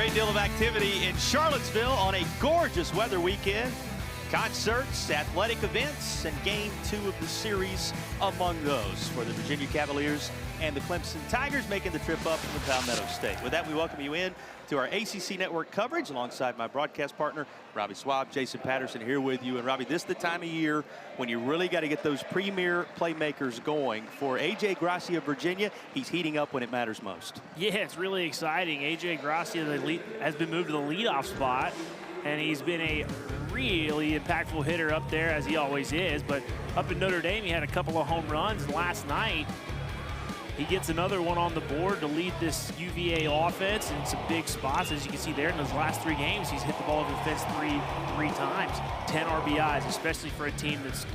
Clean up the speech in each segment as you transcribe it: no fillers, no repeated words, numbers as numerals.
great deal of activity in Charlottesville on a gorgeous weather weekend. Concerts, athletic events, and game 2 of the series among those for the Virginia Cavaliers and the Clemson Tigers making the trip up from Palmetto State. With that, we welcome you in to our ACC Network coverage alongside my broadcast partner, Robbie Swab, Jason Patterson here with you. And Robbie, this is the time of year when you really got to get those premier playmakers going. For A.J. Grassi of Virginia, he's heating up when it matters most. Yeah, it's really exciting. A.J. Grassi has been moved to the leadoff spot, and he's been a really impactful hitter up there, as he always is. But up in Notre Dame, he had a couple of home runs last night. He gets another one on the board to lead this UVA offense in some big spots. As you can see there, in those last 3 games, he's hit the ball over the fence three times. 10 RBIs, especially for a team that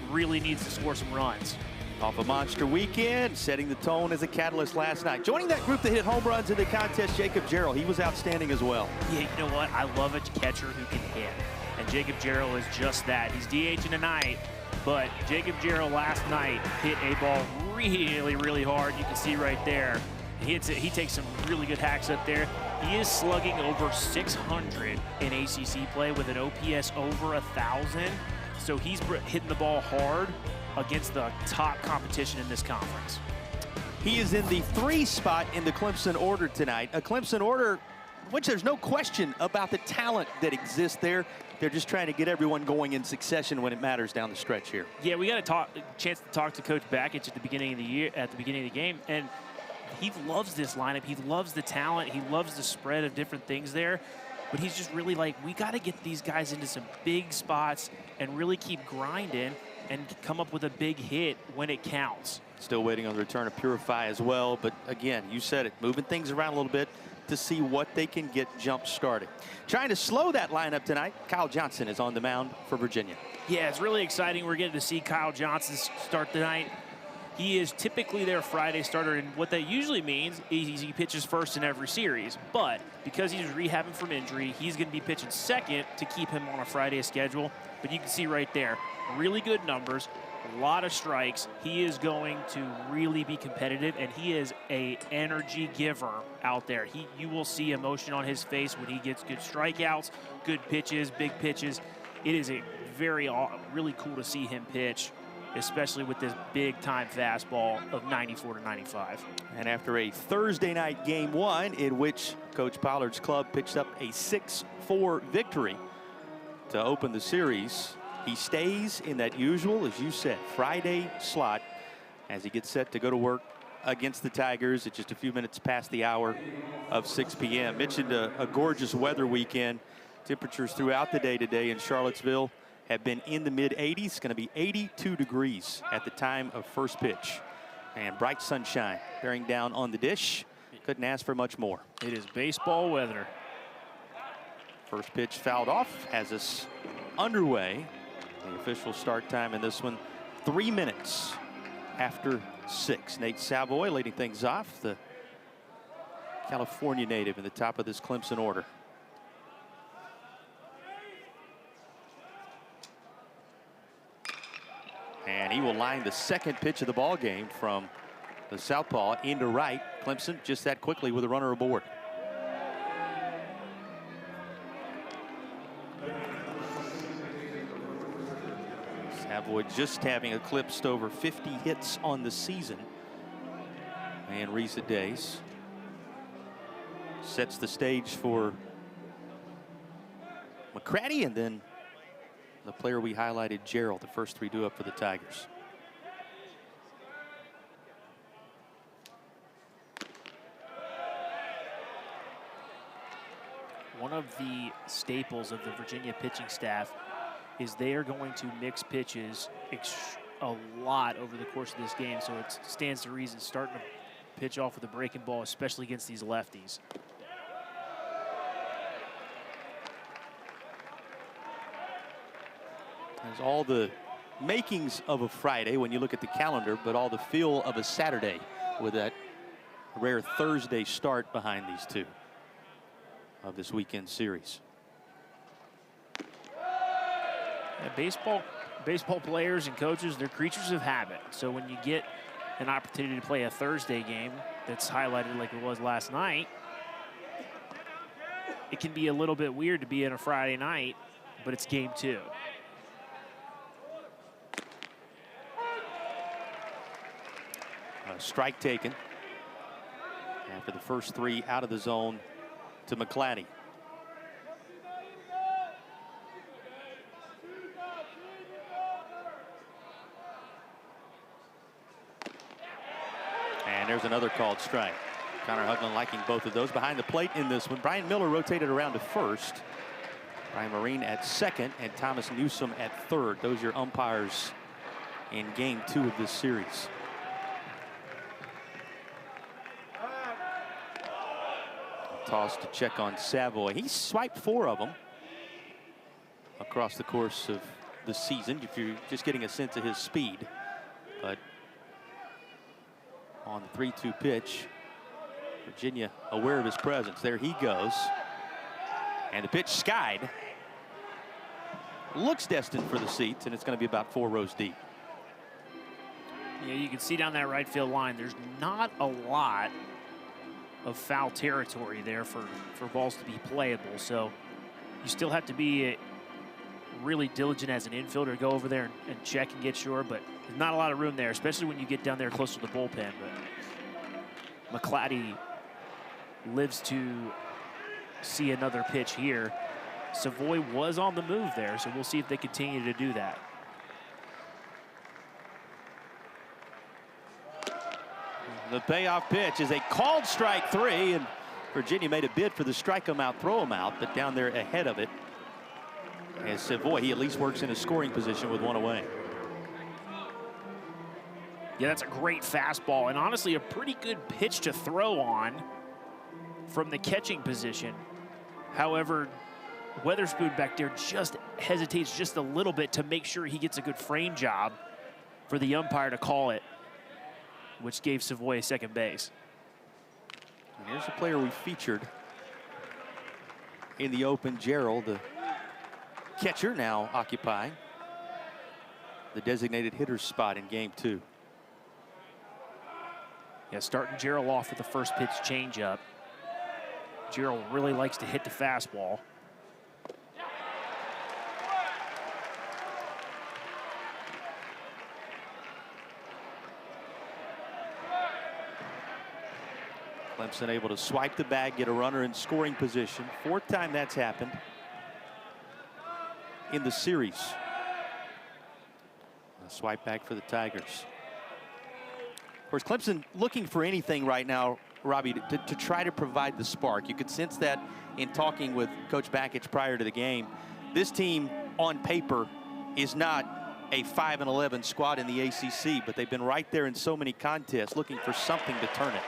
really needs to score some runs. Off a monster weekend, setting the tone as a catalyst last night. Joining that group that hit home runs in the contest, Jacob Jarrell. He was outstanding as well. Yeah, you know what? I love a catcher who can hit. And Jacob Jarrell is just that. He's DHing tonight, but Jacob Jarrell last night hit a ball really, really hard. You can see right there. He hits it. He takes some really good hacks up there. He is slugging over 600 in ACC play with an OPS over 1,000. So he's hitting the ball hard against the top competition in this conference. He is in the 3 spot in the Clemson order tonight. A Clemson order which there's no question about the talent that exists there. They're just trying to get everyone going in succession when it matters down the stretch here. Yeah, we got a chance to talk to Coach Bakich at the beginning of the year, at the beginning of the game, and he loves this lineup. He loves the talent. He loves the spread of different things there. But he's just really like, we got to get these guys into some big spots and really keep grinding and come up with a big hit when it counts. Still waiting on the return of Purify as well. But again, you said it, moving things around a little bit to see what they can get jump started. Trying to slow that lineup tonight, Kyle Johnson is on the mound for Virginia. Yeah, it's really exciting. We're getting to see Kyle Johnson start tonight. He is typically their Friday starter, and what that usually means is he pitches first in every series. But because he's rehabbing from injury, he's going to be pitching second to keep him on a Friday schedule. But you can see right there, really good numbers, a lot of strikes. He is going to really be competitive, and he is an energy giver out there. You will see emotion on his face when he gets good strikeouts, good pitches, big pitches. It is really cool to see him pitch, especially with this big-time fastball of 94 to 95. And after a Thursday night game 1 in which Coach Pollard's club pitched up a 6-4 victory to open the series, he stays in that usual, as you said, Friday slot as he gets set to go to work against the Tigers at just a few minutes past the hour of 6 p.m. Mentioned a gorgeous weather weekend. Temperatures throughout the day today in Charlottesville have been in the mid-80s. It's going to be 82 degrees at the time of first pitch. And bright sunshine bearing down on the dish. Couldn't ask for much more. It is baseball weather. First pitch fouled off, has us underway. The official start time in this one, 3 minutes after 6. Nate Savoy leading things off, the California native in the top of this Clemson order. And he will line the second pitch of the ball game from the southpaw into right. Clemson just that quickly with a runner aboard. Savoy just having eclipsed over 50 hits on the season in recent days. Sets the stage for McCratty, and then the player we highlighted, Jarrell, the first 3 due up for the Tigers. One of the staples of the Virginia pitching staff is they are going to mix pitches a lot over the course of this game, so it stands to reason starting to pitch off with a breaking ball, especially against these lefties. There's all the makings of a Friday when you look at the calendar, but all the feel of a Saturday with that rare Thursday start behind these two of this weekend series. Baseball players and coaches, they're creatures of habit. So when you get an opportunity to play a Thursday game that's highlighted like it was last night, it can be a little bit weird to be in a Friday night, but it's game 2. A strike taken after the first 3 out of the zone to McClatty. And there's another called strike. Connor Hugland liking both of those. Behind the plate in this one, Brian Miller rotated around to first. Brian Marine at second and Thomas Newsom at third. Those are your umpires in game 2 of this series. Toss to check on Savoy. He swiped 4 of them across the course of the season, if you're just getting a sense of his speed. But on the 3-2 pitch, Virginia aware of his presence. There he goes. And the pitch skied. Looks destined for the seats, and it's going to be about 4 rows deep. Yeah, you can see down that right field line, there's not a lot of foul territory there for balls to be playable. So you still have to be really diligent as an infielder to go over there and check and get sure, but there's not a lot of room there, especially when you get down there close to the bullpen. But McClatty lives to see another pitch here. Savoy was on the move there, so we'll see if they continue to do that. The payoff pitch is a called strike 3, and Virginia made a bid for the strike him out, throw him out, but down there ahead of it. As Savoy, he at least works in a scoring position with 1 away. Yeah, that's a great fastball, and honestly, a pretty good pitch to throw on from the catching position. However, Weatherspoon back there just hesitates just a little bit to make sure he gets a good frame job for the umpire to call it, which gave Savoy second base. And here's a player we featured in the open, Gerald, the catcher, now occupying the designated hitter's spot in game 2. Yeah, starting Gerald off with the first pitch changeup. Gerald really likes to hit the fastball. Clemson able to swipe the bag, get a runner in scoring position. 4th time that's happened in the series. A swipe back for the Tigers. Of course, Clemson looking for anything right now, Robbie, to try to provide the spark. You could sense that in talking with Coach Bakich prior to the game. This team on paper is not a 5-11 squad in the ACC, but they've been right there in so many contests looking for something to turn it.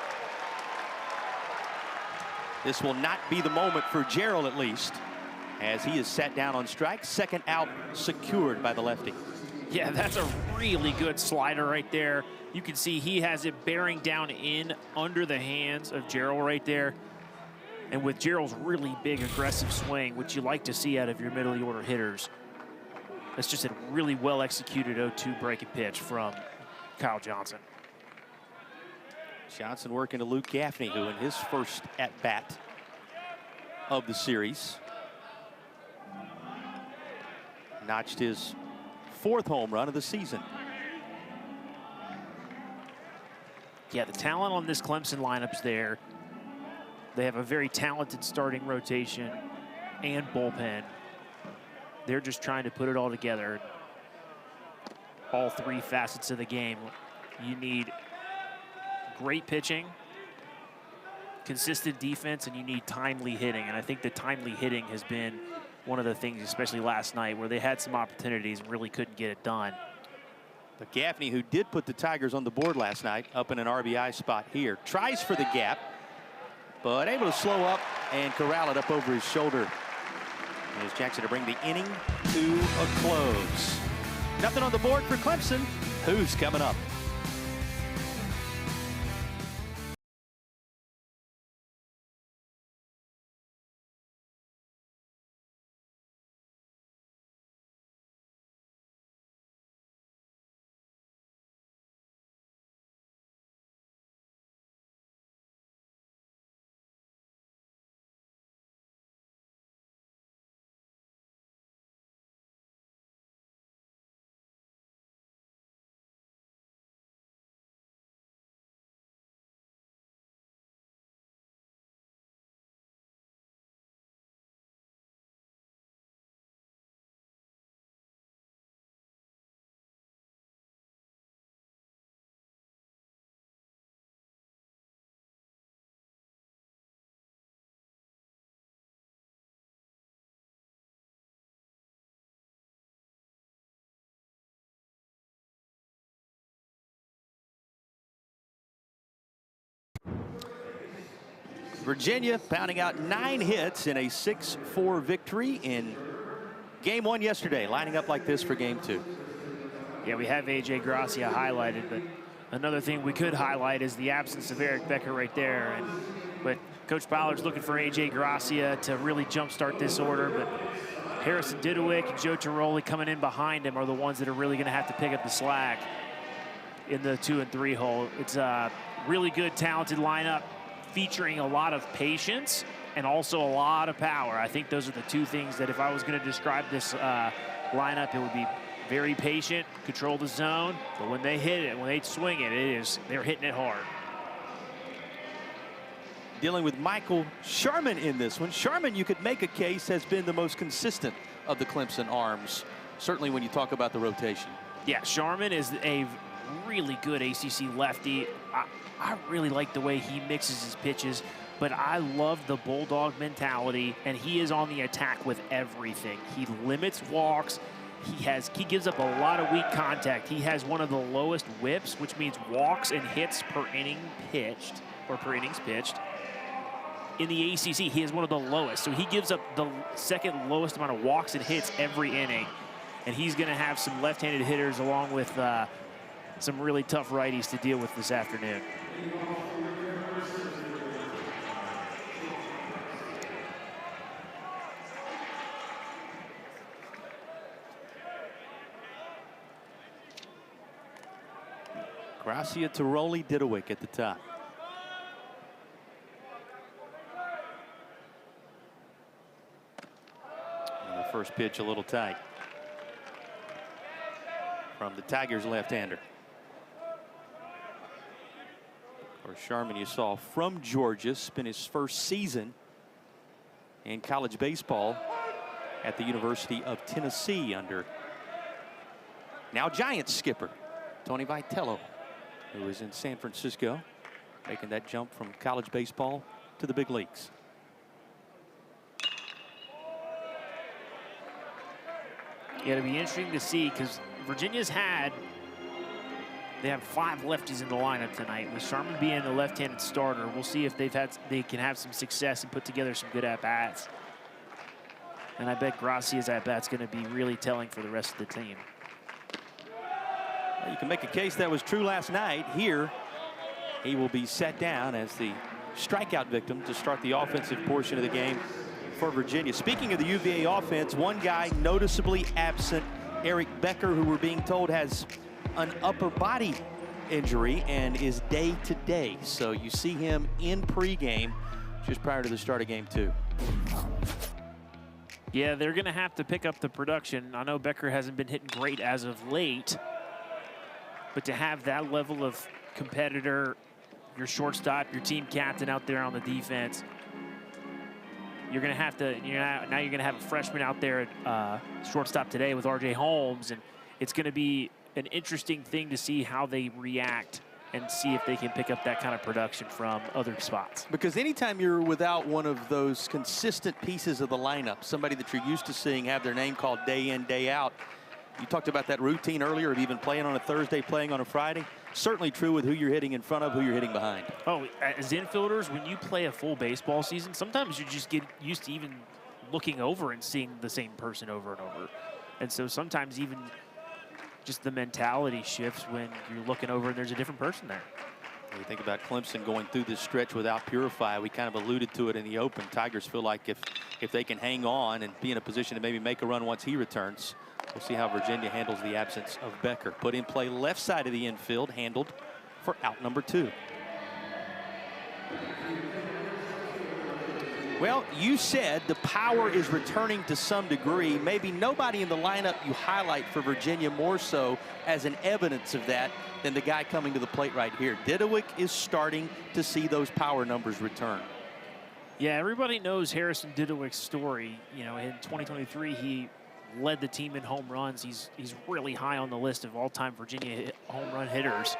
This will not be the moment for Gerald, at least, as he is sat down on strike. 2nd out secured by the lefty. Yeah, that's a really good slider right there. You can see he has it bearing down in under the hands of Gerald right there. And with Gerald's really big aggressive swing, which you like to see out of your middle of the order hitters, that's just a really well executed 0-2 breaking pitch from Kyle Johnson. Johnson working to Luke Gaffney, who in his first at-bat of the series notched his 4th home run of the season. Yeah, the talent on this Clemson lineup's there. They have a very talented starting rotation and bullpen. They're just trying to put it all together. All 3 facets of the game. You need great pitching, consistent defense, and you need timely hitting. And I think the timely hitting has been one of the things, especially last night, where they had some opportunities and really couldn't get it done. But Gaffney, who did put the Tigers on the board last night, up in an RBI spot here, tries for the gap, but able to slow up and corral it up over his shoulder. As Jackson to bring the inning to a close. Nothing on the board for Clemson. Who's coming up? Virginia pounding out 9 hits in a 6-4 victory in game 1 yesterday, lining up like this for game 2. Yeah, we have A.J. Gracia highlighted, but another thing we could highlight is the absence of Eric Becker right there. But Coach Pollard's looking for A.J. Gracia to really jumpstart this order, but Harrison Didowick and Joe Tiroli coming in behind him are the ones that are really going to have to pick up the slack in the 2 and 3 hole. It's a really good, talented lineup featuring a lot of patience and also a lot of power. I think those are the 2 things that if I was going to describe this lineup, it would be very patient, control the zone, but when they hit it, when they swing it, they're hitting it hard. Dealing with Michael Sharman in this one. Sharman, you could make a case, has been the most consistent of the Clemson arms, certainly when you talk about the rotation. Yeah, Sharman is a really good ACC lefty. I really like the way he mixes his pitches, but I love the bulldog mentality, and he is on the attack with everything. He limits walks. He gives up a lot of weak contact. He has one of the lowest whips, which means walks and hits per inning pitched, or per innings pitched. In the ACC, he is one of the lowest. So he gives up the second lowest amount of walks and hits every inning. And he's going to have some left-handed hitters along with some really tough righties to deal with this afternoon. Gracia, Tiroli, Didowick at the top. And the first pitch a little tight from the Tigers left-hander. Of course, Sharman, you saw from Georgia, spent his first season in college baseball at the University of Tennessee under now Giants skipper Tony Vitello, who was in San Francisco, making that jump from college baseball to the big leagues. Yeah, it'll be interesting to see because they have 5 lefties in the lineup tonight. With Sharman being the left-handed starter, we'll see if they can have some success and put together some good at-bats. And I bet Gracia's at-bat's going to be really telling for the rest of the team. You can make a case that was true last night. Here, he will be set down as the strikeout victim to start the offensive portion of the game for Virginia. Speaking of the UVA offense, one guy noticeably absent, Eric Becker, who we're being told has an upper body injury and is day-to-day. So you see him in pregame just prior to the start of game 2. Yeah, they're going to have to pick up the production. I know Becker hasn't been hitting great as of late, but to have that level of competitor, your shortstop, your team captain out there on the defense, you're going to have to, now you're going to have a freshman out there at shortstop today with R.J. Holmes, and it's going to be an interesting thing to see how they react and see if they can pick up that kind of production from other spots. Because anytime you're without one of those consistent pieces of the lineup, somebody that you're used to seeing have their name called day in, day out, you talked about that routine earlier of even playing on a Thursday, playing on a Friday. Certainly true with who you're hitting in front of, who you're hitting behind. Oh, as infielders, when you play a full baseball season, sometimes you just get used to even looking over and seeing the same person over and over. And so sometimes even just the mentality shifts when you're looking over and there's a different person there. When you think about Clemson going through this stretch without Purify, we kind of alluded to it in the open. Tigers feel like if they can hang on and be in a position to maybe make a run once he returns, we'll see how Virginia handles the absence of Becker. Put in play left side of the infield, handled for out number 2. Well, you said the power is returning to some degree. Maybe nobody in the lineup you highlight for Virginia more so as an evidence of that than the guy coming to the plate right here. Didowick is starting to see those power numbers return. Yeah, everybody knows Harrison Didowick's story. You know, in 2023, he led the team in home runs. He's really high on the list of all-time Virginia home run hitters.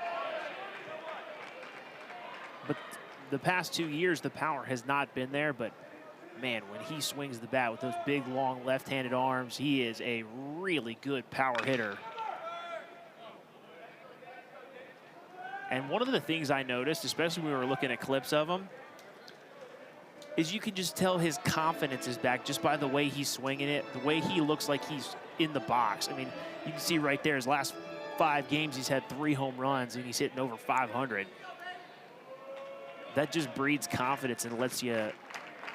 But the past 2 years, the power has not been there. But, man, when he swings the bat with those big, long left-handed arms, he is a really good power hitter. And one of the things I noticed, especially when we were looking at clips of him, is you can just tell his confidence is back just by the way he's swinging it, the way he looks like he's in the box. I mean, you can see right there his last 5 games, he's had 3 home runs, and he's hitting over 500. That just breeds confidence and lets you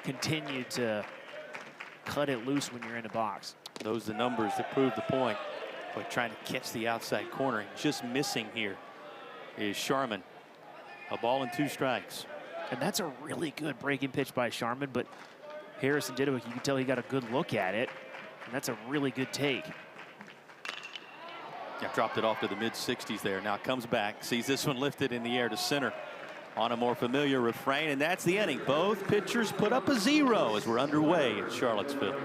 continue to cut it loose when you're in the box. Those are the numbers that prove the point. But trying to catch the outside corner, and just missing here is Sharman. A ball and 2 strikes. And that's a really good breaking pitch by Sharman, but Harrison Didovic, you can tell he got a good look at it, and that's a really good take. Yeah, dropped it off to the mid-60s there. Now comes back, sees this one lifted in the air to center on a more familiar refrain, and that's the inning. Both pitchers put up a 0 as we're underway in Charlottesville.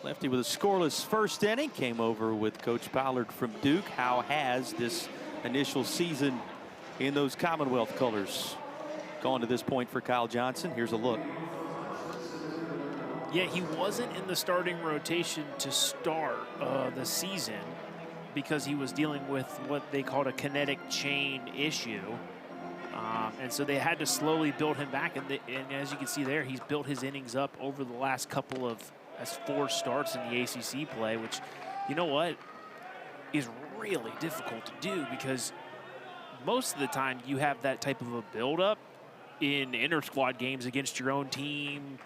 Lefty with a scoreless first inning, came over with Coach Pollard from Duke. How has this initial season in those Commonwealth colors gone to this point for Kyle Johnson? Here's a look. Yeah, he wasn't in the starting rotation to start the season because he was dealing with what they called a kinetic chain issue. And so they had to slowly build him back. And as you can see there, he's built his innings up over the last couple of 4 starts in the ACC play, which, you know what, is really difficult to do because most of the time you have that type of a buildup in inter-squad games against your own team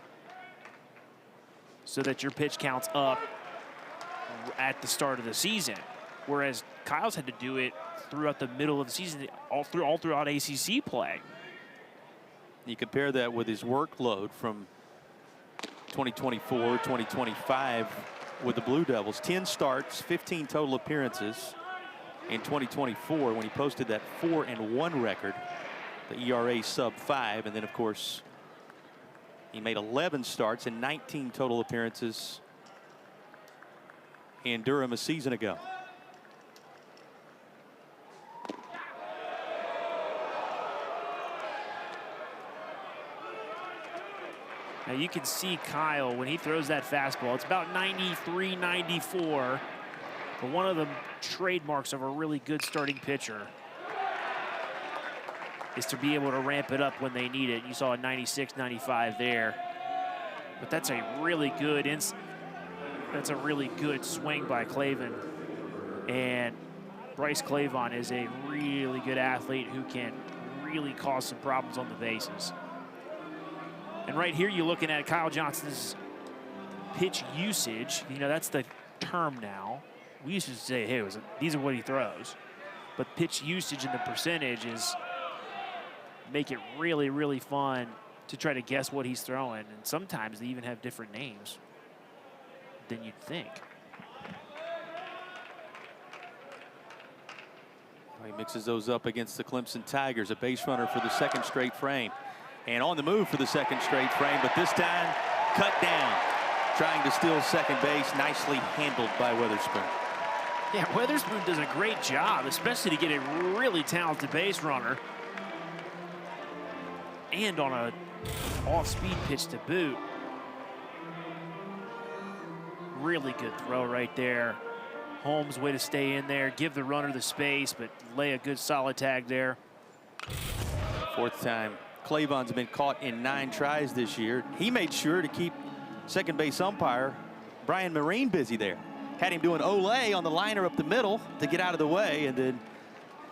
so that your pitch counts up at the start of the season. Whereas Kyle's had to do it throughout the middle of the season, all throughout ACC play. You compare that with his workload from 2024, 2025 with the Blue Devils. 10 starts, 15 total appearances in 2024 when he posted that 4-1 record, the ERA sub 5. And then, of course, he made 11 starts and 19 total appearances in Durham a season ago. Now you can see Kyle, when he throws that fastball, it's about 93, 94. But one of the trademarks of a really good starting pitcher is to be able to ramp it up when they need it. You saw a 96, 95 there. But that's a really good swing by Clavin. And Bryce Clavon is a really good athlete who can really cause some problems on the bases. And right here, you're looking at Kyle Johnson's pitch usage. You know, that's the term now. We used to say, hey, these are what he throws. But pitch usage and the percentages make it really, really fun to try to guess what he's throwing. And sometimes they even have different names than you'd think. He mixes those up against the Clemson Tigers, a base runner for the 2nd straight frame. And on the move for the 2nd straight frame, but this time cut down, trying to steal second base. Nicely handled by Weatherspoon. Yeah, Weatherspoon does a great job, especially to get a really talented base runner. And on a off-speed pitch to boot. Really good throw right there. Holmes' way to stay in there, give the runner the space, but lay a good solid tag there. Fourth time Clavon's been caught in 9 tries this year. He made sure to keep second base umpire Brian Marine busy there. Had him doing Olay on the liner up the middle to get out of the way, and then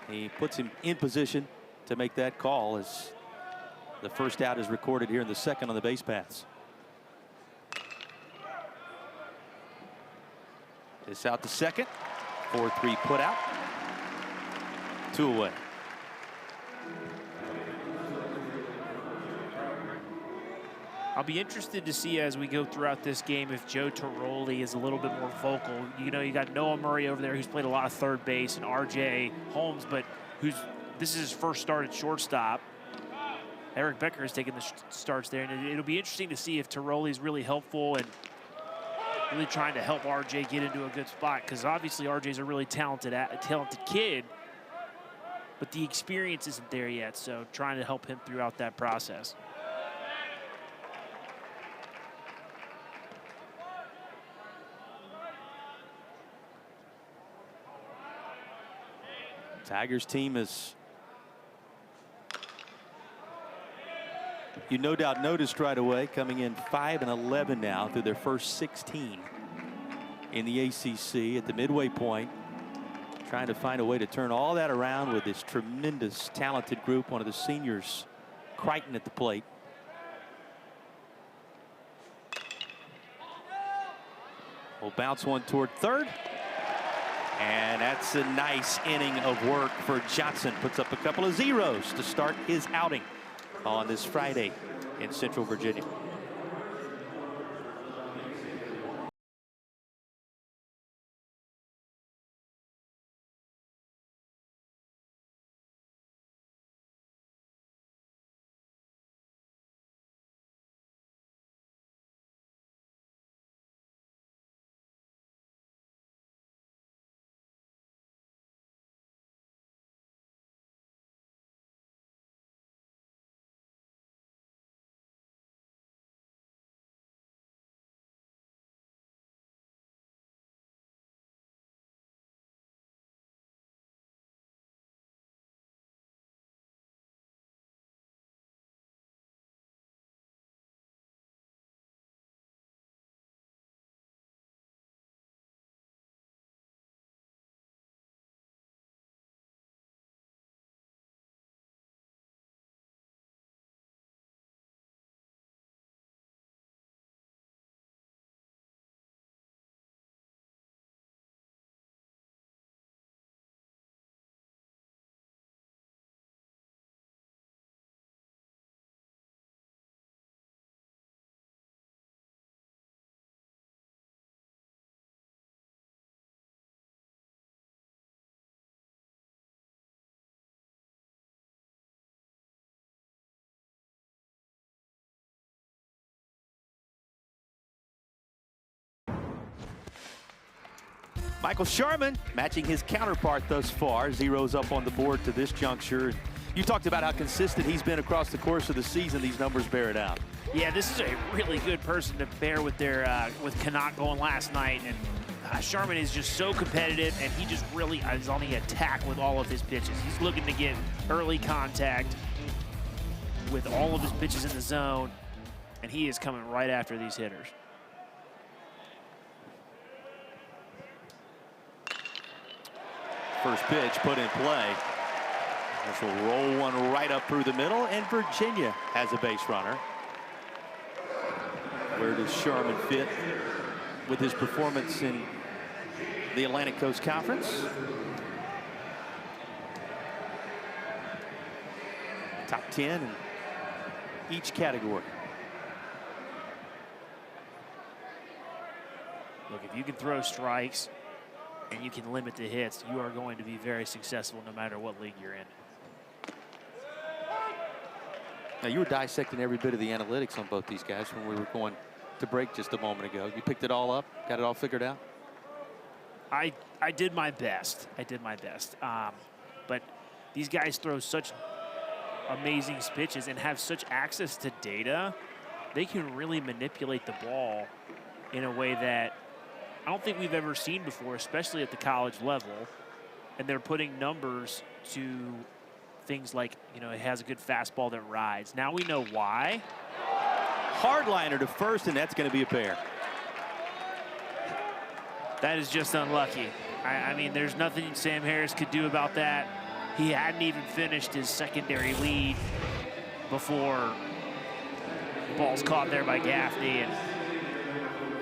he puts him in position to make that call as the first out is recorded here in the second on the base paths. This out to second. 4-3 put out. 2 away. I'll be interested to see as we go throughout this game if Joe Tiroli is a little bit more vocal. You know, you got Noah Murray over there who's played a lot of third base, and RJ Holmes, but this is his first start at shortstop. Eric Becker has taken the starts there, and it'll be interesting to see if Tiroli is really helpful and really trying to help RJ get into a good spot, because obviously RJ's a really talented kid, but the experience isn't there yet, so trying to help him throughout that process. Tigers team is, you no doubt noticed right away, coming in 5-11 now through their first 16 in the ACC at the midway point, trying to find a way to turn all that around with this tremendous talented group. One of the seniors, Crichton, at the plate. Will bounce one toward third. And that's a nice inning of work for Johnson. Puts up a couple of zeros to start his outing on this Friday in Central Virginia. Michael Sharman matching his counterpart thus far. Zeros up on the board to this juncture. You talked about how consistent he's been across the course of the season. These numbers bear it out. Yeah, this is a really good person to bear with their with Canuck going last night, and Sharman is just so competitive, and he just really is on the attack with all of his pitches. He's looking to get early contact with all of his pitches in the zone, and he is coming right after these hitters. First pitch put in play. This will roll one right up through the middle, and Virginia has a base runner. Where does Sharman fit with his performance in the Atlantic Coast Conference? Top 10 in each category. Look, if you can throw strikes and you can limit the hits, you are going to be very successful no matter what league you're in. Now, you were dissecting every bit of the analytics on both these guys when we were going to break just a moment ago. You picked it all up, got it all figured out? I did my best. But these guys throw such amazing pitches and have such access to data. They can really manipulate the ball in a way that I don't think we've ever seen before, especially at the college level. And they're putting numbers to things like, you know, it has a good fastball that rides. Now we know why. Hardliner to first, and that's going to be a pair. That is just unlucky. I mean, there's nothing Sam Harris could do about that. He hadn't even finished his secondary lead before the ball's caught there by Gaffney, and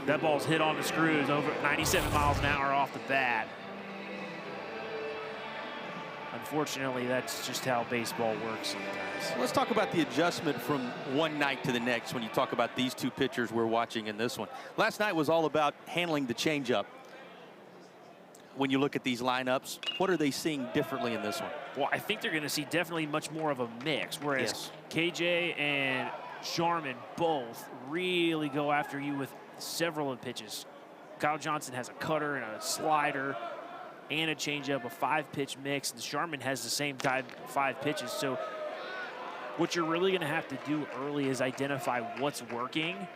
that ball's hit on the screws over 97 miles an hour off the bat. Unfortunately, that's just how baseball works sometimes. Let's talk about the adjustment from one night to the next when you talk about these two pitchers we're watching in this one. Last night was all about handling the changeup. When you look at these lineups, what are they seeing differently in this one? Well, I think they're going to see definitely much more of a mix, whereas KJ and Sharman both really go after you with several of the pitches. Kyle Johnson has a cutter and a slider and a changeup, a 5-pitch mix, and Sharman has the same type, 5 pitches. So what you're really going to have to do early is identify what's working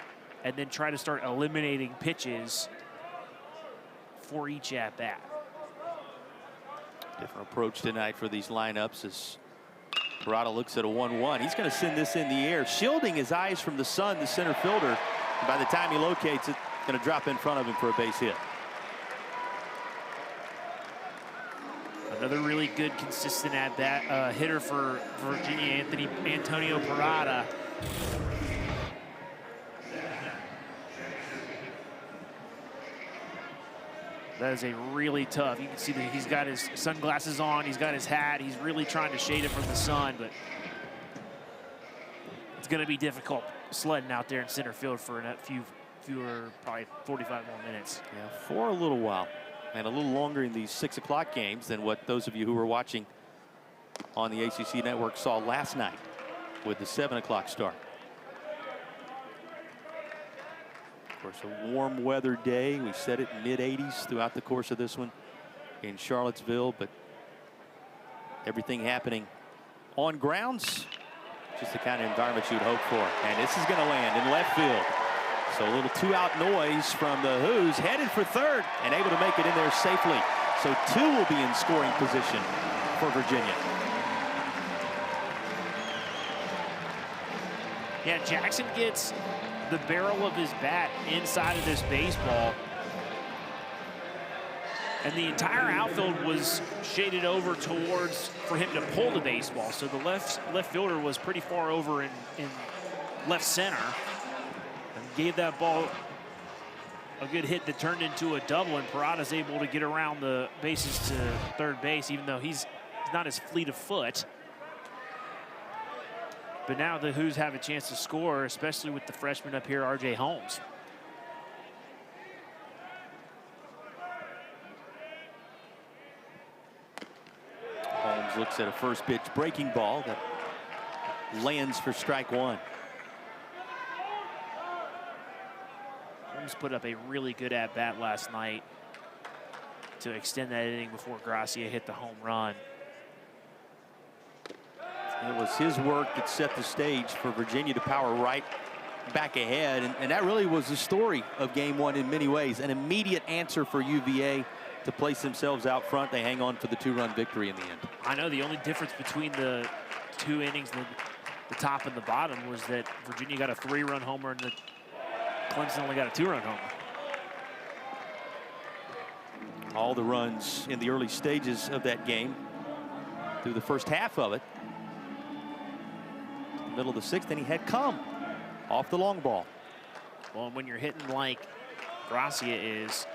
and then try to start eliminating pitches for each at-bat. Different approach tonight for these lineups as Parada looks at a 1-1. He's going to send this in the air, shielding his eyes from the sun, the center fielder. And by the time he locates it, going to drop in front of him for a base hit. Another really good, consistent at-bat hitter for Virginia, Antonio Parada. That is a really tough. You can see that he's got his sunglasses on. He's got his hat. He's really trying to shade it from the sun, but it's going to be difficult sledding out there in center field for a fewer, probably 45 more minutes. Yeah, for a little while, and a little longer in these 6 o'clock games than what those of you who were watching on the ACC network saw last night with the 7 o'clock start. Of course, a warm weather day. We said it, mid-80s throughout the course of this one in Charlottesville, but everything happening on grounds, just the kind of environment you'd hope for. And this is going to land in left field. So a little 2-out noise from the Who's, headed for third and able to make it in there safely. So 2 will be in scoring position for Virginia. Yeah, Jackson gets the barrel of his bat inside of this baseball, and the entire outfield was shaded over towards for him to pull the baseball. So the left fielder was pretty far over in left center and gave that ball a good hit that turned into a double, and Parada's able to get around the bases to third base, even though he's not as fleet of foot. But now the Who's have a chance to score, especially with the freshman up here, R.J. Holmes. Holmes looks at a first pitch breaking ball that lands for strike 1. Holmes put up a really good at-bat last night to extend that inning before Gracia hit the home run. It was his work that set the stage for Virginia to power right back ahead. And that really was the story of game 1 in many ways. An immediate answer for UVA to place themselves out front. They hang on for the 2-run victory in the end. I know the only difference between the 2 innings, the top and the bottom, was that Virginia got a 3-run homer and Clemson only got a 2-run homer. All the runs in the early stages of that game through the first half of it. Middle of the 6th, and he had come off the long ball. Well, and when you're hitting like Gracia is,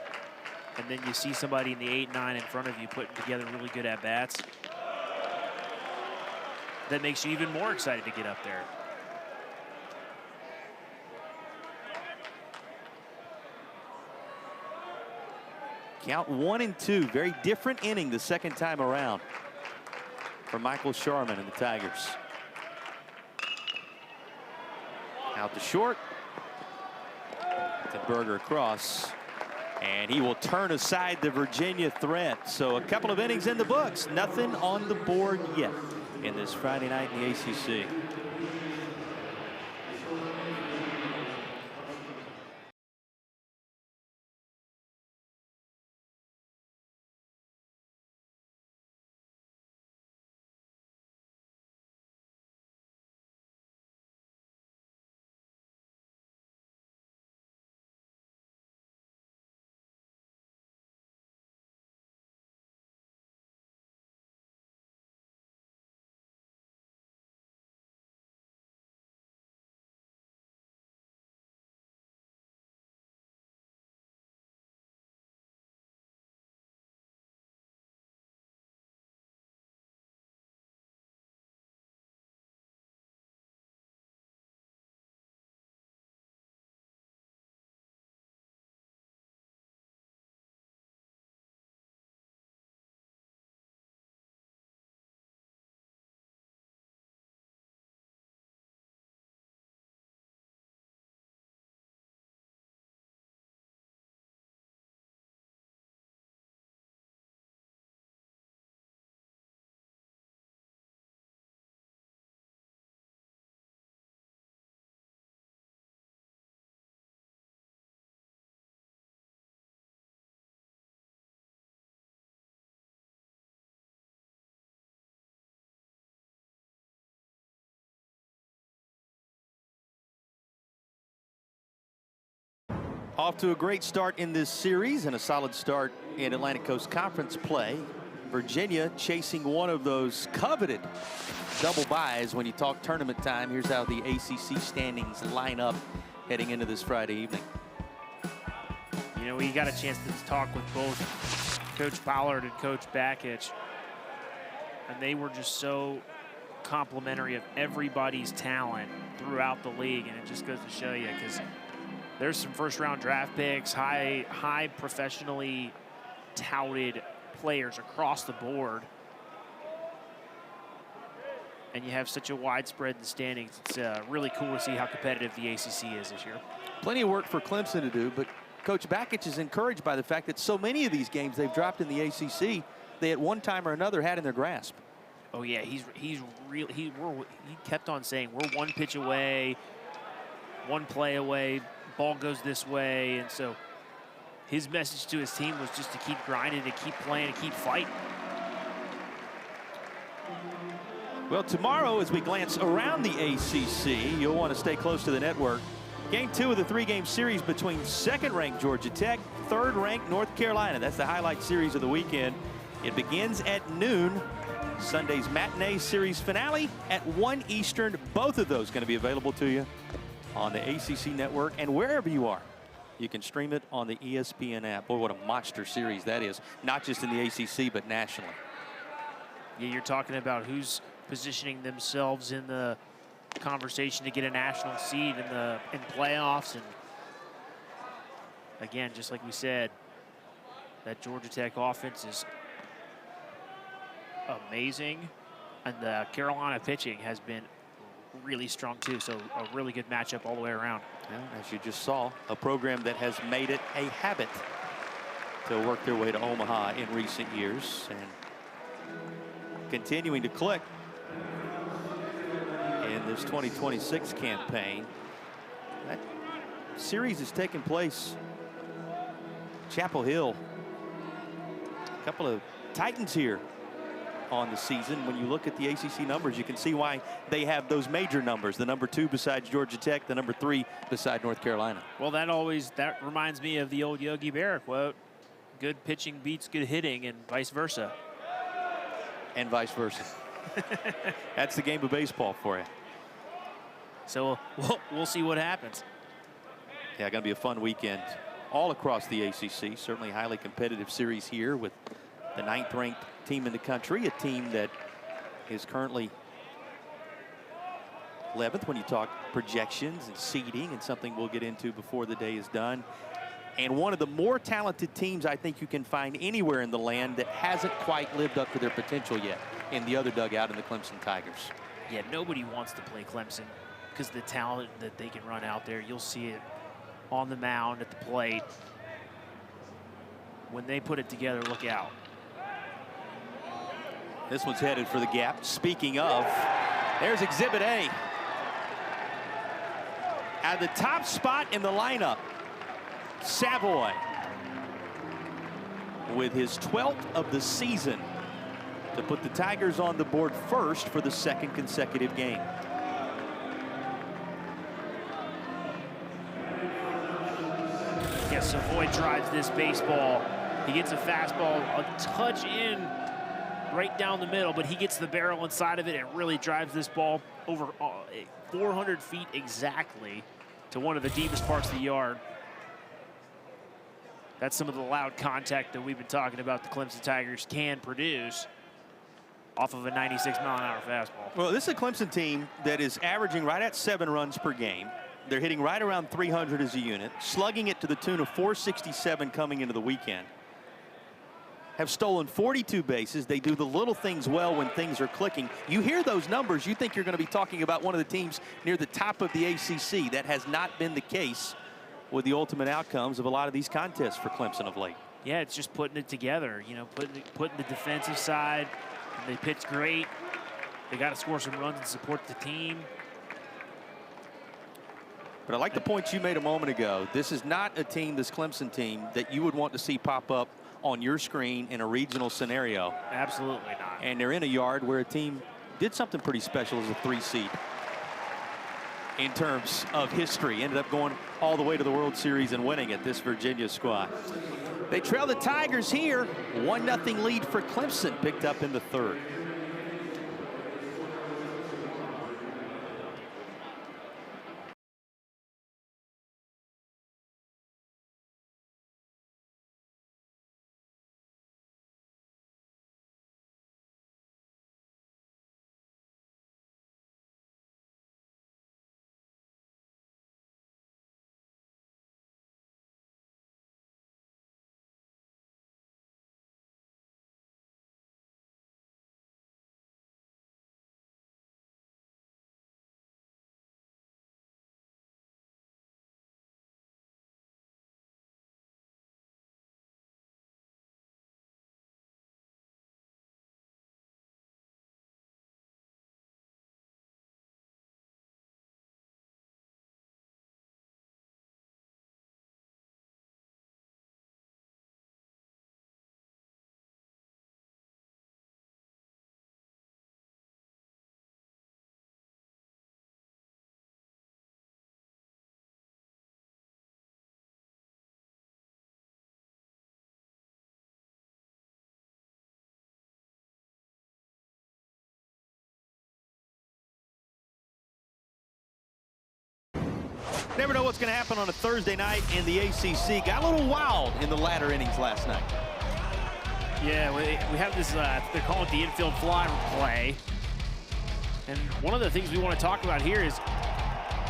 and then you see somebody in the 8-9 in front of you putting together really good at-bats, that makes you even more excited to get up there. Count 1-2. Very different inning the second time around for Michael Sharman and the Tigers. Out to short. To Berger across. And he will turn aside the Virginia threat. So a couple of innings in the books. Nothing on the board yet in this Friday night in the ACC. Off to a great start in this series and a solid start in Atlantic Coast Conference play. Virginia chasing one of those coveted double byes when you talk tournament time. Here's how the ACC standings line up heading into this Friday evening. You know, we got a chance to talk with both Coach Pollard and Coach Bakich, and they were just so complimentary of everybody's talent throughout the league, and it just goes to show you, because there's some first-round draft picks, high professionally touted players across the board, and you have such a widespread in the standings. It's really cool to see how competitive the ACC is this year. Plenty of work for Clemson to do, but Coach Bakich is encouraged by the fact that so many of these games they've dropped in the ACC, they at one time or another had in their grasp. Oh yeah, he kept on saying we're one pitch away, one play away, ball goes this way, and so his message to his team was just to keep grinding, to keep playing, and keep fighting. Well, tomorrow as we glance around the ACC, you'll want to stay close to the network. Game 2 of the 3-game series between second-ranked Georgia Tech, third-ranked North Carolina. That's the highlight series of the weekend. It begins at noon. Sunday's matinee series finale at 1 Eastern. Both of those going to be available to you on the ACC network and wherever you are. You can stream it on the ESPN app. Boy, what a monster series that is, not just in the ACC, but nationally. Yeah, you're talking about who's positioning themselves in the conversation to get a national seed in playoffs. And again, just like we said, that Georgia Tech offense is amazing, and the Carolina pitching has been really strong too, so a really good matchup all the way around. Yeah, as you just saw, a program that has made it a habit to work their way to Omaha in recent years and continuing to click in this 2026 campaign. That series is taking place Chapel Hill. A couple of Titans here on the season. When you look at the ACC numbers, you can see why they have those major numbers. The number 2 besides Georgia Tech, the number 3 beside North Carolina. Well, that reminds me of the old Yogi Berra quote: good pitching beats good hitting, and vice versa. And vice versa. That's the game of baseball for you. So we'll see what happens. Yeah, going to be a fun weekend all across the ACC. Certainly a highly competitive series here with the 9th-ranked team in the country, a team that is currently 11th when you talk projections and seeding, and something we'll get into before the day is done. And one of the more talented teams I think you can find anywhere in the land that hasn't quite lived up to their potential yet in the other dugout in the Clemson Tigers. Yeah, nobody wants to play Clemson because of the talent that they can run out there. You'll see it on the mound, at the plate. when they put it together, look out. This one's headed for the gap. Speaking of, there's Exhibit A. At the top spot in the lineup, Savoy, with his 12th of the season, to put the Tigers on the board first for the second consecutive game. Yeah, Savoy drives this baseball. He gets a fastball a touch in right down the middle, but he gets the barrel inside of it and really drives this ball over 400 feet exactly to one of the deepest parts of the yard. That's some of the loud contact that we've been talking about the Clemson Tigers can produce off of a 96-mile-an-hour fastball. Well, this is a Clemson team that is averaging right at 7 runs per game. They're hitting right around 300 as a unit, slugging it to the tune of 467 coming into the weekend. Have stolen 42 bases. They do the little things well when things are clicking. You hear those numbers, you think you're going to be talking about one of the teams near the top of the ACC. That has not been the case with the ultimate outcomes of a lot of these contests for Clemson of late. Yeah, it's just putting it together, you know, putting the defensive side. They pitch great. They got to score some runs and support the team. But I like the point you made a moment ago. This is not a team, this Clemson team, that you would want to see pop up on your screen in a regional scenario. Absolutely not. And they're in a yard where a team did something pretty special as a 3 seed in terms of history. Ended up going all the way to the World Series and winning it, this Virginia squad. They trail the Tigers here. 1-0 lead for Clemson, picked up in the 3rd. Never know what's going to happen on a Thursday night in the ACC. Got a little wild in the latter innings last night. Yeah, we have this, they're calling it the infield fly play. And one of the things we want to talk about here is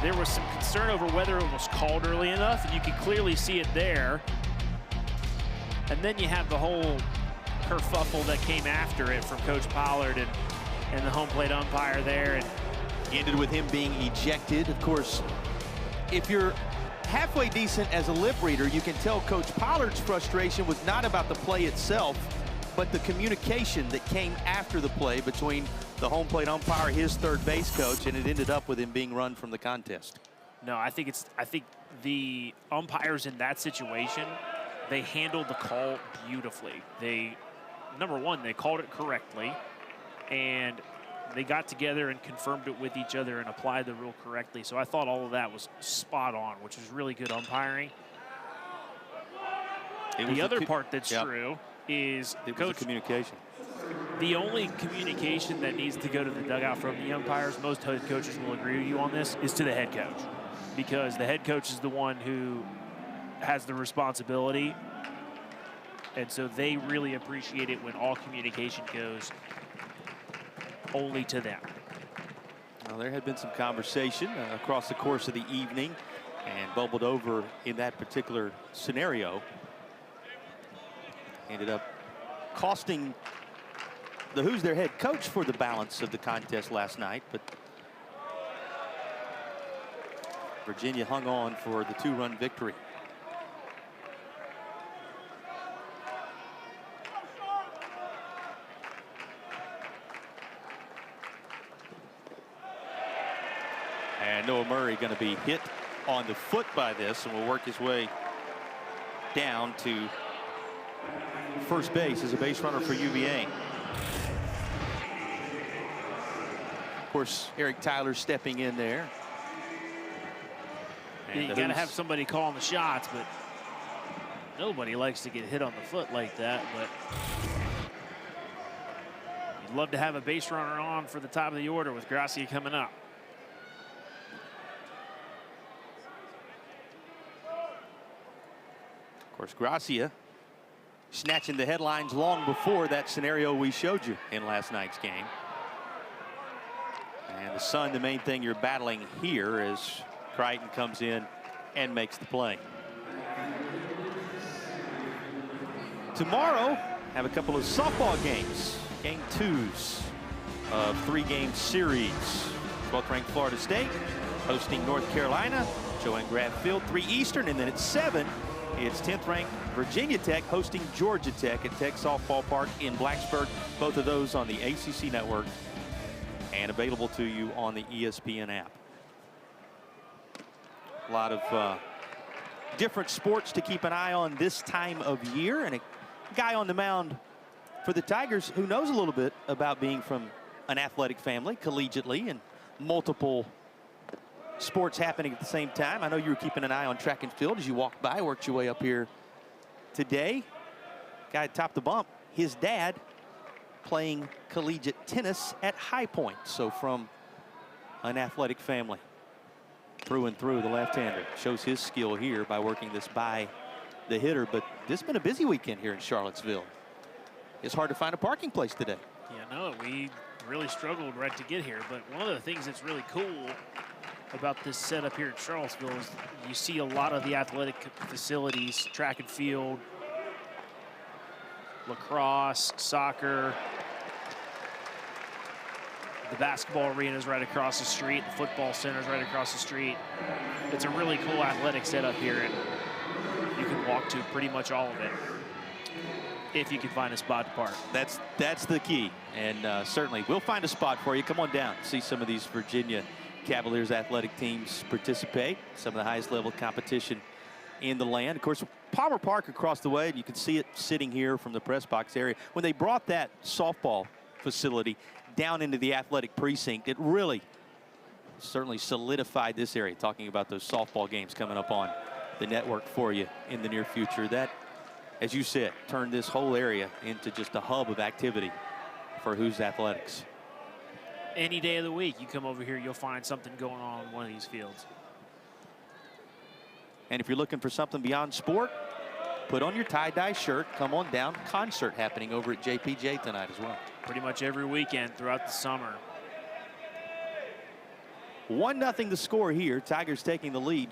there was some concern over whether it was called early enough, and you can clearly see it there. And then you have the whole kerfuffle that came after it from Coach Pollard and the home plate umpire there. And ended with him being ejected. Of course, if you're halfway decent as a lip reader, you can tell Coach Pollard's frustration was not about the play itself, but the communication that came after the play between the home plate umpire, his third base coach, and it ended up with him being run from the contest. No, I think the umpires in that situation, they handled the call beautifully. Number one, they called it correctly, and they got together and confirmed it with each other and applied the rule correctly. So I thought all of that was spot on, which was really good umpiring. The other part that's true is Coach communication. The only communication that needs to go to the dugout from the umpires, most head coaches will agree with you on this, is to the head coach. Because the head coach is the one who has the responsibility. And so they really appreciate it when all communication goes only to them. Well, there had been some conversation across the course of the evening and bubbled over in that particular scenario. Ended up costing the Who's their head coach for the balance of the contest last night, but Virginia hung on for the 2-run victory. And Noah Murray going to be hit on the foot by this and will work his way down to first base as a base runner for UVA. Of course, Eric Tyler stepping in there. You got to have somebody calling the shots, but nobody likes to get hit on the foot like that. But you'd love to have a base runner on for the top of the order with Gracia coming up. Of course, Gracia snatching the headlines long before that scenario we showed you in last night's game. And the sun, the main thing you're battling here as Crichton comes in and makes the play. Tomorrow, have a couple of softball games. Game 2s of 3-game series. 12th ranked Florida State hosting North Carolina. Joanne Graff Field, 3 Eastern, and then at 7, it's 10th ranked Virginia Tech hosting Georgia Tech at Tech Softball Park in Blacksburg. Both of those on the ACC network and available to you on the ESPN app. A lot of different sports to keep an eye on this time of year, and a guy on the mound for the Tigers who knows a little bit about being from an athletic family collegiately and multiple sports happening at the same time. I know you were keeping an eye on track and field as you walked by, worked your way up here today. Guy atop the bump, his dad playing collegiate tennis at High Point. So from an athletic family. Through and through, the left-hander shows his skill here by working this by the hitter. But this has been a busy weekend here in Charlottesville. It's hard to find a parking place today. Yeah, no, we really struggled right to get here. But one of the things that's really cool about this setup here in Charlottesville is you see a lot of the athletic facilities, track and field, lacrosse, soccer. The basketball arena is right across the street. The football center is right across the street. It's a really cool athletic setup here, and you can walk to pretty much all of it if you can find a spot to park. That's the key, and certainly we'll find a spot for you. Come on down, see some of these Virginia Cavaliers athletic teams participate. Some of the highest level competition in the land. Of course, Palmer Park across the way, and you can see it sitting here from the press box area. When they brought that softball facility down into the athletic precinct, it really certainly solidified this area. Talking about those softball games coming up on the network for you in the near future. That, as you said, turned this whole area into just a hub of activity for Who's Athletics. Any day of the week, you come over here, you'll find something going on in one of these fields. And if you're looking for something beyond sport, put on your tie-dye shirt, come on down. Concert happening over at JPJ tonight as well. Pretty much every weekend throughout the summer. 1-0 the score here. Tigers taking the lead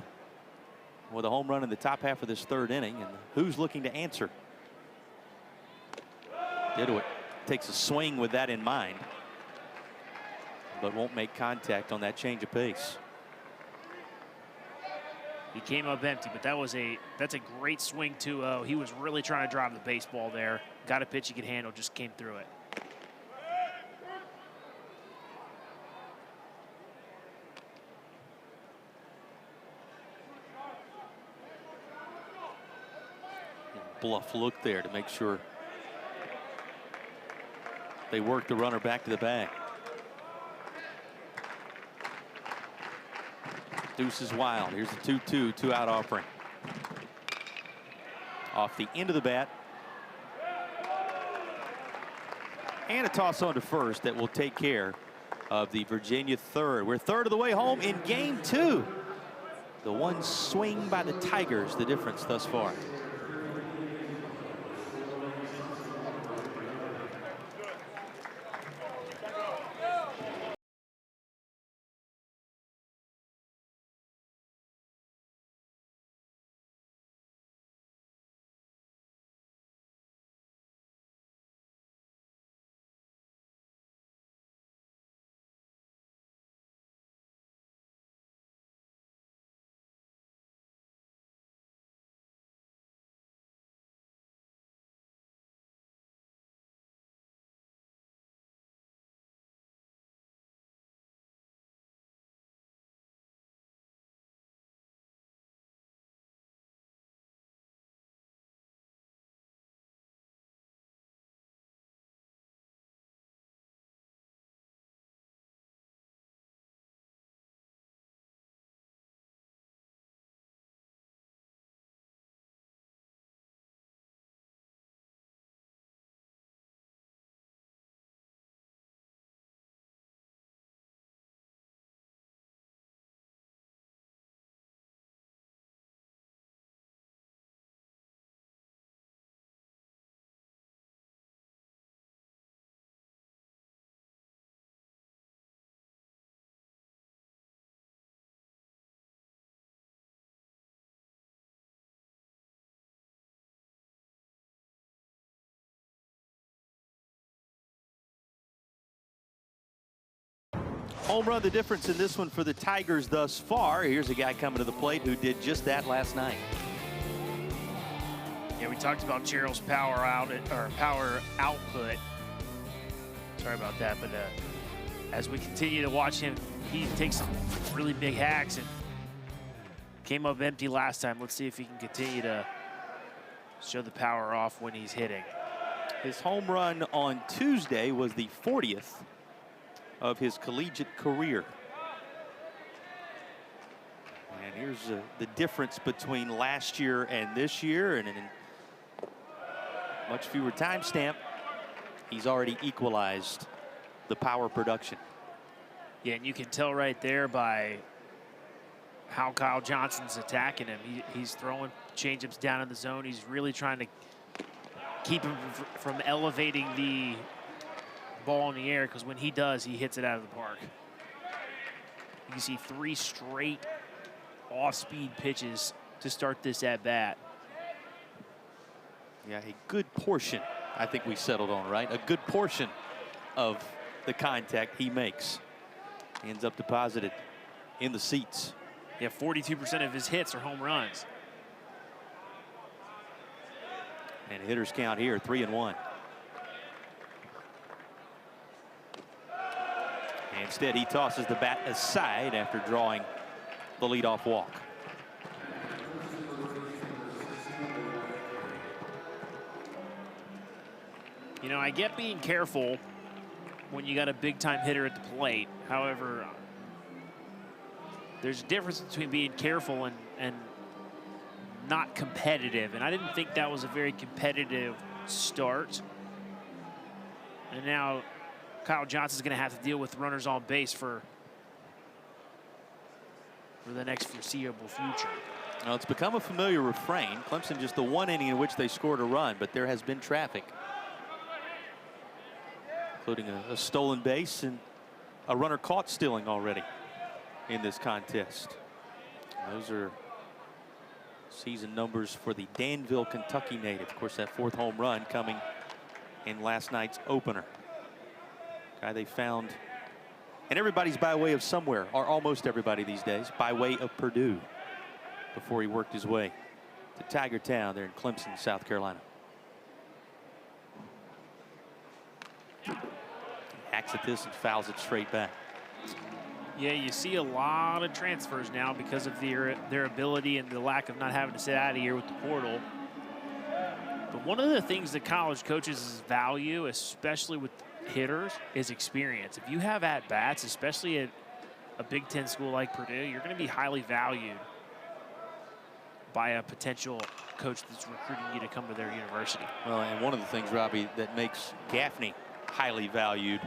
with a home run in the top half of this 3rd inning. And who's looking to answer? Didwick takes a swing with that in mind, but won't make contact on that change of pace. He came up empty, but that's a great swing 2-0. He was really trying to drive the baseball there. Got a pitch he could handle, just came through it. Bluff look there to make sure they work the runner back to the bag. Deuce is wild. Here's the 2-2, 2-out offering. Off the end of the bat. And a toss on to first that will take care of the Virginia third. We're 1/3 of the way home in game 2. The one swing by the Tigers, the difference thus far. home run the difference in this one for the Tigers thus far. Here's a guy coming to the plate who did just that last night. Yeah, we talked about Gerald's power output. Sorry about that, but as we continue to watch him, he takes some really big hacks and came up empty last time. Let's see if he can continue to show the power off when he's hitting. His home run on Tuesday was the 40th of his collegiate career. And here's the difference between last year and this year, and in much fewer time stamp, he's already equalized the power production. Yeah, and you can tell right there by how Kyle Johnson's attacking him. He's throwing changeups down in the zone. He's really trying to keep him from elevating the ball in the air, because when he does, he hits it out of the park. You can see 3 straight off-speed pitches to start this at-bat. Yeah, a good portion, I think we settled on, right? A good portion of the contact he makes ends up deposited in the seats. Yeah, 42% of his hits are home runs. And hitters count here, 3-1. Instead, he tosses the bat aside after drawing the leadoff walk. You know, I get being careful when you got a big-time hitter at the plate. However, there's a difference between being careful and not competitive. And I didn't think that was a very competitive start. And now Kyle Johnson's going to have to deal with runners on base for the next foreseeable future. Now, it's become a familiar refrain. Clemson just the one inning in which they scored a run, but there has been traffic, including a stolen base and a runner caught stealing already in this contest. Those are season numbers for the Danville, Kentucky native. Of course, that 4th home run coming in last night's opener. Guy they found, and everybody's by way of somewhere, or almost everybody these days, by way of Purdue, before he worked his way to Tiger Town there in Clemson, South Carolina. Hacks at this and fouls it straight back. Yeah, you see a lot of transfers now because of their ability and the lack of not having to sit out of here with the portal. But one of the things that college coaches value, especially with hitters, is experience. If you have at-bats, especially at a Big Ten school like Purdue, you're going to be highly valued by a potential coach that's recruiting you to come to their university. Well, and one of the things, Robbie, that makes Gaffney highly valued,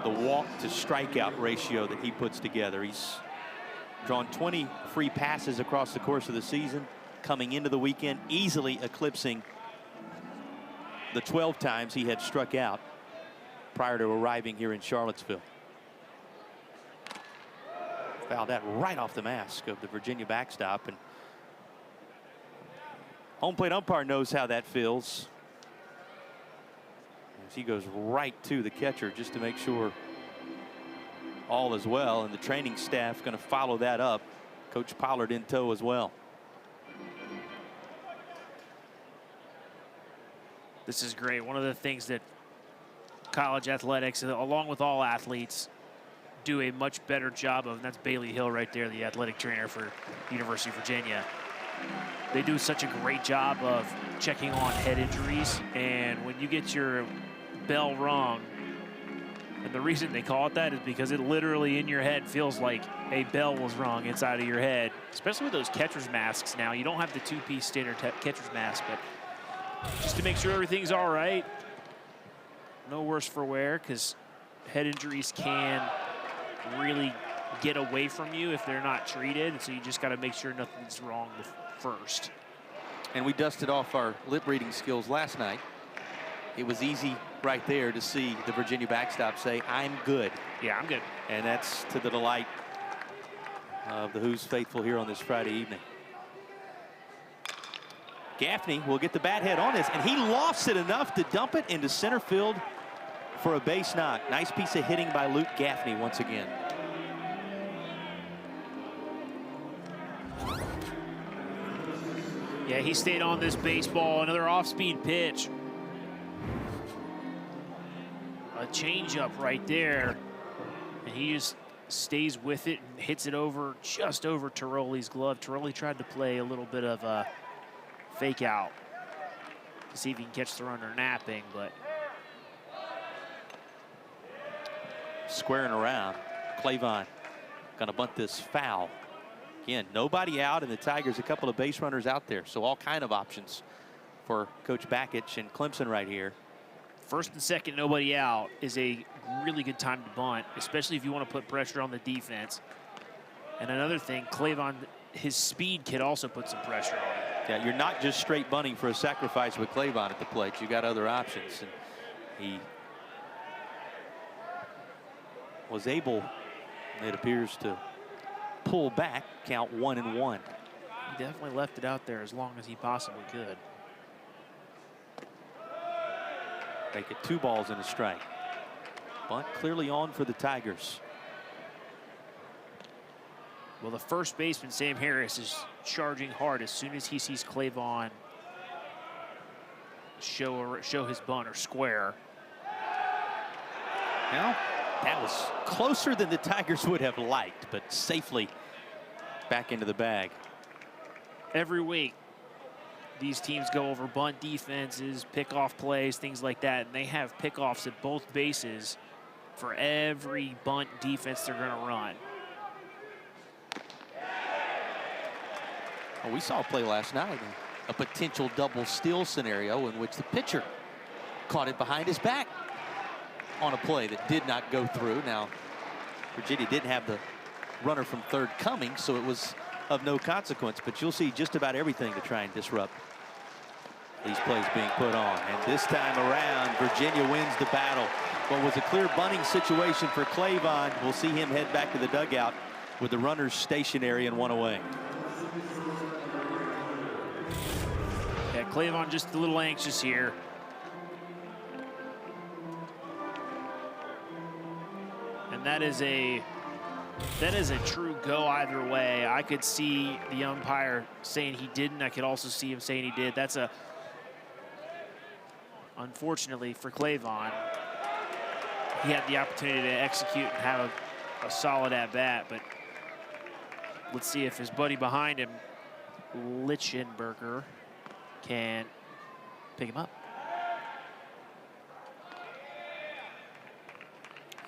the walk to strikeout ratio that he puts together. He's drawn 20 free passes across the course of the season, coming into the weekend, easily eclipsing the 12 times he had struck out prior to arriving here in Charlottesville. Fouled that right off the mask of the Virginia backstop, and home plate umpire knows how that feels. He goes right to the catcher just to make sure all is well, and the training staff going to follow that up. Coach Pollard in tow as well. This is great. One of the things that college athletics, along with all athletes, do a much better job of, and that's Bailey Hill right there, the athletic trainer for University of Virginia. They do such a great job of checking on head injuries, and when you get your bell rung, and the reason they call it that is because it literally in your head feels like a bell was rung inside of your head, especially with those catcher's masks now. You don't have the 2-piece standard catcher's mask, but just to make sure everything's all right, no worse for wear, because head injuries can really get away from you if they're not treated, and so you just got to make sure nothing's wrong first. And we dusted off our lip reading skills last night. It was easy right there to see the Virginia backstop say, "I'm good." Yeah, I'm good. And that's to the delight of the Who's faithful here on this Friday evening. Gaffney will get the bat head on this, and he lofts it enough to dump it into center field for a base knock. Nice piece of hitting by Luke Gaffney once again. Yeah, he stayed on this baseball. Another off-speed pitch. A changeup right there. And he just stays with it and hits it over, just over Tiroli's glove. Tiroli tried to play a little bit of a fake out to see if he can catch the runner napping, but squaring around. Clavon gonna bunt this foul. Again, nobody out, and the Tigers a couple of base runners out there, so all kind of options for Coach Bakich and Clemson right here. First and second, nobody out is a really good time to bunt, especially if you want to put pressure on the defense. And another thing, Clavon, his speed can also put some pressure on him. Yeah, you're not just straight bunting for a sacrifice with Clavon at the plate. You got other options, and he was able, it appears, to pull back, count 1-1. He definitely left it out there as long as he possibly could. Make it 2 balls and a strike. Bunt clearly on for the Tigers. Well, the first baseman, Sam Harris, is charging hard as soon as he sees Clavon show his bunt or square. Now, that was closer than the Tigers would have liked, but safely back into the bag. Every week, these teams go over bunt defenses, pickoff plays, things like that, and they have pickoffs at both bases for every bunt defense they're going to run. Well, we saw a play last night, a potential double steal scenario in which the pitcher caught it behind his back on a play that did not go through. Now, Virginia didn't have the runner from third coming, so it was of no consequence, but you'll see just about everything to try and disrupt these plays being put on. And this time around, Virginia wins the battle. What was a clear bunting situation for Clavon. We'll see him head back to the dugout with the runners stationary and 1 away. Yeah, Clavon just a little anxious here. And that is a true go either way. I could see the umpire saying he didn't. I could also see him saying he did. That's a, unfortunately for Clavon, he had the opportunity to execute and have a solid at-bat, but let's see if his buddy behind him, Lichtenberger, can pick him up.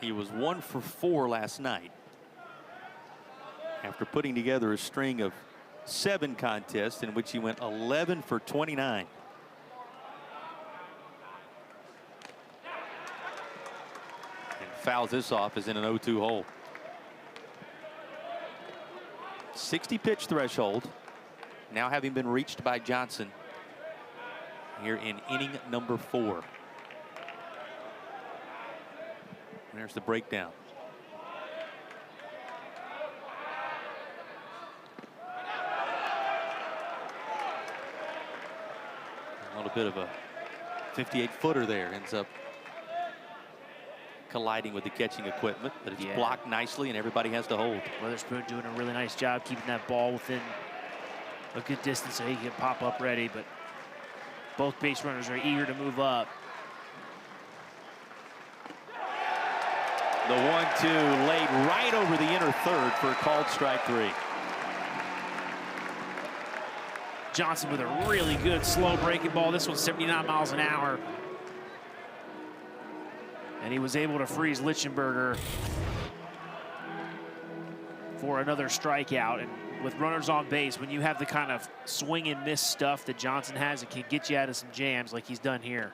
He was 1 for 4 last night after putting together a string of 7 contests in which he went 11 for 29. And fouls this off as in an 0-2 hole. 60 pitch threshold now having been reached by Johnson here in inning number 4. There's the breakdown. A little bit of a 58-footer there, ends up colliding with the catching equipment, but it's blocked nicely and everybody has to hold. Weatherspoon doing a really nice job keeping that ball within a good distance so he can pop up ready, but both base runners are eager to move up. The 1-2 laid right over the inner third for a called strike 3. Johnson with a really good slow breaking ball. This one's 79 miles an hour. And he was able to freeze Lichtenberger for another strikeout. And with runners on base, when you have the kind of swing and miss stuff that Johnson has, it can get you out of some jams like he's done here.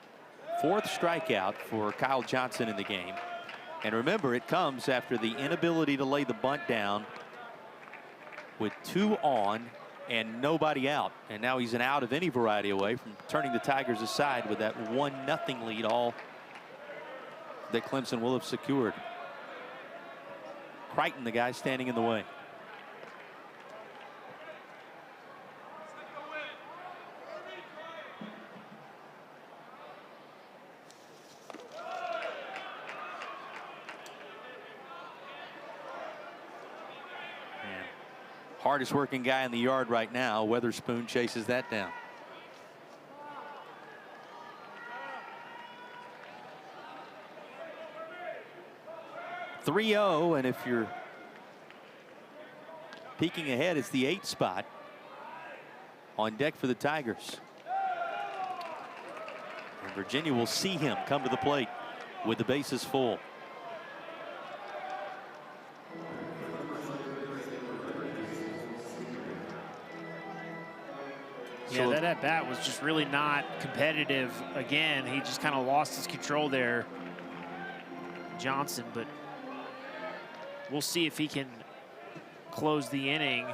4th strikeout for Kyle Johnson in the game. And remember, it comes after the inability to lay the bunt down with 2 on and nobody out. And now he's an out of any variety away from turning the Tigers aside with that 1-0 lead, all that Clemson will have secured. Crichton, the guy standing in the way. Hardest working guy in the yard right now. Weatherspoon chases that down. (3-0), and if you're peeking ahead, it's the 8th spot. On deck for the Tigers. And Virginia will see him come to the plate with the bases full. Yeah, that at bat was just really not competitive. Again, he just kind of lost his control there, Johnson, but we'll see if he can close the inning.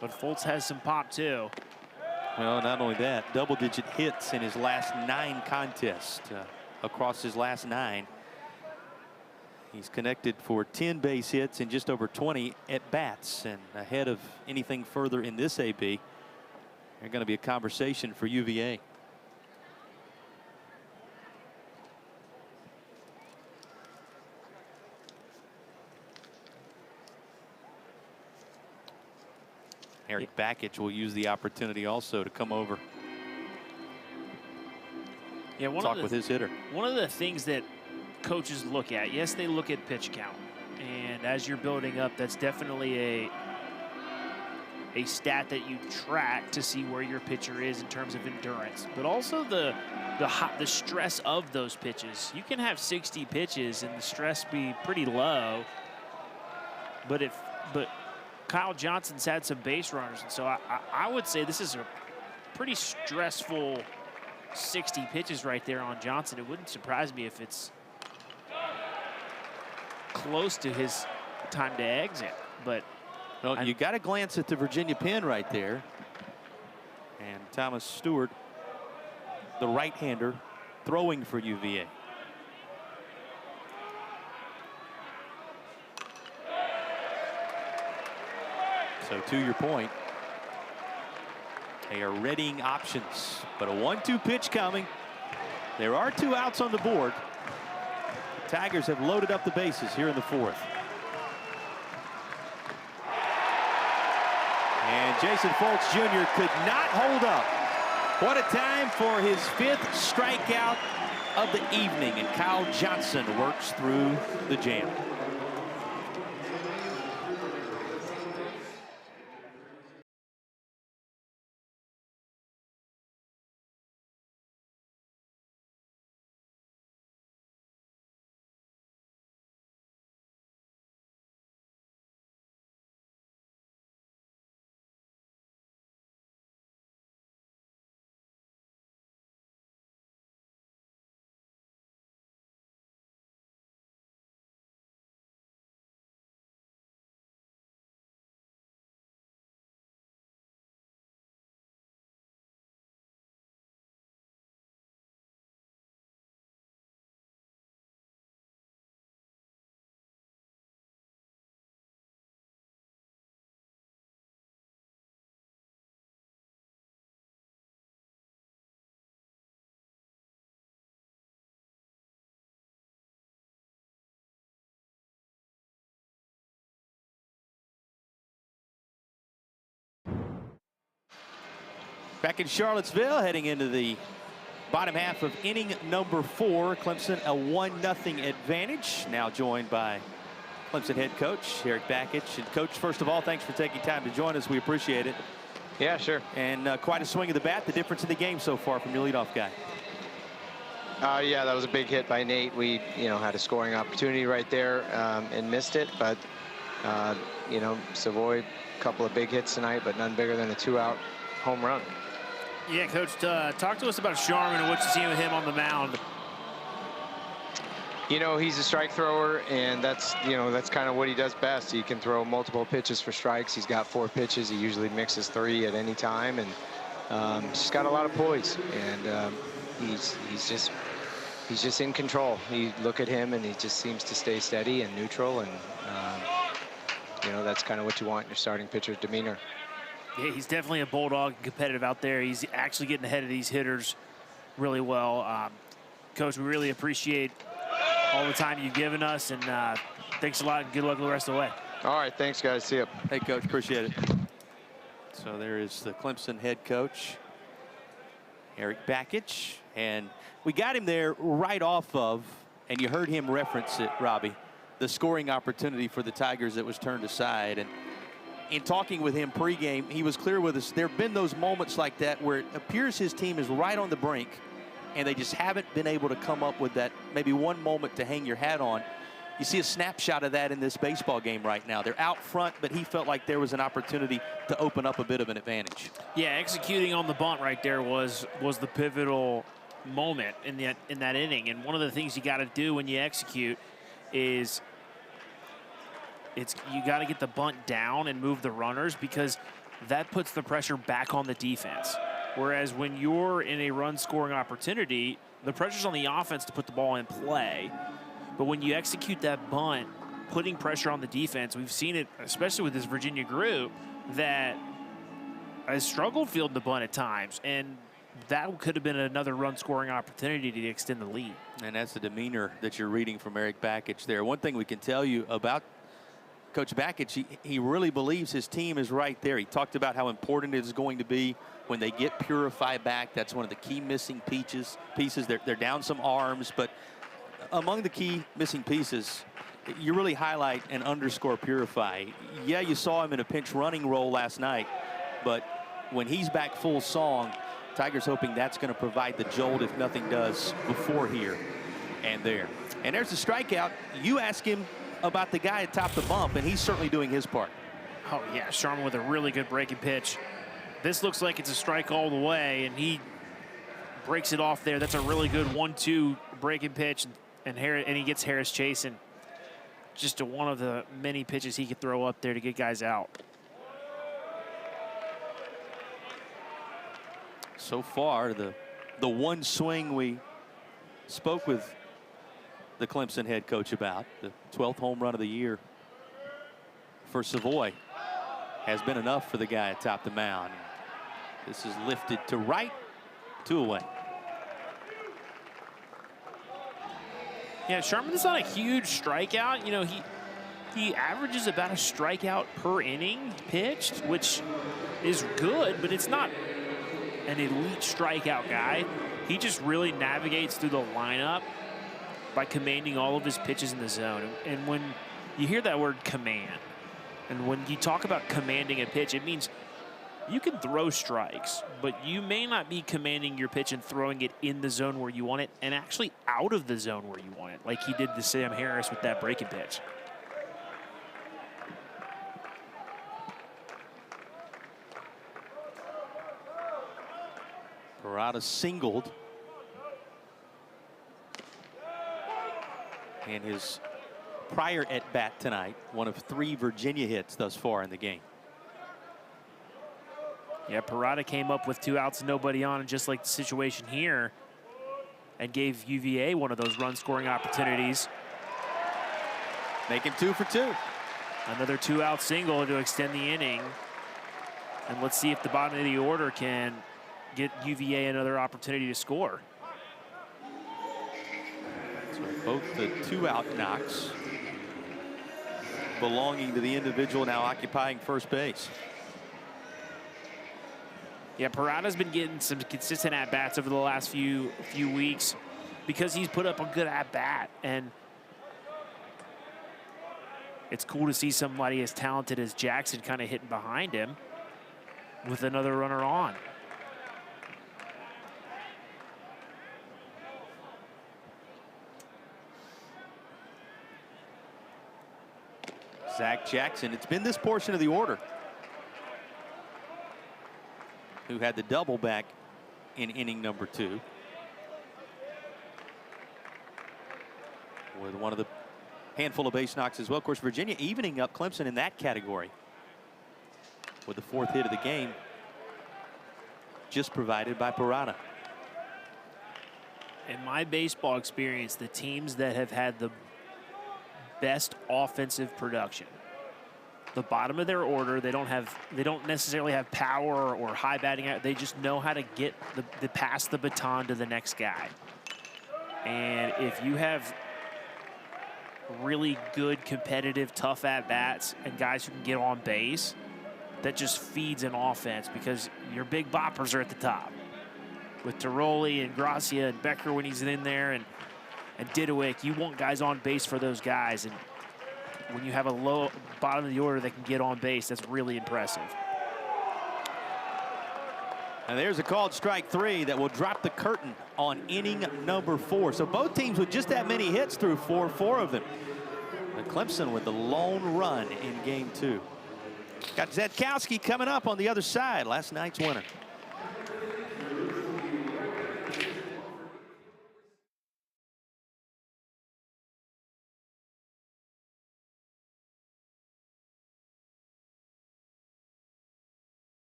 But Fultz has some pop too. Well, not only that, double-digit hits in his last 9 contests. Across his last 9, he's connected for 10 base hits and just over 20 at bats, and ahead of anything further in this AB. They're going to be a conversation for UVA. Eric Bakich will use the opportunity also to come over. Yeah, talk with his hitter. One of the things that coaches look at, yes, they look at pitch count, and as you're building up, that's definitely a stat that you track to see where your pitcher is in terms of endurance, but also the stress of those pitches. You can have 60 pitches and the stress be pretty low, but Kyle Johnson's had some base runners, and so I would say this is a pretty stressful 60 pitches right there on Johnson. It wouldn't surprise me if it's close to his time to exit, but well, you got to glance at the Virginia pin right there, and Thomas Stewart, the right-hander, throwing for UVA. So to your point, they are readying options, but a 1-2 pitch coming. There are 2 outs on the board. The Tigers have loaded up the bases here in the 4th. And Jason Fultz Jr. could not hold up. What a time for his 5th strikeout of the evening, and Kyle Johnson works through the jam. Back in Charlottesville, heading into the bottom half of inning number 4. Clemson a 1-0 advantage. Now joined by Clemson head coach Eric Bakich. And coach, first of all, thanks for taking time to join us. We appreciate it. Yeah, sure. And quite a swing of the bat. The difference in the game so far from your leadoff guy. Yeah, that was a big hit by Nate. We, had a scoring opportunity right there and missed it. But, Savoy, a couple of big hits tonight, but none bigger than a 2-out home run. Yeah, Coach, talk to us about Sharman and what you see with him on the mound. He's a strike thrower, and that's kind of what he does best. He can throw multiple pitches for strikes. He's got 4 pitches. He usually mixes 3 at any time, and he's just got a lot of poise. And he's just in control. You look at him, and he just seems to stay steady and neutral, and that's kind of what you want in your starting pitcher's demeanor. Yeah, he's definitely a bulldog, competitive out there. He's actually getting ahead of these hitters really well. Coach, we really appreciate all the time you've given us, and thanks a lot, and good luck the rest of the way. All right, thanks, guys. See you. Hey, Coach, appreciate it. So there is the Clemson head coach, Eric Bakich, and we got him there right off of, and you heard him reference it, Robbie, the scoring opportunity for the Tigers that was turned aside. And in talking with him pregame, he was clear with us. There have been those moments like that where it appears his team is right on the brink, and they just haven't been able to come up with that maybe one moment to hang your hat on. You see a snapshot of that in this baseball game right now. They're out front, but he felt like there was an opportunity to open up a bit of an advantage. Yeah, executing on the bunt right there was the pivotal moment in that inning. And one of the things you got to do when you execute is you got to get the bunt down and move the runners, because that puts the pressure back on the defense. Whereas when you're in a run-scoring opportunity, the pressure's on the offense to put the ball in play. But when you execute that bunt, putting pressure on the defense, we've seen it, especially with this Virginia group, that has struggled fielding the bunt at times. And that could have been another run-scoring opportunity to extend the lead. And that's the demeanor that you're reading from Eric Bakich there. One thing we can tell you about Coach Bakich, he really believes his team is right there. He talked about how important it is going to be when they get Purify back. That's one of the key missing pieces. They're down some arms, but among the key missing pieces, you really highlight and underscore Purify. Yeah, you saw him in a pinch running role last night, but when he's back full song, Tigers hoping that's going to provide the jolt, if nothing does, before here and there. And there's the strikeout. You ask him about the guy atop the bump, and he's certainly doing his part. Oh, yeah, Sharman with a really good breaking pitch. This looks like it's a strike all the way, and he breaks it off there. That's a really good 1-2 breaking pitch, and he gets Harris chasing. Just one of the many pitches he could throw up there to get guys out. So far, the one swing we spoke with the Clemson head coach about, the 12th home run of the year for Savoy, has been enough for the guy atop the mound. This is lifted to right, 2 away. Yeah, Sharman is not a huge strikeout. You know, he averages about a strikeout per inning pitched, which is good, but it's not an elite strikeout guy. He just really navigates through the lineup by commanding all of his pitches in the zone. And when you hear that word command, and when you talk about commanding a pitch, it means you can throw strikes, but you may not be commanding your pitch and throwing it in the zone where you want it and actually out of the zone where you want it, like he did to Sam Harris with that breaking pitch. Parada singled in his prior at-bat tonight, one of 3 Virginia hits thus far in the game. Yeah, Parada came up with 2 outs and nobody on, and just like the situation here, and gave UVA one of those run-scoring opportunities. Making 2 for 2. Another 2-out single to extend the inning. And let's see if the bottom of the order can get UVA another opportunity to score. So both the 2-out knocks belonging to the individual now occupying first base. Yeah, Parada's been getting some consistent at-bats over the last few weeks because he's put up a good at-bat. And it's cool to see somebody as talented as Jackson kind of hitting behind him with another runner on. Zach Jackson, it's been this portion of the order who had the double back in inning number 2. With one of the handful of base knocks as well. Of course, Virginia evening up Clemson in that category with the 4th hit of the game, just provided by Parada. In my baseball experience, the teams that have had the best offensive production, the bottom of their order, they don't necessarily have power or high batting out. They just know how to get the pass the baton to the next guy. And if you have really good, competitive, tough at-bats and guys who can get on base, that just feeds an offense because your big boppers are at the top. With Tiroli and Gracia and Becker when he's in there and Didowick, you want guys on base for those guys. And when you have a low bottom of the order that can get on base, that's really impressive. And there's a called strike 3 that will drop the curtain on inning number 4. So both teams with just that many hits through four of them. And Clemson with the lone run in game 2. Got Zetkowski coming up on the other side, last night's winner.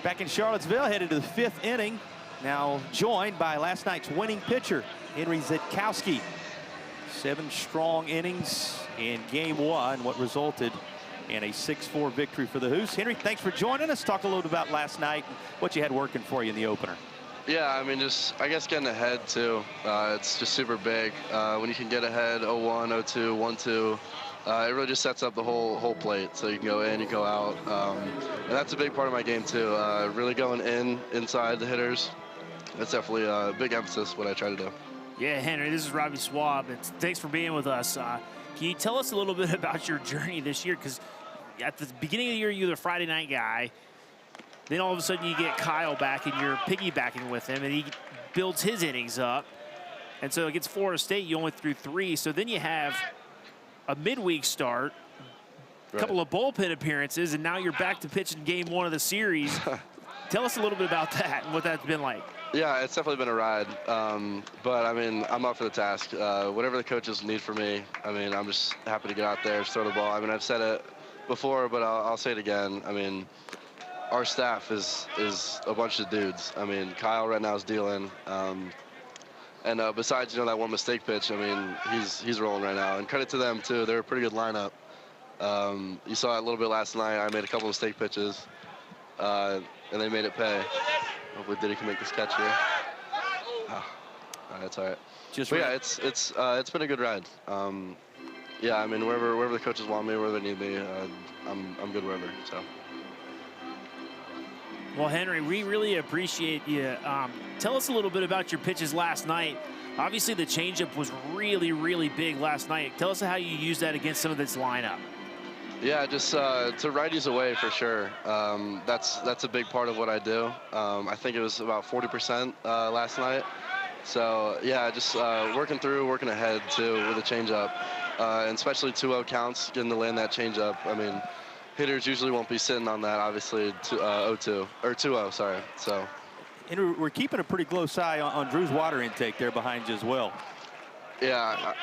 Back in Charlottesville, headed to the 5th inning. Now joined by last night's winning pitcher, Henry Zetkowski. 7 strong innings in game 1, what resulted in a 6-4 victory for the Hoos. Henry, thanks for joining us. Talk a little bit about last night and what you had working for you in the opener. Yeah, I mean, I guess getting ahead too. It's just super big. When you can get ahead 0-1, 0-2, 1-2, it really just sets up the whole plate. So you can go in, you go out. And that's a big part of my game too. Really going inside the hitters. That's definitely a big emphasis, what I try to do. Yeah, Henry, this is Robbie Swab. Thanks for being with us. Can you tell us a little bit about your journey this year? Because at the beginning of the year, you were the Friday night guy. Then all of a sudden you get Kyle back and you're piggybacking with him and he builds his innings up. And so against Florida State, you only threw 3. So then you have a midweek start, a couple of bullpen appearances, and now you're back to pitching game 1 of the series. Tell us a little bit about that and what that's been like. Yeah, it's definitely been a ride. But, I mean, I'm up for the task. Whatever the coaches need from me, I mean, I'm just happy to get out there, throw the ball. I mean, I've said it before, but I'll say it again. I mean, our staff is a bunch of dudes. I mean, Kyle right now is dealing. And besides, that one mistake pitch, I mean, he's rolling right now. And credit to them, too. They're a pretty good lineup. You saw it a little bit last night. I made a couple of mistake pitches, and they made it pay. Hopefully Diddy can make this catch here. That's all right. Yeah, it's been a good ride. Yeah, I mean, wherever the coaches want me, wherever they need me, I'm good wherever. So. Well, Henry, we really appreciate you. Tell us a little bit about your pitches last night. Obviously, the changeup was really, really big last night. Tell us how you used that against some of this lineup. Yeah, just to righties away for sure. That's a big part of what I do. I think it was about 40% last night. So yeah, just working ahead too with the changeup, and especially 2-0 counts, getting to land that changeup. I mean, hitters usually won't be sitting on that, obviously, 0-2 or 2-0. Sorry. So. And we're keeping a pretty close eye on Drew's water intake there behind you as well. Yeah,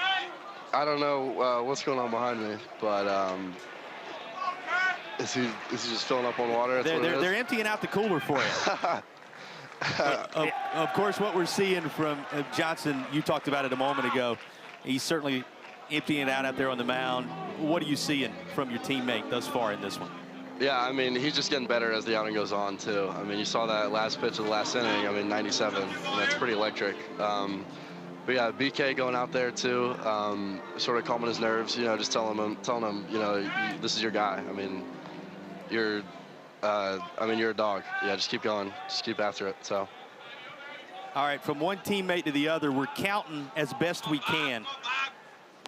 I don't know what's going on behind me, but is he just filling up on water? They're emptying out the cooler for you. Of course, what we're seeing from Johnson, you talked about it a moment ago. He's certainly emptying it out there on the mound. What are you seeing from your teammate thus far in this one? Yeah, I mean, he's just getting better as the outing goes on, too. I mean, you saw that last pitch of the last inning, I mean, 97, and that's pretty electric. But yeah, BK going out there, too, sort of calming his nerves, just telling him, this is your guy. I mean, you're a dog. Yeah, just keep going. Just keep after it, so. All right, from one teammate to the other, we're counting as best we can.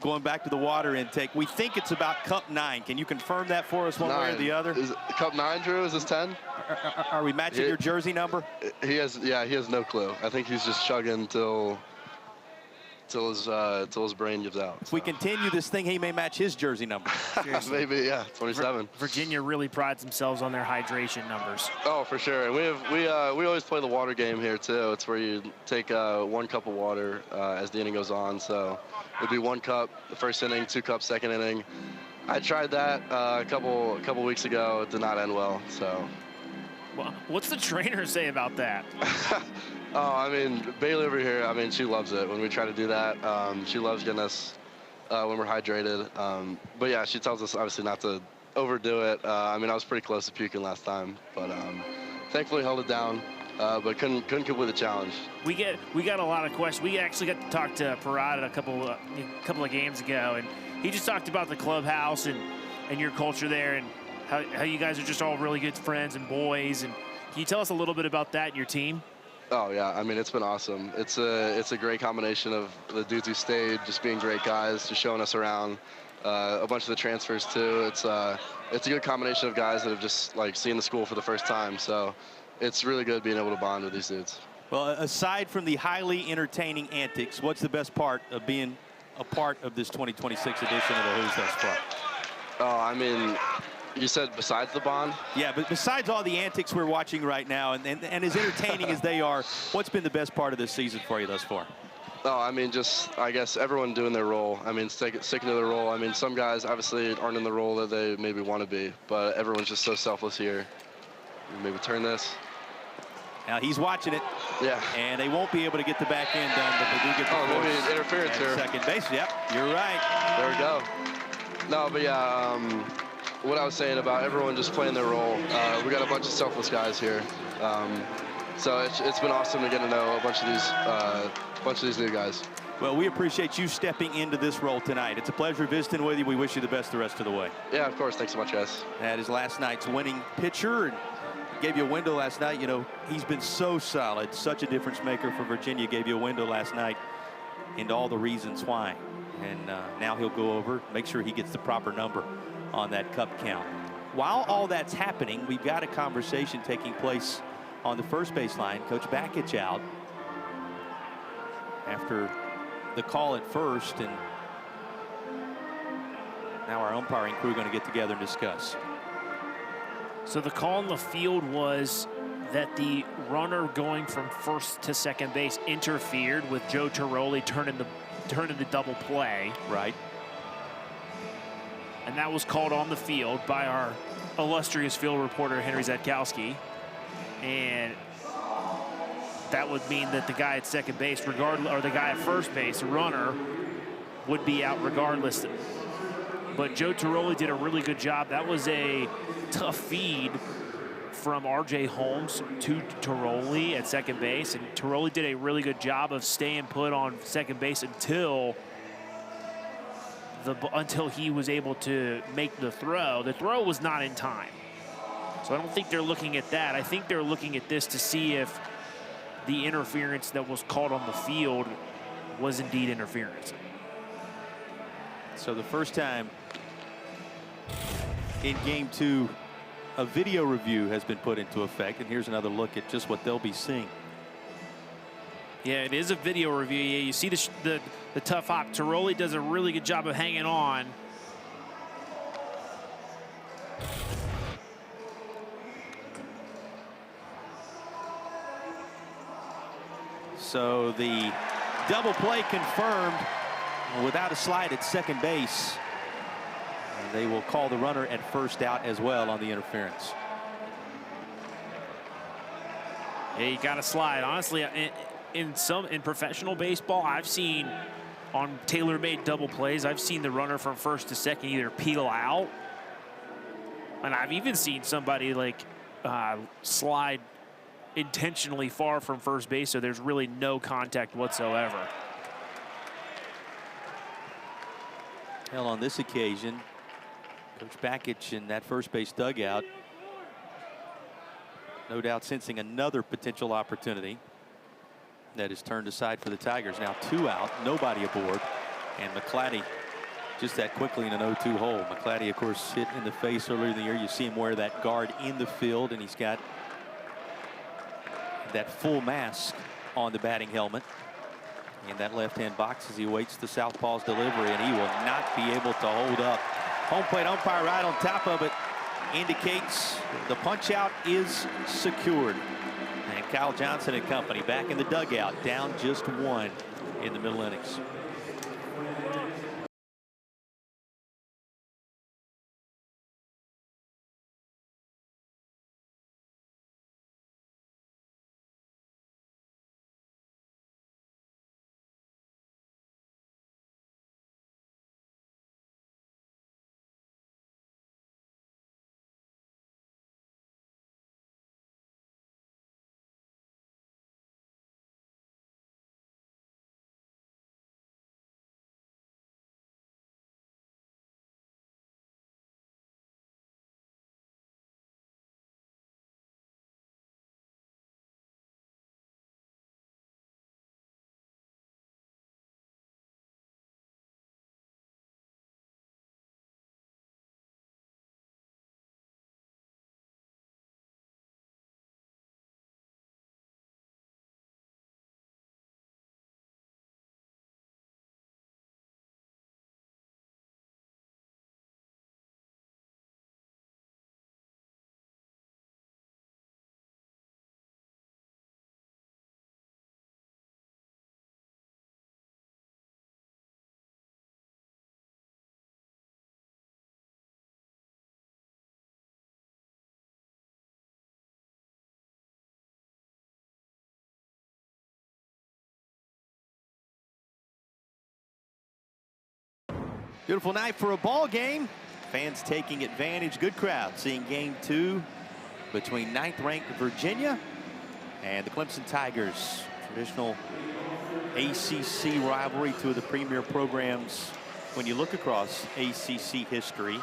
Going back to the water intake, we think it's about cup 9. Can you confirm that for us one way or the other? Is it cup 9, Drew? Is this 10? Are we matching your jersey number? He has no clue. I think he's just chugging till his brain gives out. If we continue this thing, he may match his jersey number. Maybe, yeah, 27. Virginia really prides themselves on their hydration numbers. Oh, for sure. And we always play the water game here too. It's where you take 1 cup of water as the inning goes on. So it'd be 1 cup the first inning, 2 cups second inning. I tried that a couple weeks ago. It did not end well. So. Well, what's the trainer say about that? Oh, I mean, Bailey over here, I mean, she loves it when we try to do that. She loves getting us when we're hydrated. But yeah, she tells us obviously not to overdo it. I mean, I was pretty close to puking last time, but thankfully held it down, but couldn't complete the challenge. We got a lot of questions. We actually got to talk to Parada a couple of games ago, and he just talked about the clubhouse and your culture there, and how you guys are just all really good friends and boys. And can you tell us a little bit about that and your team? Oh yeah, I mean, it's been awesome. It's a great combination of the dudes who stayed, just being great guys, just showing us around. A bunch of the transfers too. It's a good combination of guys that have just like seen the school for the first time. So it's really good being able to bond with these dudes. Well, aside from the highly entertaining antics, what's the best part of being a part of this 2026 edition of the Who's thus far? Oh, I mean, you said besides the bond? Yeah, but besides all the antics we're watching right now, and as entertaining as they are, what's been the best part of this season for you thus far? Oh, I mean, just, I guess, everyone doing their role. I mean, sticking to their role. I mean, some guys obviously aren't in the role that they maybe want to be, but everyone's just so selfless here. Maybe turn this. Now he's watching it. Yeah. And they won't be able to get the back end done, but they do get the maybe interference here. Second base. Yep, you're right. There we go. No, but yeah, what I was saying about everyone just playing their role. We got a bunch of selfless guys here. So it's been awesome to get to know a bunch of these new guys. Well, we appreciate you stepping into this role tonight. It's a pleasure visiting with you. We wish you the best the rest of the way. Yeah, of course. Thanks so much, guys. That is last night's winning pitcher. And gave you a window last night. You know, he's been so solid, such a difference maker for Virginia. Gave you a window last night into all the reasons why. And now he'll go over, make sure he gets the proper number on that cup count. While all that's happening, we've got a conversation taking place on the first base line. Coach Bakich out after the call at first, and now our umpiring crew are going to get together and discuss. So the call on the field was that the runner going from first to second base interfered with Joe Tiroli turning the double play. Right. And that was called on the field by our illustrious field reporter, Henry Zatkowski. And that would mean that the guy at second base, or the guy at first base, the runner, would be out regardless. But Joe Tiroli did a really good job. That was a tough feed from R.J. Holmes to Tiroli at second base. And Tiroli did a really good job of staying put on second base until he was able to make the throw. The throw was not in time. So I don't think they're looking at that. I think they're looking at this to see if the interference that was called on the field was indeed interference. So the first time in game 2, a video review has been put into effect, and here's another look at just what they'll be seeing. Yeah, it is a video review. Yeah, you see the tough hop. Tiroli does a really good job of hanging on. So the double play confirmed without a slide at second base. And they will call the runner at first out as well on the interference. Yeah, you got to slide. Honestly, in professional baseball, I've seen on tailor-made double plays, I've seen the runner from first to second either peel out, and I've even seen somebody like slide intentionally far from first base, so there's really no contact whatsoever. Hell, on this occasion, Coach Bakich in that first base dugout, no doubt sensing another potential opportunity that is turned aside for the Tigers. Now 2 out, nobody aboard, and McClatty just that quickly in an 0-2 hole. McClatty, of course, hit in the face earlier in the year. You see him wear that guard in the field, and he's got that full mask on the batting helmet in that left-hand box as he awaits the southpaw's delivery, and he will not be able to hold up. Home plate umpire right on top of it indicates the punch out is secured. And Kyle Johnson and company back in the dugout, down just 1 in the middle innings. Beautiful night for a ball game. Fans taking advantage. Good crowd seeing game 2 between 9th-ranked Virginia and the Clemson Tigers. Traditional ACC rivalry, 2 of the premier programs. When you look across ACC history,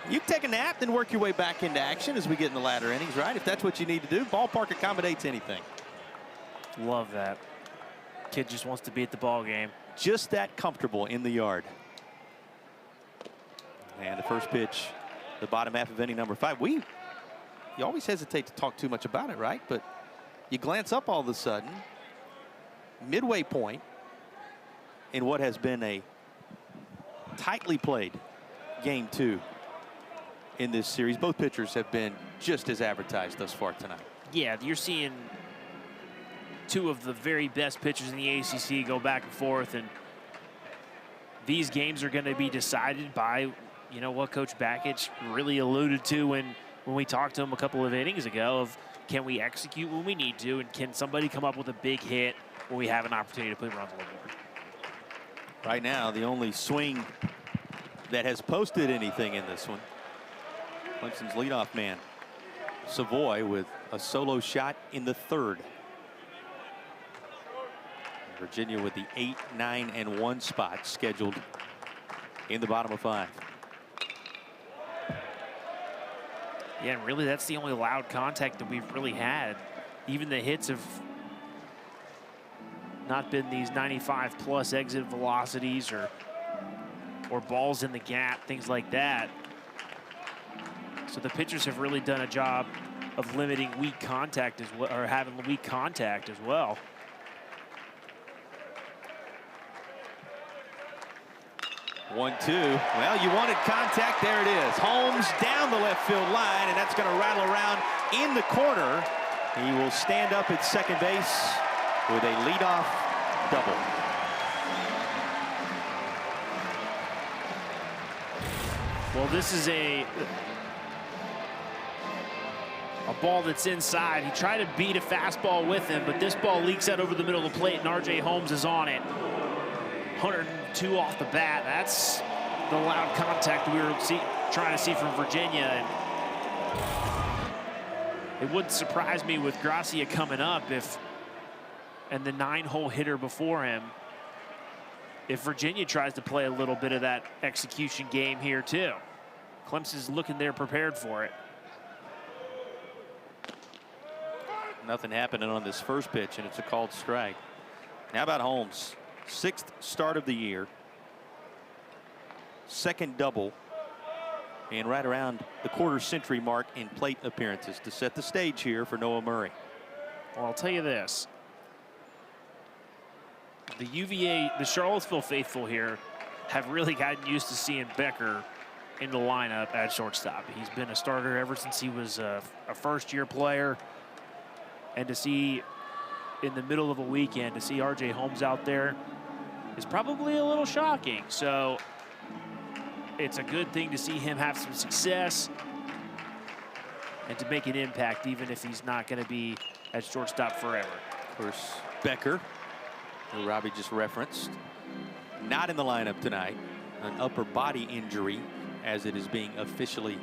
you can take a nap, then work your way back into action as we get in the latter innings, right? If that's what you need to do. Ballpark accommodates anything. Love that. Kid just wants to be at the ball game. Just that comfortable in the yard. And the first pitch, the bottom half of inning number 5. You always hesitate to talk too much about it, right? But you glance up all of a sudden, midway point in what has been a tightly played game 2 in this series. Both pitchers have been just as advertised thus far tonight. Yeah, you're seeing 2 of the very best pitchers in the ACC go back and forth, and these games are going to be decided by, you know, what Coach Bakich really alluded to when we talked to him a couple of innings ago of, can we execute when we need to, and can somebody come up with a big hit when we have an opportunity to put runs on the board. Right now, the only swing that has posted anything in this one, Clemson's leadoff man, Savoy, with a solo shot in the 3rd. Virginia with the 8, 9, and 1 spot scheduled in the bottom of 5. Yeah, and really that's the only loud contact that we've really had. Even the hits have not been these 95+ exit velocities or balls in the gap, things like that. So the pitchers have really done a job of limiting weak contact as well, or having weak contact as well. One, 2. Well, you wanted contact. There it is. Holmes down the left field line, and that's going to rattle around in the corner. He will stand up at second base with a leadoff double. Well, this is a ball that's inside. He tried to beat a fastball with him, but this ball leaks out over the middle of the plate, and R.J. Holmes is on it. 102 off the bat. That's the loud contact we were trying to see from Virginia. And it wouldn't surprise me with Gracia coming up and the 9-hole hitter before him, if Virginia tries to play a little bit of that execution game here too. Clemson's looking there prepared for it. Nothing happening on this first pitch, and it's a called strike. Now about Holmes. 6th start of the year. second double and right around the quarter-century mark in plate appearances to set the stage here for Noah Murray. Well, I'll tell you this. The UVA, the Charlottesville faithful here have really gotten used to seeing Becker in the lineup at shortstop. He's been a starter ever since he was a first-year player. And to see in the middle of a weekend, to see R.J. Holmes out there is probably a little shocking. So it's a good thing to see him have some success and to make an impact, even if he's not going to be at shortstop forever. Of course, Becker, who Robbie just referenced, not in the lineup tonight. An upper body injury, as it is being officially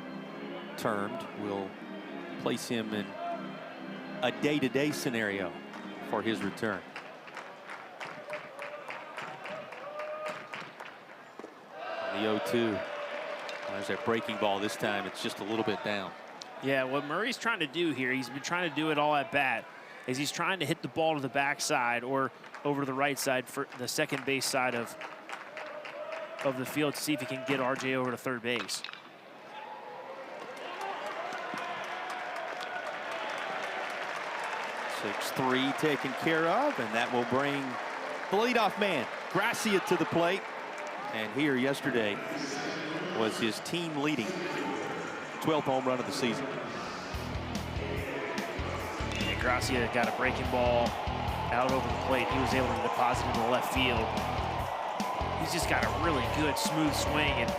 termed, will place him in a day-to-day scenario for his return. The 0-2. There's that breaking ball this time. It's just a little bit down. Yeah, what Murray's trying to do here, he's been trying to do it all at bat, is he's trying to hit the ball to the backside or over to the right side for the second base side of the field to see if he can get RJ over to third base. Six-3 taken care of, and that will bring the leadoff man, Gracia, to the plate. And here yesterday was his team leading 12th home run of the season. And Gracia got a breaking ball out over the plate. He was able to deposit it in the left field. He's just got a really good, smooth swing, and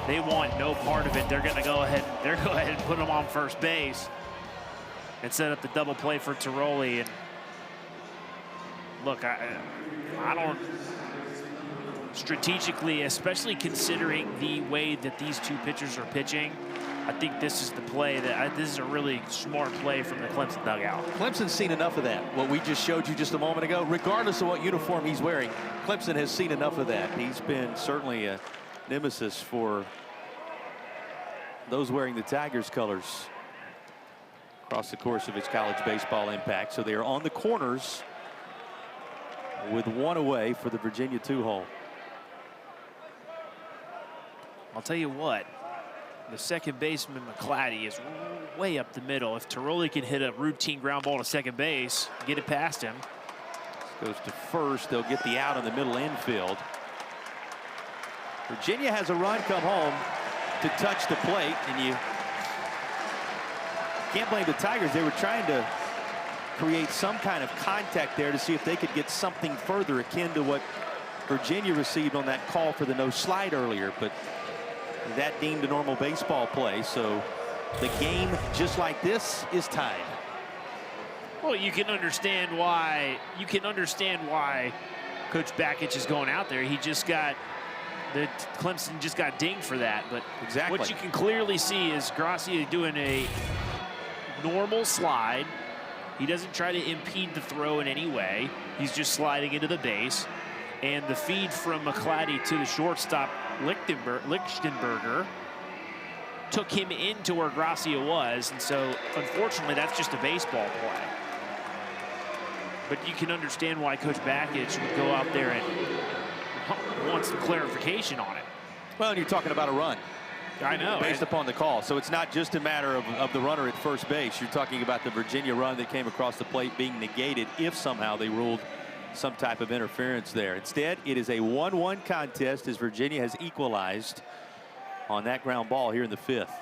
they want no part of it. They're going to go ahead and put him on first base and set up the double play for Tiroli. And look, I don't strategically, especially considering the way that these two pitchers are pitching, I think this is the play this is a really smart play from the Clemson dugout. Clemson's seen enough of that. What we just showed you just a moment ago, regardless of what uniform he's wearing, Clemson has seen enough of that. He's been certainly a nemesis for those wearing the Tigers colors across the course of his college baseball impact. So they are on the corners with one away for the Virginia 2-hole. I'll tell you what, the second baseman, McClatty, is way up the middle. If Tiroli can hit a routine ground ball to second base, get it past him. Goes to first. They'll get the out in the middle infield. Virginia has a run come home to touch the plate, and you can't blame the Tigers. They were trying to create some kind of contact there to see if they could get something further akin to what Virginia received on that call for the no slide earlier, but that deemed a normal baseball play. So the game, just like this, is tied. Well, you can understand why. Coach Bakich is going out there. Clemson just got dinged for that. But exactly what you can clearly see is Gracia doing a normal slide. He doesn't try to impede the throw in any way. He's just sliding into the base. And the feed from McClatty to the shortstop, Lichtenberger, took him into where Gracia was. And so, unfortunately, that's just a baseball play. But you can understand why Coach Bakich would go out there and want some clarification on it. Well, you're talking about a run. I know. Based upon the call. So it's not just a matter of the runner at first base. You're talking about the Virginia run that came across the plate being negated if somehow they ruled some type of interference there. Instead, it is a 1-1 contest as Virginia has equalized on that ground ball here in the fifth.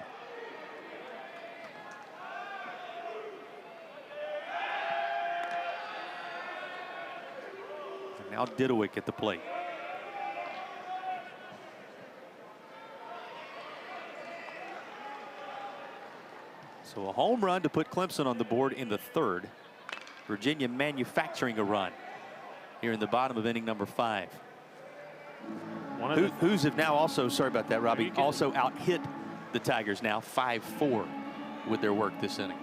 And now Didowick at the plate. So a home run to put Clemson on the board in the third. Virginia manufacturing a run here in the bottom of inning number 5. Who's have now also, sorry about that, Robbie, also out-hit the Tigers now 5-4 with their work this inning.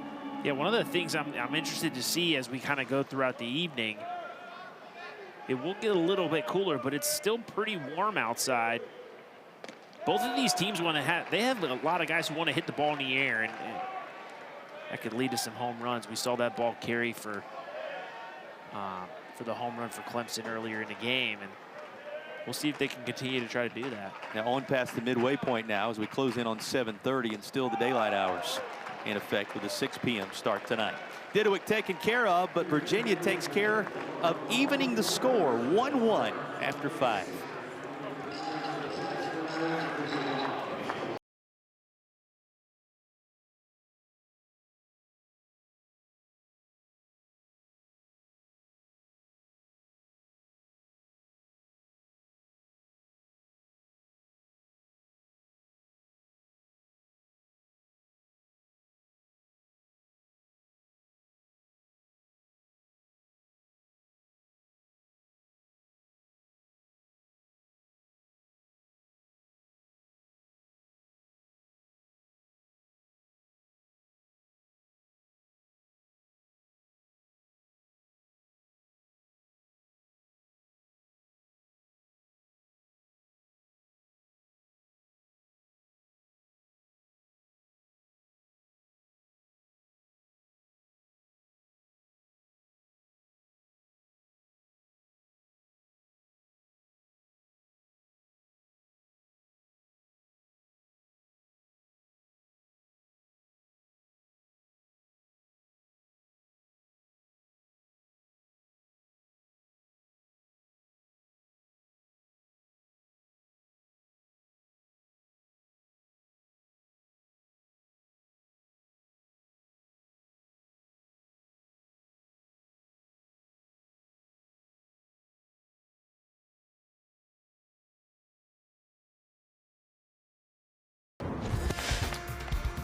Yeah, one of the things I'm interested to see as we kind of go throughout the evening, it will get a little bit cooler, but it's still pretty warm outside. Both of these teams have a lot of guys who want to hit the ball in the air, and that could lead to some home runs. We saw that ball carry for the home run for Clemson earlier in the game, and we'll see if they can continue to try to do that. Now on past the midway point now as we close in on 7:30 and still the daylight hours in effect with a 6 p.m. start tonight. Didowick taken care of, but Virginia takes care of evening the score 1-1 after 5.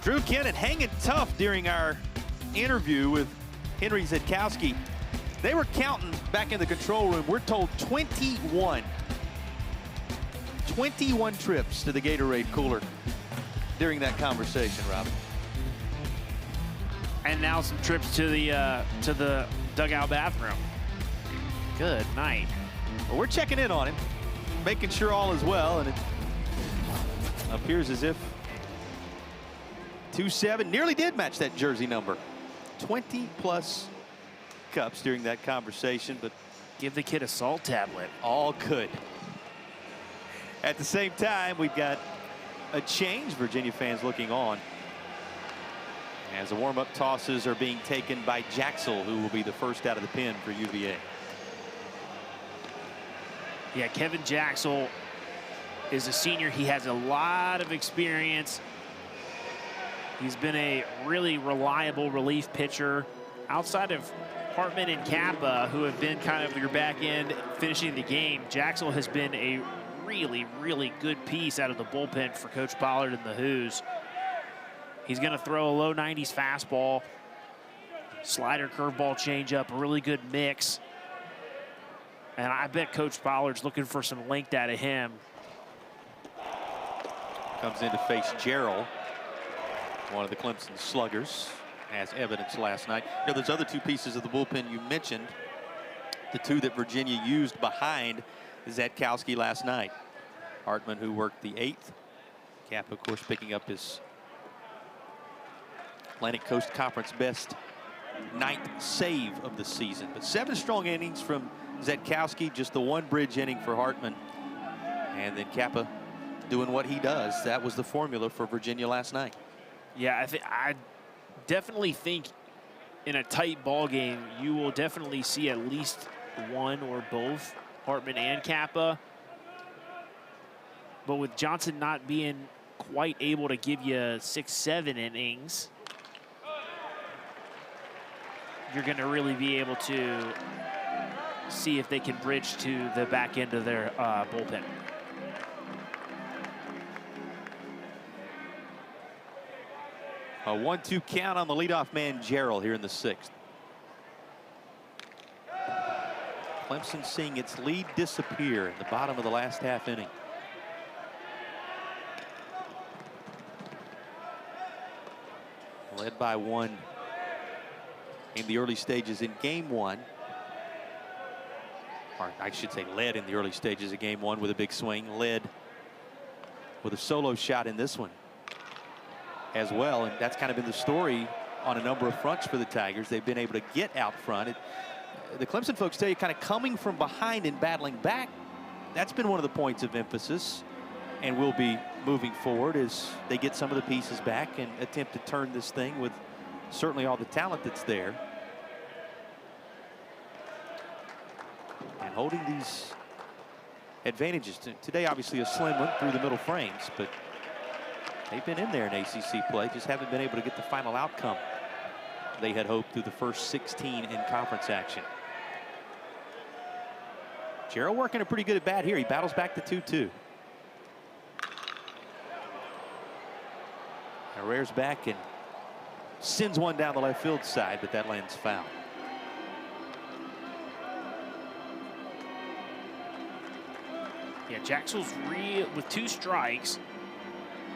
Drew Kennan hanging tough during our interview with Henry Zetkowski. They were counting back in the control room. We're told 21. 21 trips to the Gatorade cooler during that conversation, Rob. And now some trips to the dugout bathroom. Good night. Well, we're checking in on him, making sure all is well, and it appears as if 2-7 nearly did match that jersey number. 20+ cups during that conversation, but Give the kid a salt tablet. all good. At the same time, we've got a change. Virginia fans looking on as the warm-up tosses are being taken by Jaxel, who will be the first out of the pen for UVA. Yeah, Kevin Jaxel is a senior. He has a lot of experience. He's been a really reliable relief pitcher. Outside of Hartman and Kappa, who have been kind of your back end finishing the game, Jaxel has been a really, really good piece out of the bullpen for Coach Pollard and the Who's. He's going to throw a low 90s fastball, slider, curveball, changeup, a really good mix. And I bet Coach Pollard's looking for some length out of him. Comes in to face Gerald, one of the Clemson sluggers, as evidenced last night. You know, there's other two pieces of the bullpen you mentioned, the two that Virginia used behind Zetkowski last night. Hartman, who worked the 8th. Cap, of course, picking up his Atlantic Coast Conference best 9th save of the season. But 7 strong innings from Zetkowski, just the 1 bridge inning for Hartman. And then Kappa doing what he does. That was the formula for Virginia last night. Yeah, I definitely think in a tight ball game, you will definitely see at least one or both Hartman and Kappa. But with Johnson not being quite able to give you 6-7 innings, you're going to really be able to see if they can bridge to the back end of their bullpen. A 1-2 count on the leadoff man, Gerald, here in the 6th. Clemson seeing its lead disappear in the bottom of the last half inning. Led by 1 in the early stages in game 1. Or I should say led in the early stages of game 1 with a big swing. Led with a solo shot in this one as well, and that's kind of been the story on a number of fronts for the Tigers. They've been able to get out front. The Clemson folks tell you, kind of coming from behind and battling back that's been one of the points of emphasis, and will be moving forward as they get some of the pieces back and attempt to turn this thing with certainly all the talent that's there. And holding these advantages. Today, obviously, a slim one through the middle frames, but they've been in there in ACC play, just haven't been able to get the final outcome they had hoped through the first 16 in conference action. Gerald working a pretty good at bat here. He battles back to 2-2. Herrera's back and sends one down the left field side, but that lands foul. Yeah, Jackson's with 2 strikes.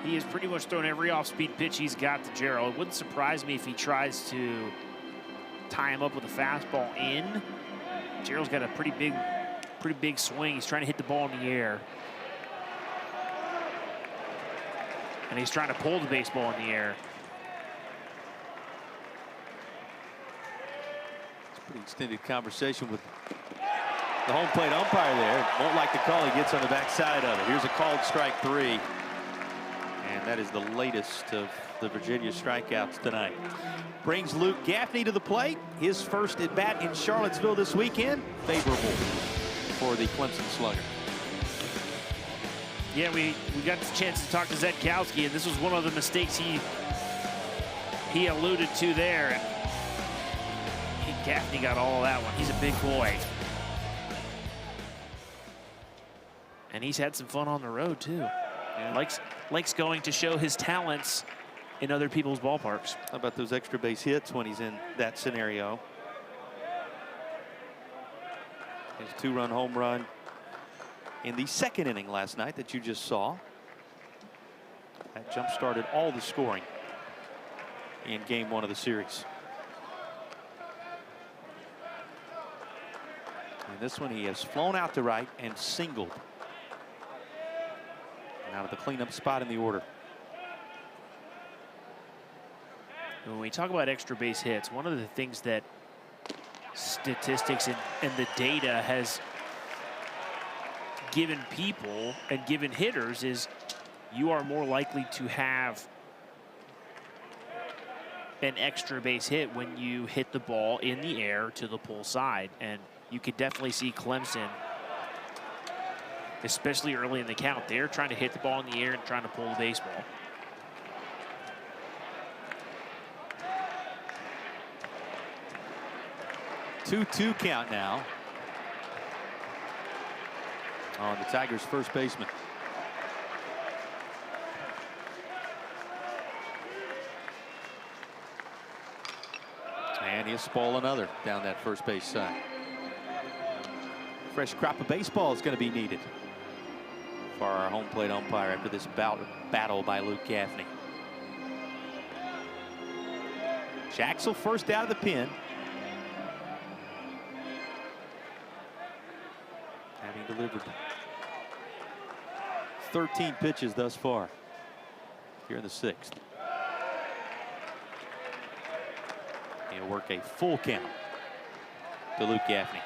He has pretty much thrown every off-speed pitch he's got to Gerald. It wouldn't surprise me if he tries to tie him up with a fastball in. Gerald's got a pretty big swing. He's trying to hit the ball in the air. And he's trying to pull the baseball in the air. It's a pretty extended conversation with the home plate umpire there. Won't like the call he gets on the backside of it. Here's a called strike 3. And that is the latest of the Virginia strikeouts tonight. Brings Luke Gaffney to the plate. His first at bat in Charlottesville this weekend. Favorable for the Clemson slugger. Yeah, we got the chance to talk to Zetkowski, and this was one of the mistakes he alluded to there. And Gaffney got all of that one. He's a big boy. And he's had some fun on the road, too. Yeah. Likes going to show his talents in other people's ballparks. How about those extra base hits when he's in that scenario? His 2-run home run in the second inning last night that you just saw. That jump-started all the scoring in game 1 of the series. And this one he has flown out to right and singled. Out of the cleanup spot in the order. When we talk about extra base hits, one of the things that statistics and the data has given people and given hitters is you are more likely to have an extra base hit when you hit the ball in the air to the pull side. And you could definitely see Clemson, especially early in the count, they're trying to hit the ball in the air and trying to pull the baseball. Two count now on the Tigers' first baseman. And he'll spoil another down that first base side. Fresh crop of baseball is going to be needed for our home plate umpire after this battle by Luke Gaffney. Jacksel first out of the pen. Having delivered 13 pitches thus far here in the 6th. He'll work a full count to Luke Gaffney.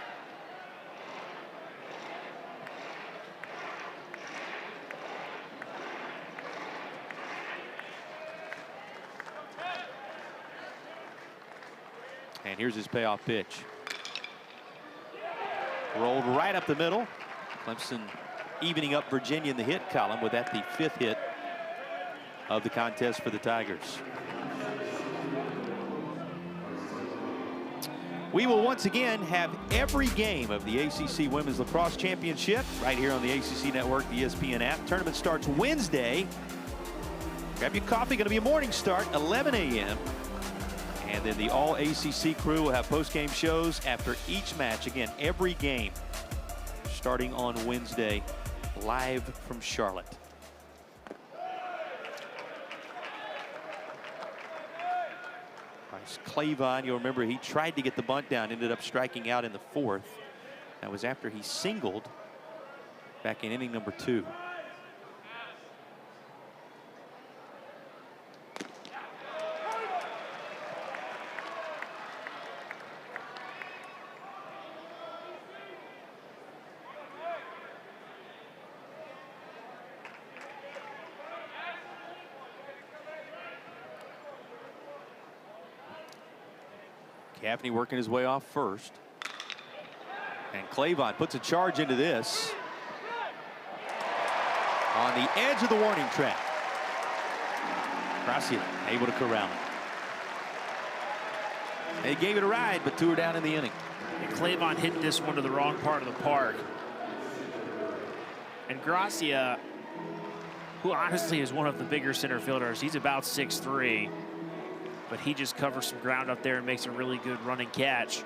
And here's his payoff pitch. Rolled right up the middle. Clemson evening up Virginia in the hit column with that the 5th hit of the contest for the Tigers. We will once again have every game of the ACC Women's Lacrosse Championship right here on the ACC Network, the ESPN app. Tournament starts Wednesday. Grab your coffee. Going to be a morning start, 11 a.m. And then the all-ACC crew will have post-game shows after each match. Again, every game starting on Wednesday, live from Charlotte. Clavon, you'll remember he tried to get the bunt down, ended up striking out in the 4th. That was after he singled back in inning number 2. Gaffney working his way off first. And Clavon puts a charge into this. On the edge of the warning track. Gracia able to corral it. They gave it a ride, but 2 are down in the inning. And Clavon hit this one to the wrong part of the park. And Gracia, who honestly is one of the bigger center fielders, he's about 6'3", but he just covers some ground up there and makes a really good running catch.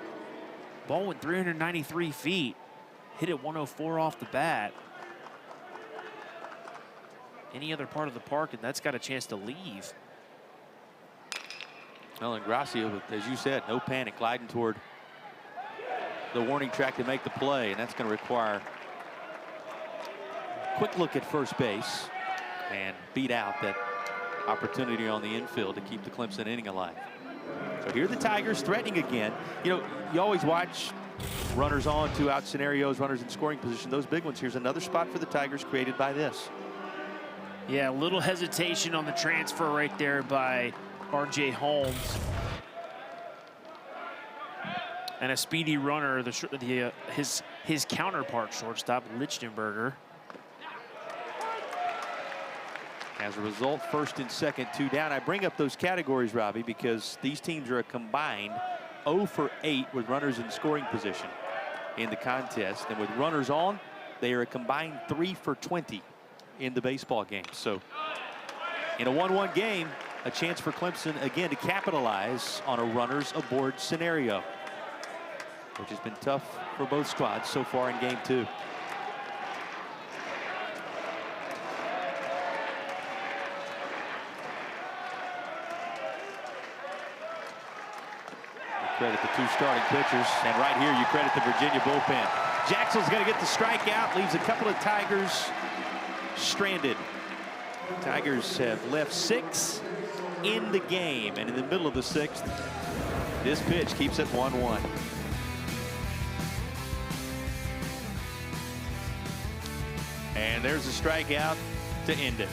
Ball went 393 feet, hit it 104 off the bat. Any other part of the park, and that's got a chance to leave. Well, and Gracia, as you said, no panic, gliding toward the warning track to make the play, and that's going to require a quick look at first base and beat out that opportunity on the infield to keep the Clemson inning alive. So here are the Tigers threatening again. You know, you always watch runners on, 2-out scenarios, runners in scoring position, those big ones. Here's another spot for the Tigers created by this. Yeah, a little hesitation on the transfer right there by R.J. Holmes. And a speedy runner, his counterpart shortstop, Lichtenberger. As a result, first and second, 2 down. I bring up those categories, Robbie, because these teams are a combined 0 for 8 with runners in scoring position in the contest. And with runners on, they are a combined 3 for 20 in the baseball game. So in a 1-1 game, a chance for Clemson again to capitalize on a runners aboard scenario, which has been tough for both squads so far in game 2. Credit the 2 starting pitchers, and right here you credit the Virginia bullpen. Jackson's going to get the strikeout, leaves a couple of Tigers stranded. Tigers have left 6 in the game, and in the middle of the 6th, this pitch keeps it 1-1. And there's a strikeout to end it.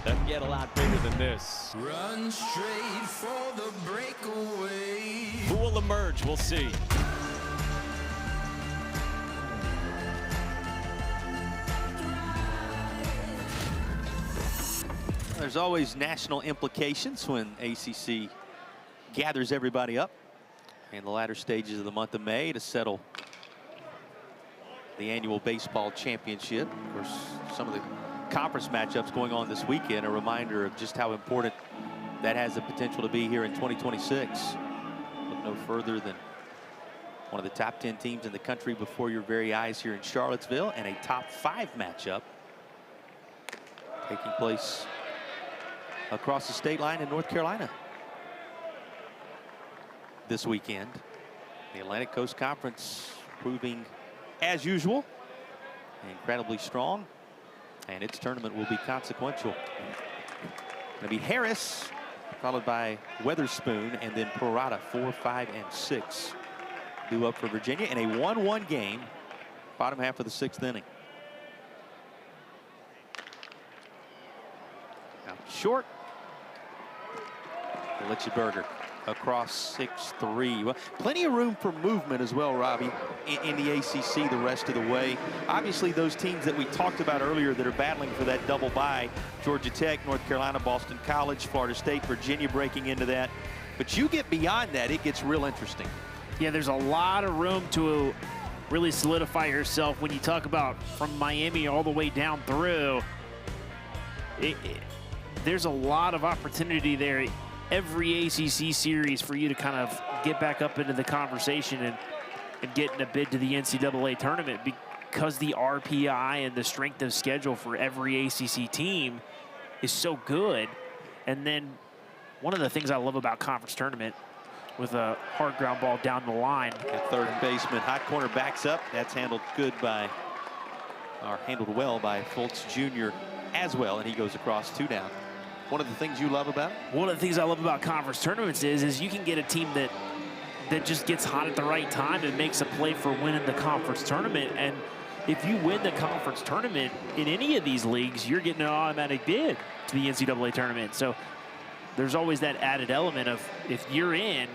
Doesn't get a lot bigger than this. Run straight for the breakaway. Who will emerge? We'll see. There's always national implications when ACC gathers everybody up in the latter stages of the month of May to settle the annual baseball championship. Of course, some of the conference matchups going on this weekend, a reminder of just how important that has the potential to be here in 2026. Look no further than one of the top 10 teams in the country before your very eyes here in Charlottesville, and a top 5 matchup taking place across the state line in North Carolina this weekend. The Atlantic Coast Conference proving as usual. Incredibly strong. And its tournament will be consequential. Going to be Harris, followed by Weatherspoon, and then Parada, 4, 5, and 6. Due up for Virginia in a 1-1 game, bottom half of the 6th inning. Now short. Lichtenberger across 6-3. Well, plenty of room for movement as well, Robbie, in the ACC the rest of the way. Obviously, those teams that we talked about earlier that are battling for that double bye, Georgia Tech, North Carolina, Boston College, Florida State, Virginia breaking into that. But you get beyond that, it gets real interesting. Yeah, there's a lot of room to really solidify yourself when you talk about from Miami all the way down through. There's a lot of opportunity there every ACC series for you to kind of get back up into the conversation and get in a bid to the NCAA tournament, because the RPI and the strength of schedule for every ACC team is so good. And then one of the things I love about conference tournament, with a hard ground ball down the line. At third baseman, hot corner backs up. That's handled well by Fultz Jr. as well, and he goes across 2 down. One of the things you love about it? One of the things I love about conference tournaments is you can get a team that just gets hot at the right time and makes a play for winning the conference tournament. And if you win the conference tournament in any of these leagues, you're getting an automatic bid to the NCAA tournament. So there's always that added element of, if you're in,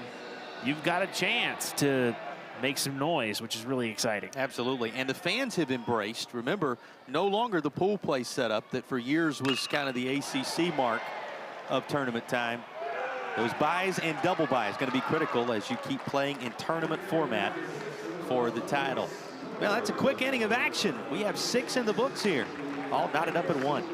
you've got a chance to make some noise, which is really exciting. Absolutely. And the fans have embraced, remember, no longer the pool play setup that for years was kind of the ACC mark of tournament time. Those buys and double buys going to be critical as you keep playing in tournament format for the title. Well, that's a quick inning of action. We have 6 in the books here, all knotted up in 1.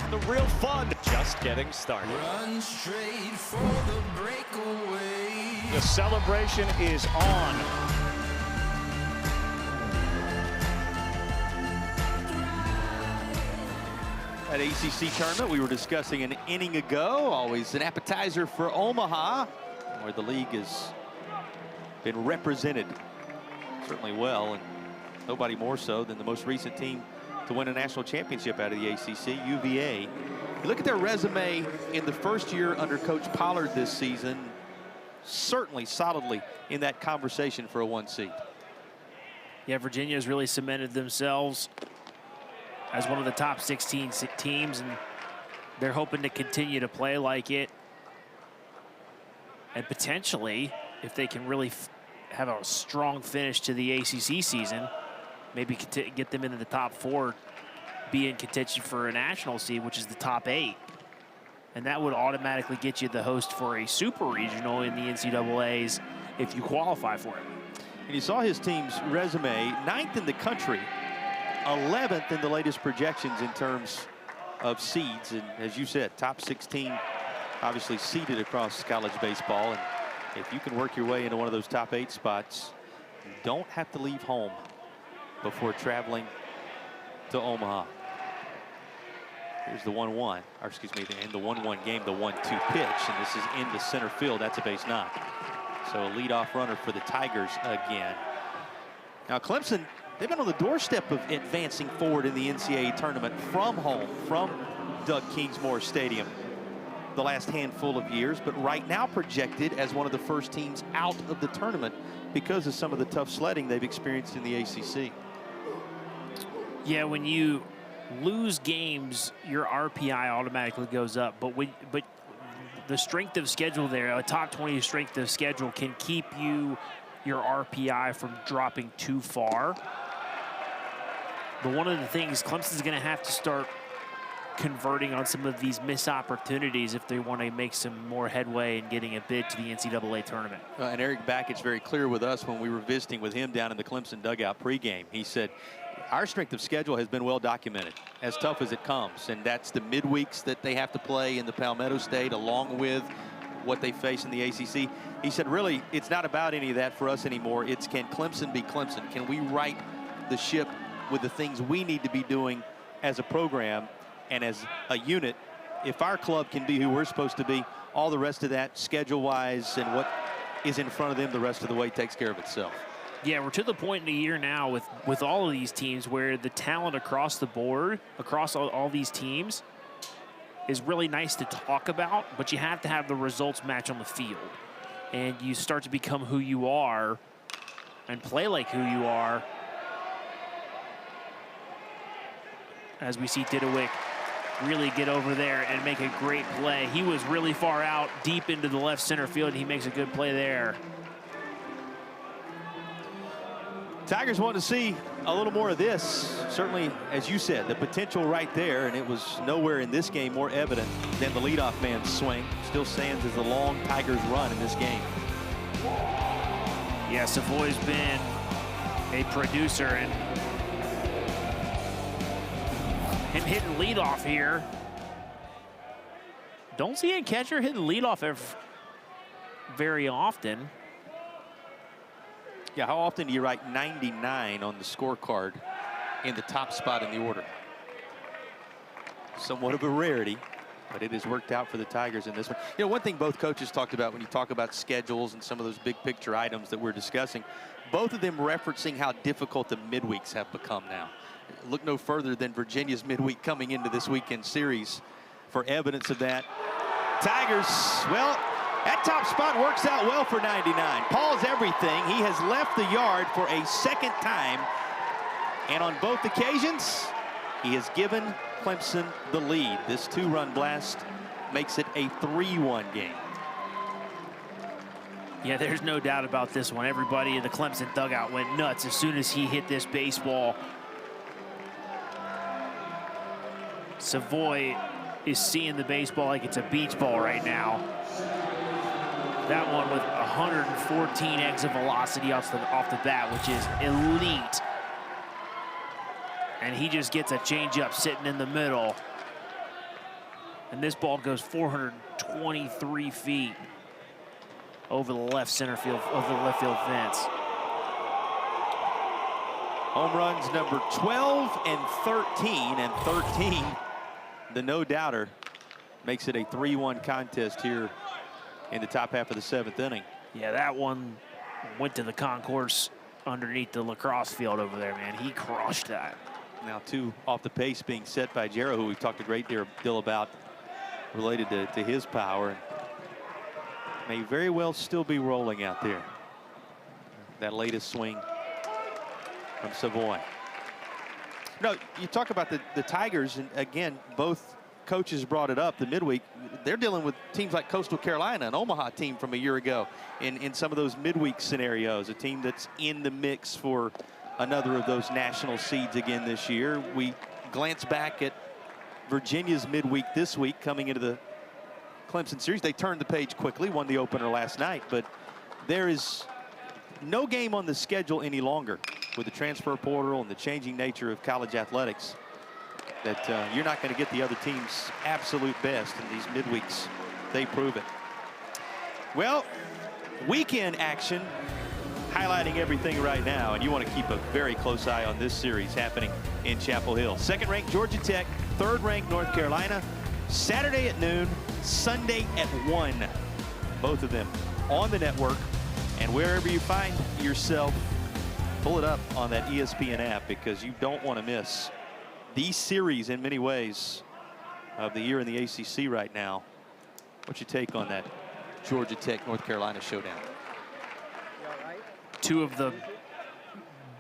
The real fun just getting started. Run straight for the breakaway. The celebration is on. That ACC tournament we were discussing an inning ago, always an appetizer for Omaha, where the league has been represented certainly well, and nobody more so than the most recent team to win a national championship out of the ACC, UVA. You look at their resume in the first year under Coach Pollard this season, certainly solidly in that conversation for a 1 seed. Yeah, Virginia has really cemented themselves as one of the top 16 teams, and they're hoping to continue to play like it. And potentially, if they can really have a strong finish to the ACC season, maybe get them into the top 4, be in contention for a national seed, which is the top 8. And that would automatically get you the host for a super regional in the NCAAs if you qualify for it. And you saw his team's resume, 9th in the country, 11th in the latest projections in terms of seeds. And as you said, top 16 obviously seeded across college baseball. And if you can work your way into one of those top 8 spots, you don't have to leave home before traveling to Omaha. Here's the 1-1, or excuse me, in the 1-1 game, the 1-2 pitch, and this is into center field. That's a base knock. So a leadoff runner for the Tigers again. Now Clemson, they've been on the doorstep of advancing forward in the NCAA tournament from home, from Doug Kingsmore Stadium the last handful of years, but right now projected as one of the first teams out of the tournament because of some of the tough sledding they've experienced in the ACC. Yeah, when you lose games, your RPI automatically goes up, but the strength of schedule there, a top 20 strength of schedule, can keep your RPI from dropping too far. But one of the things Clemson's going to have to start converting on some of these missed opportunities if they want to make some more headway in getting a bid to the NCAA tournament. And Eric Backett's very clear with us when we were visiting with him down in the Clemson dugout pregame. He said, our strength of schedule has been well documented, as tough as it comes, and that's the midweeks that they have to play in the Palmetto State along with what they face in the ACC. He said, really, it's not about any of that for us anymore. It's, can Clemson be Clemson? Can we right the ship with the things we need to be doing as a program and as a unit? If our club can be who we're supposed to be, all the rest of that, schedule-wise and what is in front of them the rest of the way, takes care of itself. Yeah, we're to the point in the year now with all of these teams where the talent across the board, across all these teams, is really nice to talk about, but you have to have the results match on the field. And you start to become who you are and play like who you are. As we see Didowick really get over there and make a great play. He was really far out, deep into the left center field, and he makes a good play there. Tigers want to see a little more of this. Certainly, as you said, the potential right there, and it was nowhere in this game more evident than the leadoff man's swing. Still stands as a long Tigers run in this game. Yeah, Savoy's been a producer, and him hitting leadoff here. Don't see a catcher hitting leadoff very often. Yeah, how often do you write 99 on the scorecard in the top spot in the order? Somewhat of a rarity, but it has worked out for the Tigers in this one. You know, one thing both coaches talked about when you talk about schedules and some of those big picture items that we're discussing, both of them referencing how difficult the midweeks have become now. Look no further than Virginia's midweek coming into this weekend series for evidence of that. Tigers, well, that top spot works out well for 99. Paul's everything. He has left the yard for a second time. And on both occasions, he has given Clemson the lead. This 2-run blast makes it a 3-1 game. Yeah, there's no doubt about this one. Everybody in the Clemson dugout went nuts as soon as he hit this baseball. Savoy is seeing the baseball like it's a beach ball right now. That one with 114 exit velocity off the bat, which is elite. And he just gets a changeup sitting in the middle. And this ball goes 423 feet over the left center field, over the left field fence. Home runs number 12 and 13, and 13, the no-doubter, makes it a 3-1 contest here in the top half of the 7th inning. Yeah, that one went to the concourse underneath the lacrosse field over there, man. He crushed that. Now 2 off the pace being set by Jarrow, who we've talked a great deal about related to his power. May very well still be rolling out there. That latest swing from Savoy. No, you talk about the Tigers, and again, both coaches brought it up, the midweek. They're dealing with teams like Coastal Carolina, an Omaha team from a year ago, in some of those midweek scenarios, a team that's in the mix for another of those national seeds again this year. We glance back at Virginia's midweek this week coming into the Clemson series. They turned the page quickly, won the opener last night, but there is no game on the schedule any longer with the transfer portal and the changing nature of college athletics that you're not going to get the other team's absolute best in these midweeks. They prove it. Well, weekend action highlighting everything right now, and you want to keep a very close eye on this series happening in Chapel Hill. Second-ranked Georgia Tech, third-ranked North Carolina, Saturday at noon, Sunday at 1. Both of them on the network, and wherever you find yourself, pull it up on that ESPN app, because you don't want to miss the series in many ways of the year in the ACC right now. What's your take on that Georgia Tech North Carolina showdown? Two of the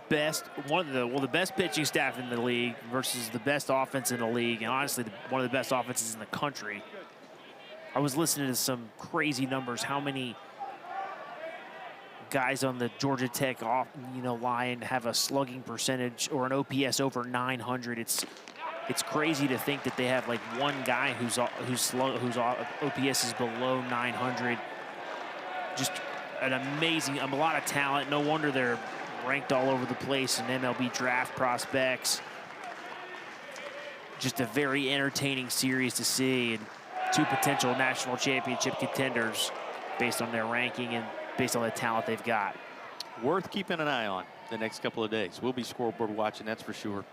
best, the best pitching staff in the league versus the best offense in the league, and honestly one of the best offenses in the country. I was listening to some crazy numbers, how many guys on the Georgia Tech line have a slugging percentage or an OPS over 900. It's crazy to think that they have like one guy whose OPS is below 900. Just an amazing, a lot of talent. No wonder they're ranked all over the place in MLB draft prospects. Just a very entertaining series to see, and two potential national championship contenders based on their ranking and based on the talent they've got. Worth keeping an eye on the next couple of days. We'll be scoreboard watching, that's for sure,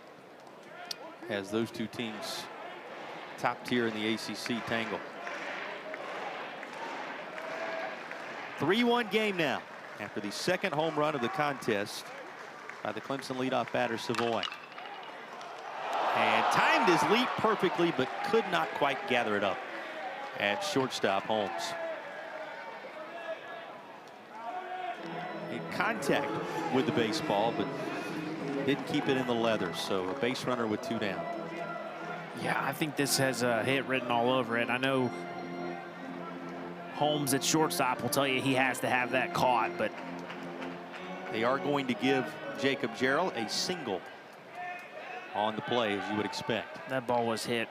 as those two teams top tier in the ACC tangle. 3-1 game now after the second home run of the contest by the Clemson leadoff batter Savoy. And timed his leap perfectly, but could not quite gather it up at shortstop Holmes. In contact with the baseball, but didn't keep it in the leather, so a base runner with 2 down. Yeah, I think this has a hit written all over it. I know Holmes at shortstop will tell you he has to have that caught, but they are going to give Jacob Jarrell a single on the play, as you would expect. That ball was hit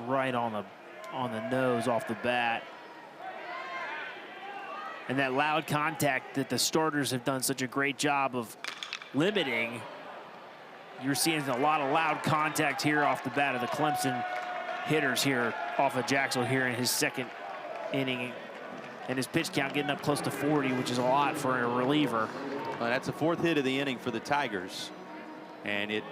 right on the nose off the bat. And that loud contact that the starters have done such a great job of limiting. You're seeing a lot of loud contact here off the bat of the Clemson hitters here off of Jacksonville here in his second inning. And his pitch count getting up close to 40, which is a lot for a reliever. Well, that's the 4th hit of the inning for the Tigers. And it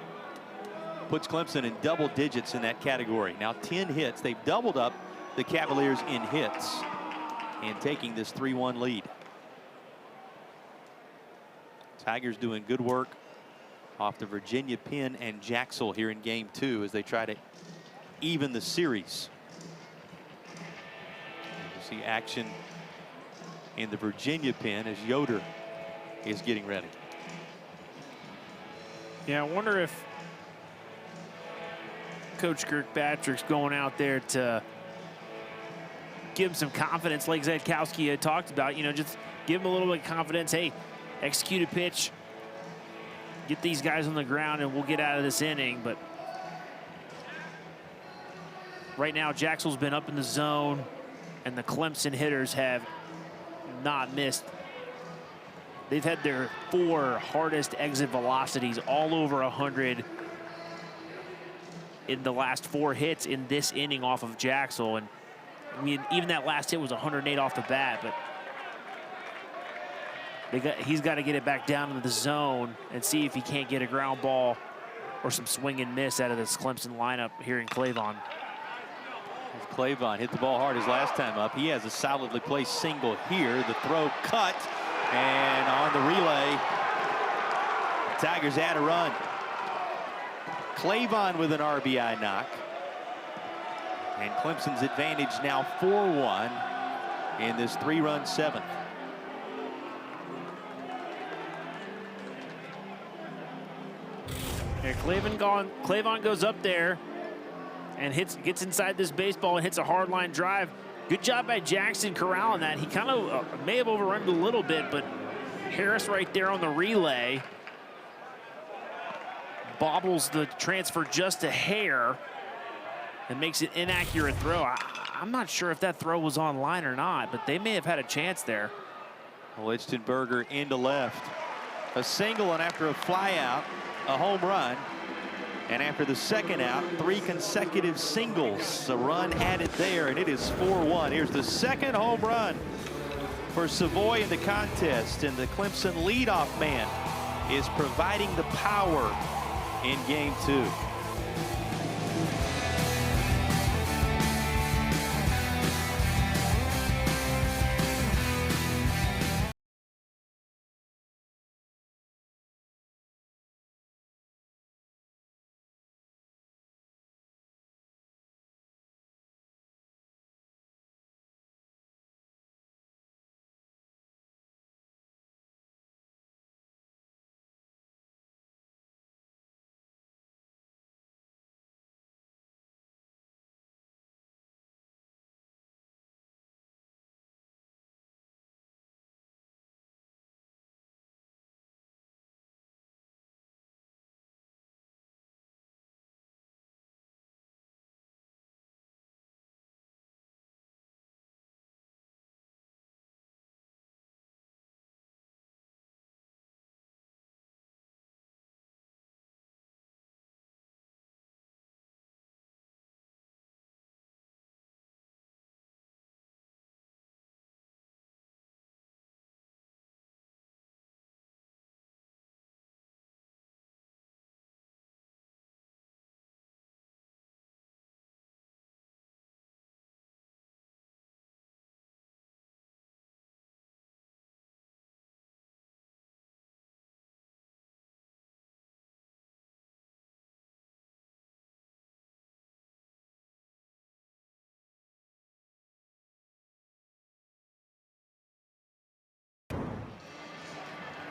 puts Clemson in double digits in that category. Now 10 hits. They've doubled up the Cavaliers in hits and taking this 3-1 lead. Tigers doing good work off the Virginia pin and Jacksonville here in game 2 as they try to even the series. You see action in the Virginia pin as Yoder is getting ready. Yeah, I wonder if Coach Kirkpatrick's going out there to give him some confidence, like Zedkowski had talked about. Just give him a little bit of confidence. Hey, execute a pitch, get these guys on the ground, and we'll get out of this inning. But right now, Jacksonville's been up in the zone, and the Clemson hitters have not missed. They've had their 4 hardest exit velocities all over 100 in the last 4 hits in this inning off of Jacksonville. And I mean, even that last hit was 108 off the bat, but he's got to get it back down into the zone and see if he can't get a ground ball or some swing and miss out of this Clemson lineup here in Clavon. Clavon hit the ball hard his last time up. He has a solidly placed single here. The throw cut, and on the relay, Tigers add a run. Clavon with an RBI knock. And Clemson's advantage now 4-1 in this 3-run 7th. Here, Clavon goes up there and gets inside this baseball and hits a hard line drive. Good job by Jackson corralling that. He kind of may have overrun it a little bit, but Harris right there on the relay bobbles the transfer just a hair and makes an inaccurate throw. I'm not sure if that throw was on line or not, but they may have had a chance there. Lichtenberger into left. A single, and after a fly out, a home run. And after the second out, 3 consecutive singles. A run added there, and it is 4-1. Here's the second home run for Savoy in the contest. And the Clemson leadoff man is providing the power in game 2.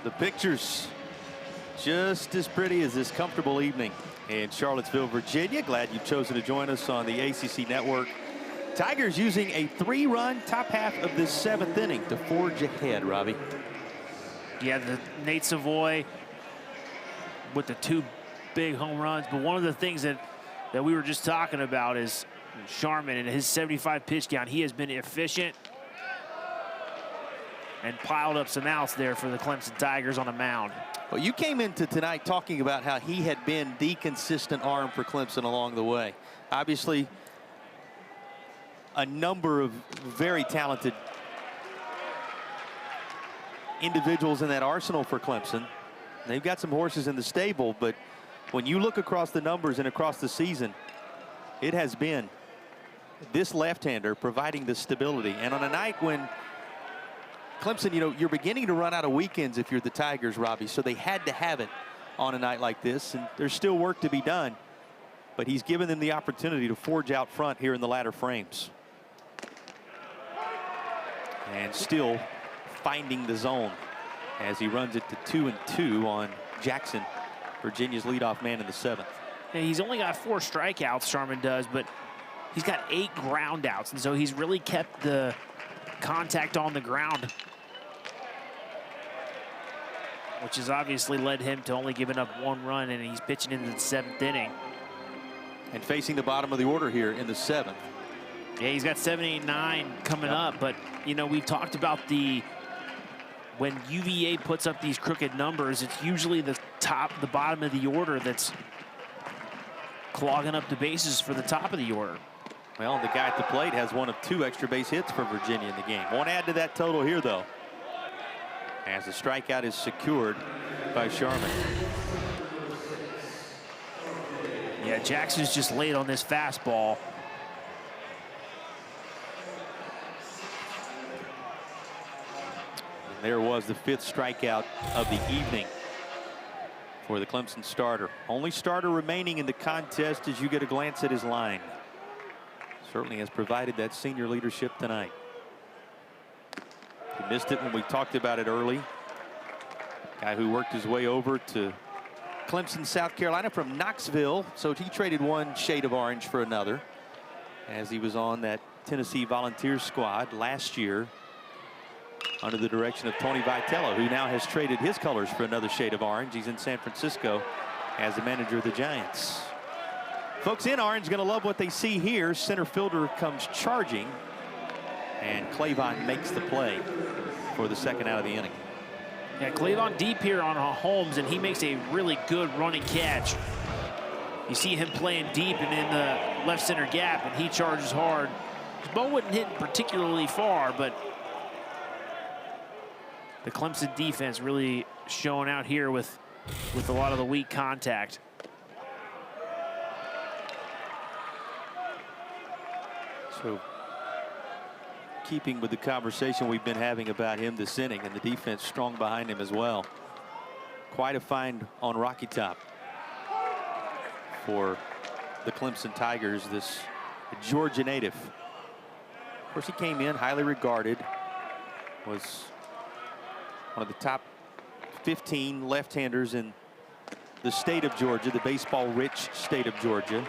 The pictures just as pretty as this comfortable evening in Charlottesville, Virginia. Glad you've chosen to join us on the ACC Network. Tigers using a 3-run top half of this 7th inning to forge ahead, Robbie. Yeah, Nate Savoy with the 2 big home runs. But one of the things that we were just talking about is Sharman and his 75 pitch count. He has been efficient and piled up some outs there for the Clemson Tigers on a mound. Well, you came into tonight talking about how he had been the consistent arm for Clemson along the way. Obviously, a number of very talented individuals in that arsenal for Clemson. They've got some horses in the stable, but when you look across the numbers and across the season, it has been this left-hander providing the stability. And on a night when Clemson, you know, you're beginning to run out of weekends if you're the Tigers, Robbie, so they had to have it on a night like this, and there's still work to be done, but he's given them the opportunity to forge out front here in the latter frames. And still finding the zone as he runs it to 2-2 on Jackson, Virginia's leadoff man in the 7th. Yeah, he's only got 4 strikeouts, Sharman does, but he's got 8 groundouts, and so he's really kept the contact on the ground, which has obviously led him to only giving up 1 run, and he's pitching into the 7th inning. And facing the bottom of the order here in the 7th. Yeah, he's got 7, 8, 9 coming up, but, you know, we've talked about when UVA puts up these crooked numbers, it's usually the bottom of the order that's clogging up the bases for the top of the order. Well, the guy at the plate has 1 of 2 extra base hits for Virginia in the game. Won't add to that total here, though, as the strikeout is secured by Sharman. Yeah, Jackson's just late on this fastball. And there was the 5th strikeout of the evening for the Clemson starter. Only starter remaining in the contest as you get a glance at his line. Certainly has provided that senior leadership tonight. He missed it when we talked about it early. Guy who worked his way over to Clemson, South Carolina from Knoxville. So he traded 1 shade of orange for another as he was on that Tennessee Volunteers squad last year under the direction of Tony Vitello, who now has traded his colors for another shade of orange. He's in San Francisco as the manager of the Giants. Folks in orange going to love what they see here. Center fielder comes charging, and Clavon makes the play for the 2nd out of the inning. Yeah, Clavon deep here on Holmes, and he makes a really good running catch. You see him playing deep and in the left center gap, and he charges hard. His ball wouldn't hit particularly far, but the Clemson defense really showing out here with a lot of the weak contact. So, keeping with the conversation we've been having about him this inning, and the defense strong behind him as well. Quite a find on Rocky Top for the Clemson Tigers, this Georgia native. Of course, he came in highly regarded, was one of the top 15 left-handers in the state of Georgia, the baseball-rich state of Georgia.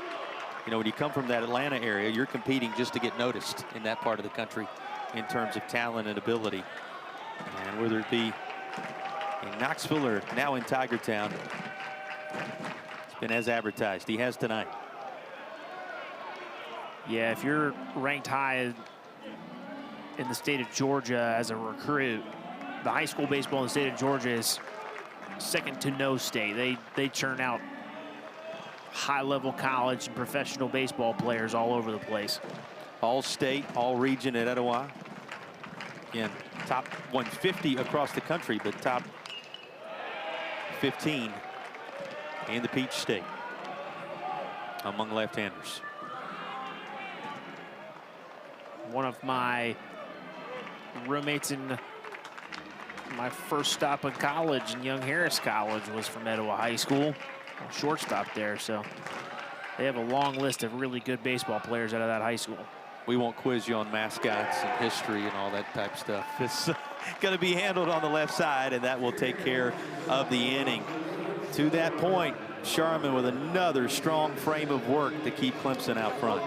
You know, when you come from that Atlanta area, you're competing just to get noticed in that part of the country in terms of talent and ability. And whether it be in Knoxville or now in Tigertown, it's been as advertised. He has tonight. Yeah, if you're ranked high in the state of Georgia as a recruit, the high school baseball in the state of Georgia is second to no state. They churn out high-level college and professional baseball players all over the place. All state, all region at Etowah. Again, top 150 across the country, but top 15 in the Peach State among left-handers. One of my roommates in my first stop in college in Young Harris College was from Etowah High School. Shortstop there, so they have a long list of really good baseball players out of that high school. We won't quiz you on mascots and history and all that type stuff. It's going to be handled on the left side, and that will take care of the inning. To that point, Sharman with another strong frame of work to keep Clemson out front.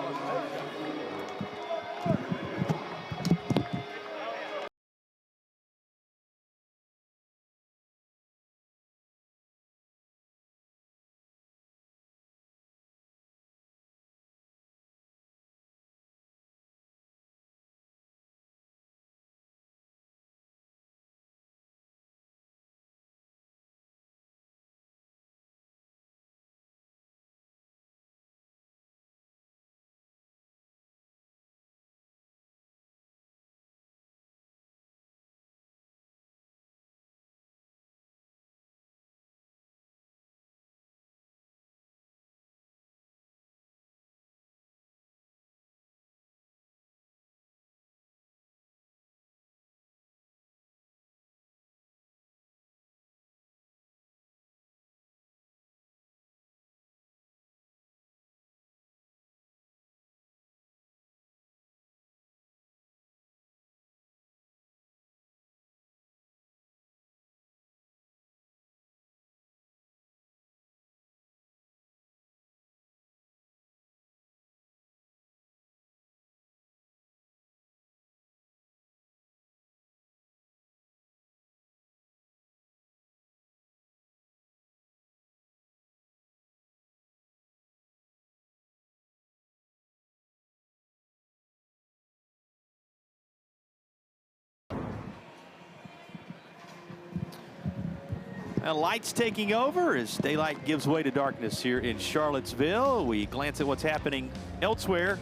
Lights taking over as daylight gives way to darkness here in Charlottesville. We glance at what's happening elsewhere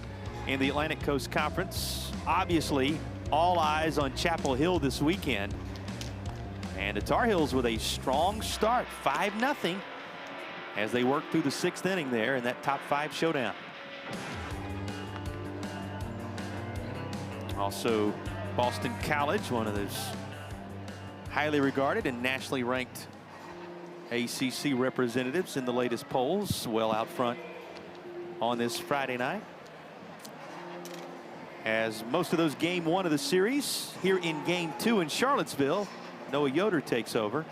in the Atlantic Coast Conference. Obviously, all eyes on Chapel Hill this weekend. And the Tar Heels with a strong start, 5-0, as they work through the 6th inning there in that top 5 showdown. Also, Boston College, one of those highly regarded and nationally ranked ACC representatives in the latest polls, well out front on this Friday night. As most of those game 1 of the series, here in game 2 in Charlottesville, Noah Yoder takes over.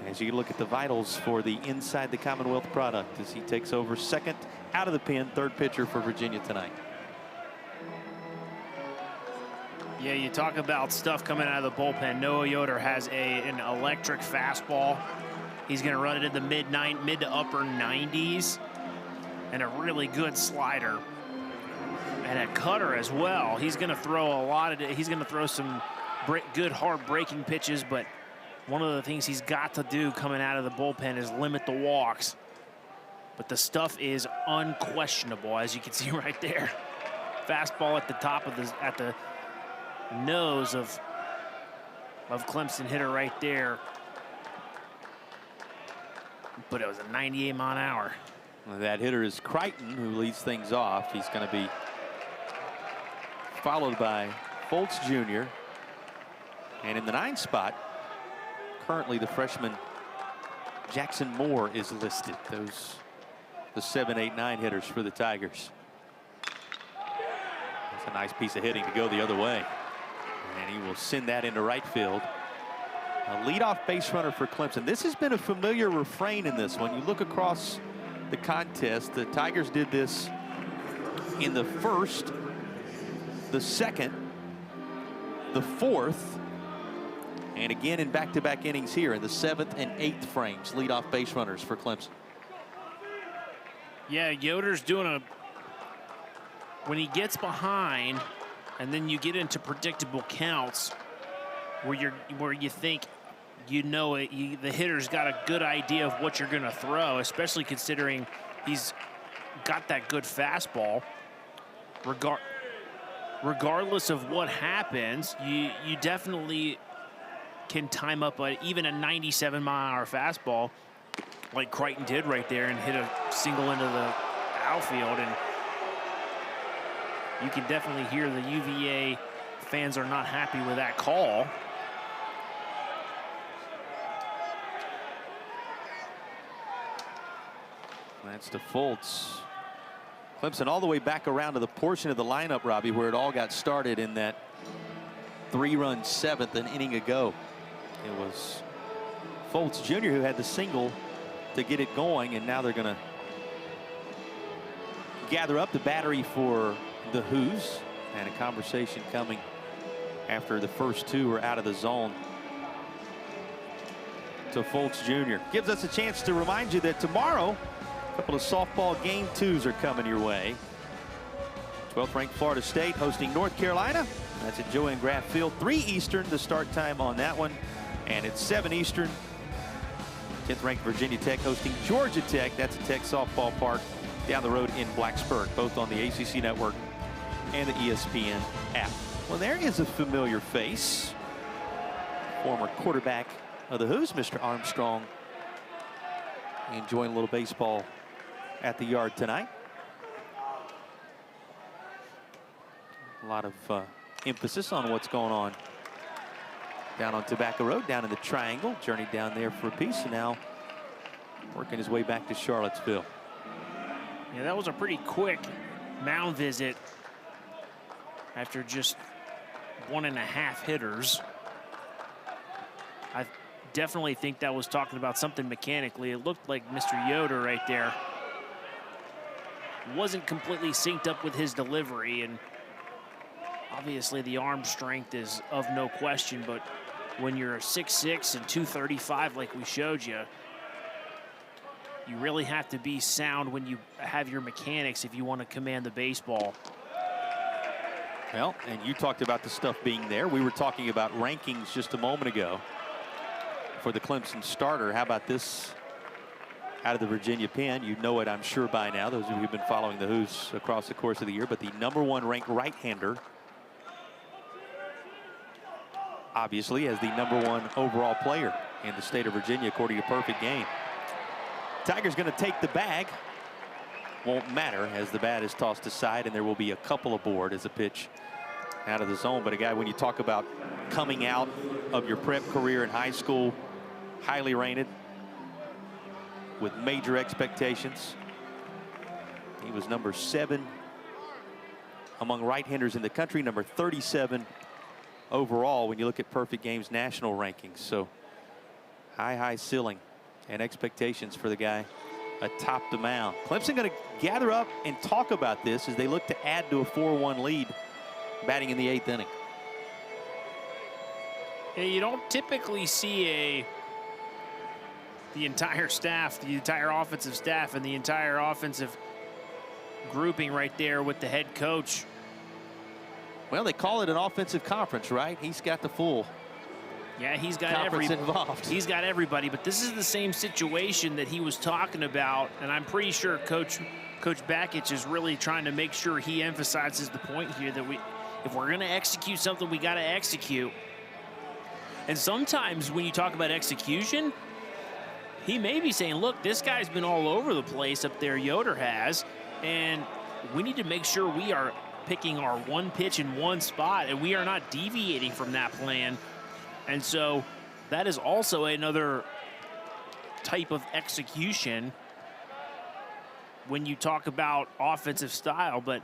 As you look at the vitals for the Inside the Commonwealth product as he takes over second out of the pen, 3rd pitcher for Virginia tonight. Yeah, you talk about stuff coming out of the bullpen. Noah Yoder has an electric fastball. He's going to run it in the mid to upper 90s, and a really good slider and a cutter as well. He's going to throw he's going to throw some good hard breaking pitches, but one of the things he's got to do coming out of the bullpen is limit the walks. But the stuff is unquestionable, as you can see right there. Fastball at the top of at the nose of Clemson hitter right there. But it was a 98 mile an hour. Well, that hitter is Crichton, who leads things off. He's going to be followed by Foltz Jr. And in the 9th spot, currently the freshman Jackson Moore is listed. Those the 7, 8, 9 hitters for the Tigers. That's a nice piece of hitting to go the other way. And he will send that into right field. A leadoff base runner for Clemson. This has been a familiar refrain in this one. You look across the contest, the Tigers did this in the 1st, the 2nd, the 4th, and again in back-to-back innings here in the 7th and 8th frames. Leadoff base runners for Clemson. Yeah, Yoder's doing when he gets behind and then you get into predictable counts where you think the hitter's got a good idea of what you're going to throw, especially considering he's got that good fastball. Regardless of what happens, you definitely can time up even a 97 mile an hour fastball like Crichton did right there and hit a single into the outfield. And you can definitely hear the UVA fans are not happy with that call. That's to Foltz. Clemson all the way back around to the portion of the lineup, Robbie, where it all got started in that 3-run 7th an inning ago. It was Foltz Jr. who had the single to get it going, and now they're going to gather up the battery for the Who's, and a conversation coming after the first 2 are out of the zone to Foltz Jr. Gives us a chance to remind you that tomorrow a couple of softball game 2s are coming your way. 12th ranked Florida State hosting North Carolina. That's at Joanne Graff Field. 3 Eastern the start time on that one, and it's 7 Eastern. 10th ranked Virginia Tech hosting Georgia Tech. That's a Tech softball park down the road in Blacksburg, both on the ACC network and the ESPN app. Well, there is a familiar face. Former quarterback of the Who's, Mr. Armstrong, enjoying a little baseball at the yard tonight. A lot of emphasis on what's going on down on Tobacco Road, down in the Triangle. Journeyed down there for a piece, and now working his way back to Charlottesville. Yeah, that was a pretty quick mound visit after just 1.5 hitters. I definitely think that was talking about something mechanically. It looked like Mr. Yoder right there wasn't completely synced up with his delivery, and obviously the arm strength is of no question, but when you're 6'6" and 235 like we showed you, you really have to be sound when you have your mechanics if you want to command the baseball. Well, and you talked about the stuff being there. We were talking about rankings just a moment ago for the Clemson starter. How about this out of the Virginia pen? You know it, I'm sure, by now, those of you who've been following the Who's across the course of the year. But the #1 ranked right-hander, obviously, as the #1 overall player in the state of Virginia, according to Perfect Game. Tigers going to take the bag. Won't matter as the bat is tossed aside, and there will be a couple aboard as a pitch out of the zone. But a guy, when you talk about coming out of your prep career in high school, highly rated with major expectations. He was number 7 among right-handers in the country, number 37 overall when you look at Perfect Game's national rankings. So high ceiling and expectations for the guy atop the mound. Clemson going to gather up and talk about this as they look to add to a 4-1 lead, batting in the 8th inning. Yeah, you don't typically see the entire staff, the entire offensive staff, and the entire offensive grouping right there with the head coach. Well, they call it an offensive conference, right? He's got the full Yeah, he's got involved. He's got everybody, but this is the same situation that he was talking about, and I'm pretty sure Coach Bakich is really trying to make sure he emphasizes the point here that if we're going to execute something, we got to execute. And sometimes when you talk about execution, he may be saying, look, this guy's been all over the place up there, Yoder has, and we need to make sure we are picking our one pitch in one spot, and we are not deviating from that plan. And so that is also another type of execution when you talk about offensive style, but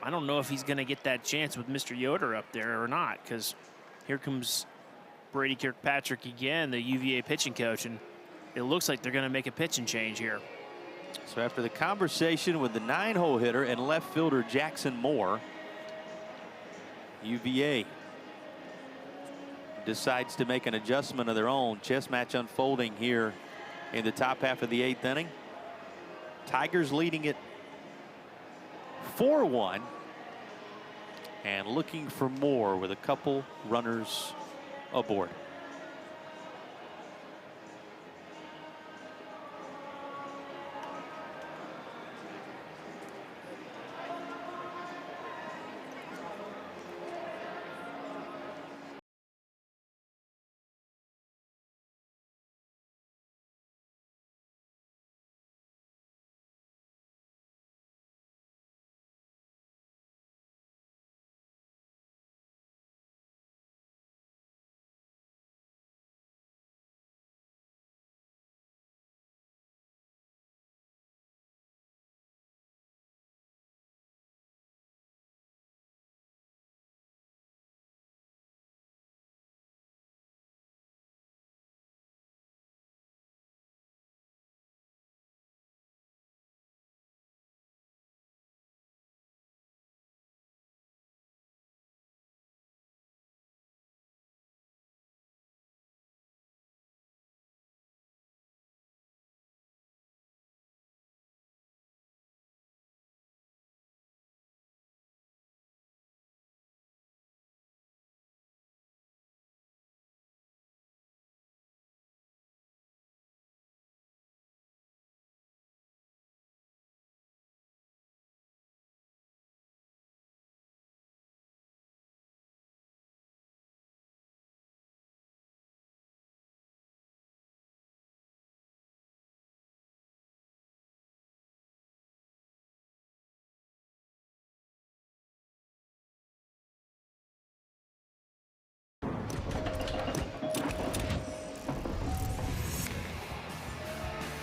I don't know if he's going to get that chance with Mr. Yoder up there or not, because here comes Brady Kirkpatrick again, the UVA pitching coach, and it looks like they're going to make a pitching change here. So after the conversation with the 9-hole hitter and left fielder Jackson Moore, UVA decides to make an adjustment of their own. Chess match unfolding here in the top half of the 8th inning. Tigers leading it 4-1 and looking for more with a couple runners aboard.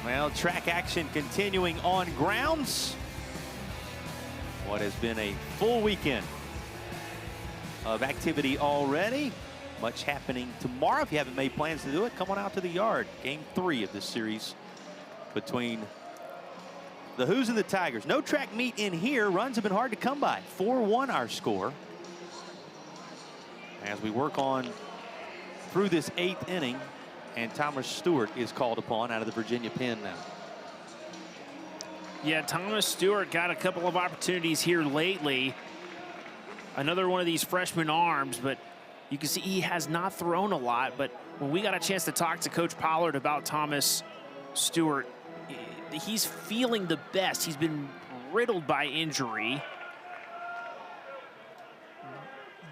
Well, track action continuing on grounds. What has been a full weekend of activity already. Much happening tomorrow. If you haven't made plans to do it, come on out to the yard. Game 3 of this series between the Who's and the Tigers. No track meet in here. Runs have been hard to come by. 4-1 our score. As we work on through this 8th inning, and Thomas Stewart is called upon out of the Virginia pen now. Yeah, Thomas Stewart got a couple of opportunities here lately. Another one of these freshman arms, but you can see he has not thrown a lot. But when we got a chance to talk to Coach Pollard about Thomas Stewart, he's feeling the best. He's been riddled by injury,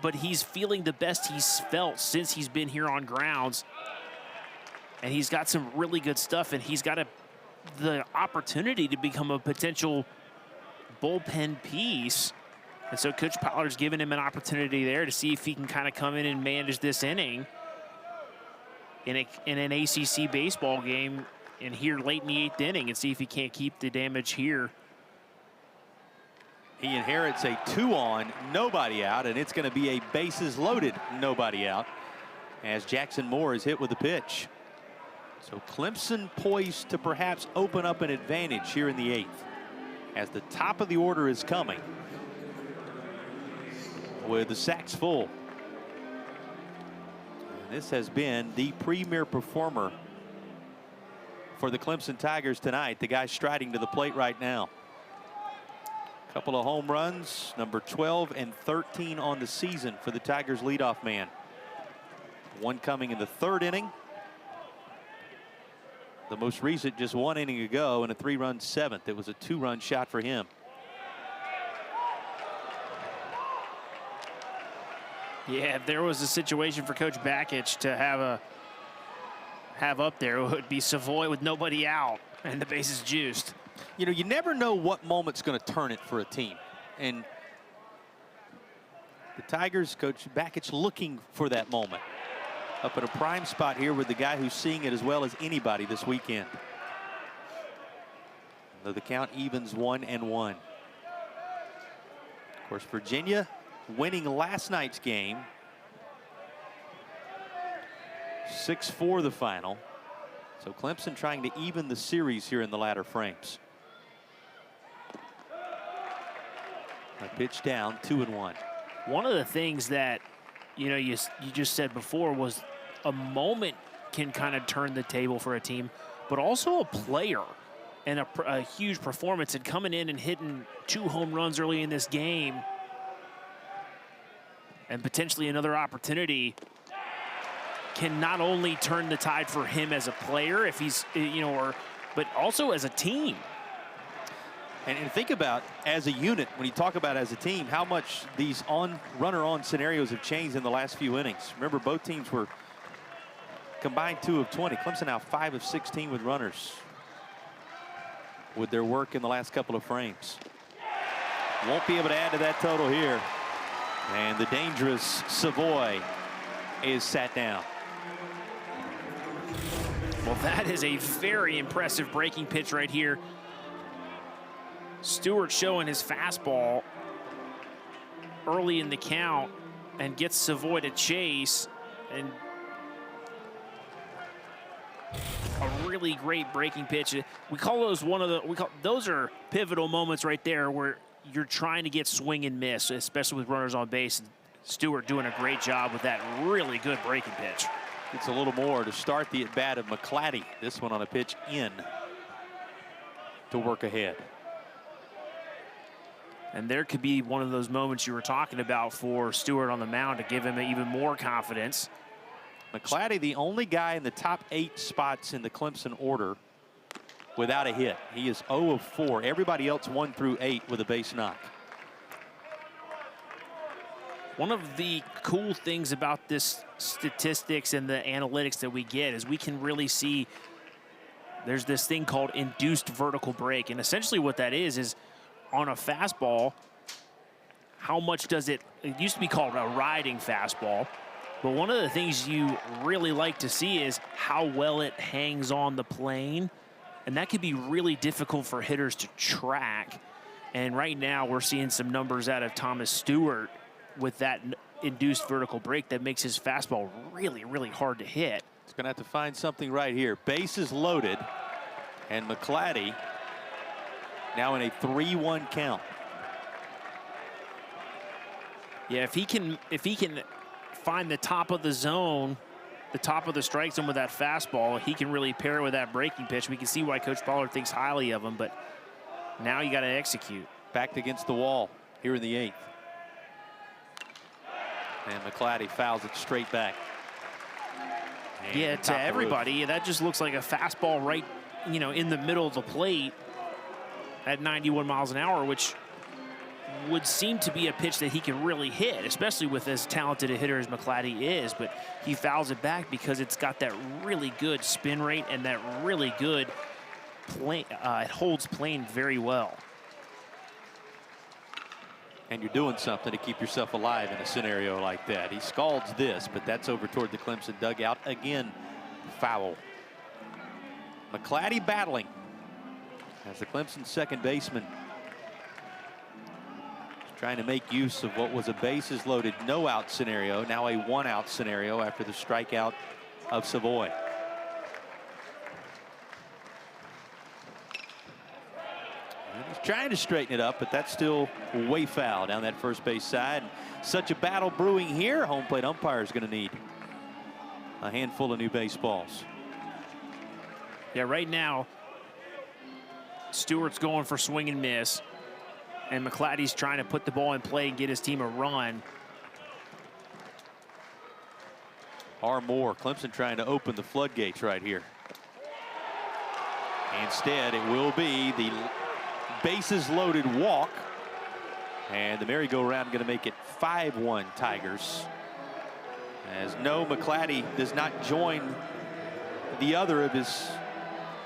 but he's feeling the best he's felt since he's been here on grounds. And he's got some really good stuff, and he's got the opportunity to become a potential bullpen piece. And so Coach Pollard's giving him an opportunity there to see if he can kind of come in and manage this inning in an ACC baseball game in here late in the 8th inning and see if he can't keep the damage here. He inherits a 2-on, nobody out, and it's going to be a bases loaded, nobody out, as Jackson Moore is hit with the pitch. So Clemson poised to perhaps open up an advantage here in the 8th as the top of the order is coming with the sacks full. And this has been the premier performer for the Clemson Tigers tonight. The guy striding to the plate right now. Couple of home runs, number 12 and 13 on the season for the Tigers leadoff man. One coming in the 3rd inning. The most recent just 1 inning ago, and a 3-run 7th. It was a 2-run shot for him. Yeah, if there was a situation for Coach Bakich to have up there, it would be Savoy with nobody out and the bases juiced. You know, you never know what moment's going to turn it for a team. And the Tigers, Coach Bakich looking for that moment. Up at a prime spot here with the guy who's seeing it as well as anybody this weekend. Though the count evens 1-1. Of course, Virginia winning last night's game. 6-4 the final. So Clemson trying to even the series here in the latter frames. A pitch down, 2-1. One of the things that, you know, you just said before was a moment can kind of turn the table for a team, but also a player and a huge performance, and coming in and hitting 2 home runs early in this game and potentially another opportunity can not only turn the tide for him as a player, if he's, you know, but also as a team. And think about, as a unit, when you talk about as a team, how much these runner-on scenarios have changed in the last few innings. Remember, both teams were combined 2 of 20. Clemson now 5 of 16 with runners with their work in the last couple of frames. Won't be able to add to that total here. And the dangerous Savoy is sat down. Well, that is a very impressive breaking pitch right here. Stewart showing his fastball early in the count and gets Savoy to chase, and a really great breaking pitch. We call those those are pivotal moments right there where you're trying to get swing and miss, especially with runners on base. Stewart doing a great job with that really good breaking pitch. It's a little more to start the at-bat of McClatty. This one on a pitch in to work ahead. And there could be one of those moments you were talking about for Stewart on the mound to give him even more confidence. McClatty, the only guy in the top 8 spots in the Clemson order without a hit. He is 0 of 4. Everybody else 1 through 8 with a base knock. One of the cool things about this statistics and the analytics that we get is we can really see there's this thing called induced vertical break. And essentially what that is on a fastball, how much does it used to be called a riding fastball. But one of the things you really like to see is how well it hangs on the plane. And that can be really difficult for hitters to track. And right now we're seeing some numbers out of Thomas Stewart with that induced vertical break that makes his fastball really, really hard to hit. He's going to have to find something right here. Bases loaded, and McClatty now in a 3-1 count. Yeah, if he can find the top of the zone, the top of the strike zone with that fastball, he can really pair it with that breaking pitch. We can see why Coach Pollard thinks highly of him, but now you got to execute. Backed against the wall here in the 8th. And McClatty fouls it straight back. And yeah, to everybody, that just looks like a fastball right, you know, in the middle of the plate at 91 miles an hour, which would seem to be a pitch that he can really hit, especially with as talented a hitter as McClatty is. But he fouls it back because it's got that really good spin rate and that really good plane. It holds plane very well. And you're doing something to keep yourself alive in a scenario like that. He scalds this, but that's over toward the Clemson dugout. Again, foul. McClatty battling as the Clemson second baseman trying to make use of what was a bases loaded no out scenario, now a 1-out scenario after the strikeout of Savoy. He's trying to straighten it up, but that's still way foul down that first base side. Such a battle brewing here. Home plate umpire is going to need a handful of new baseballs. Yeah, right now, Stewart's going for swing and miss, and McClatty's trying to put the ball in play and get his team a run. or more. Clemson trying to open the floodgates right here. Instead, it will be the bases loaded walk. And the merry-go-round going to make it 5-1 Tigers. As no, McClatty does not join the other of his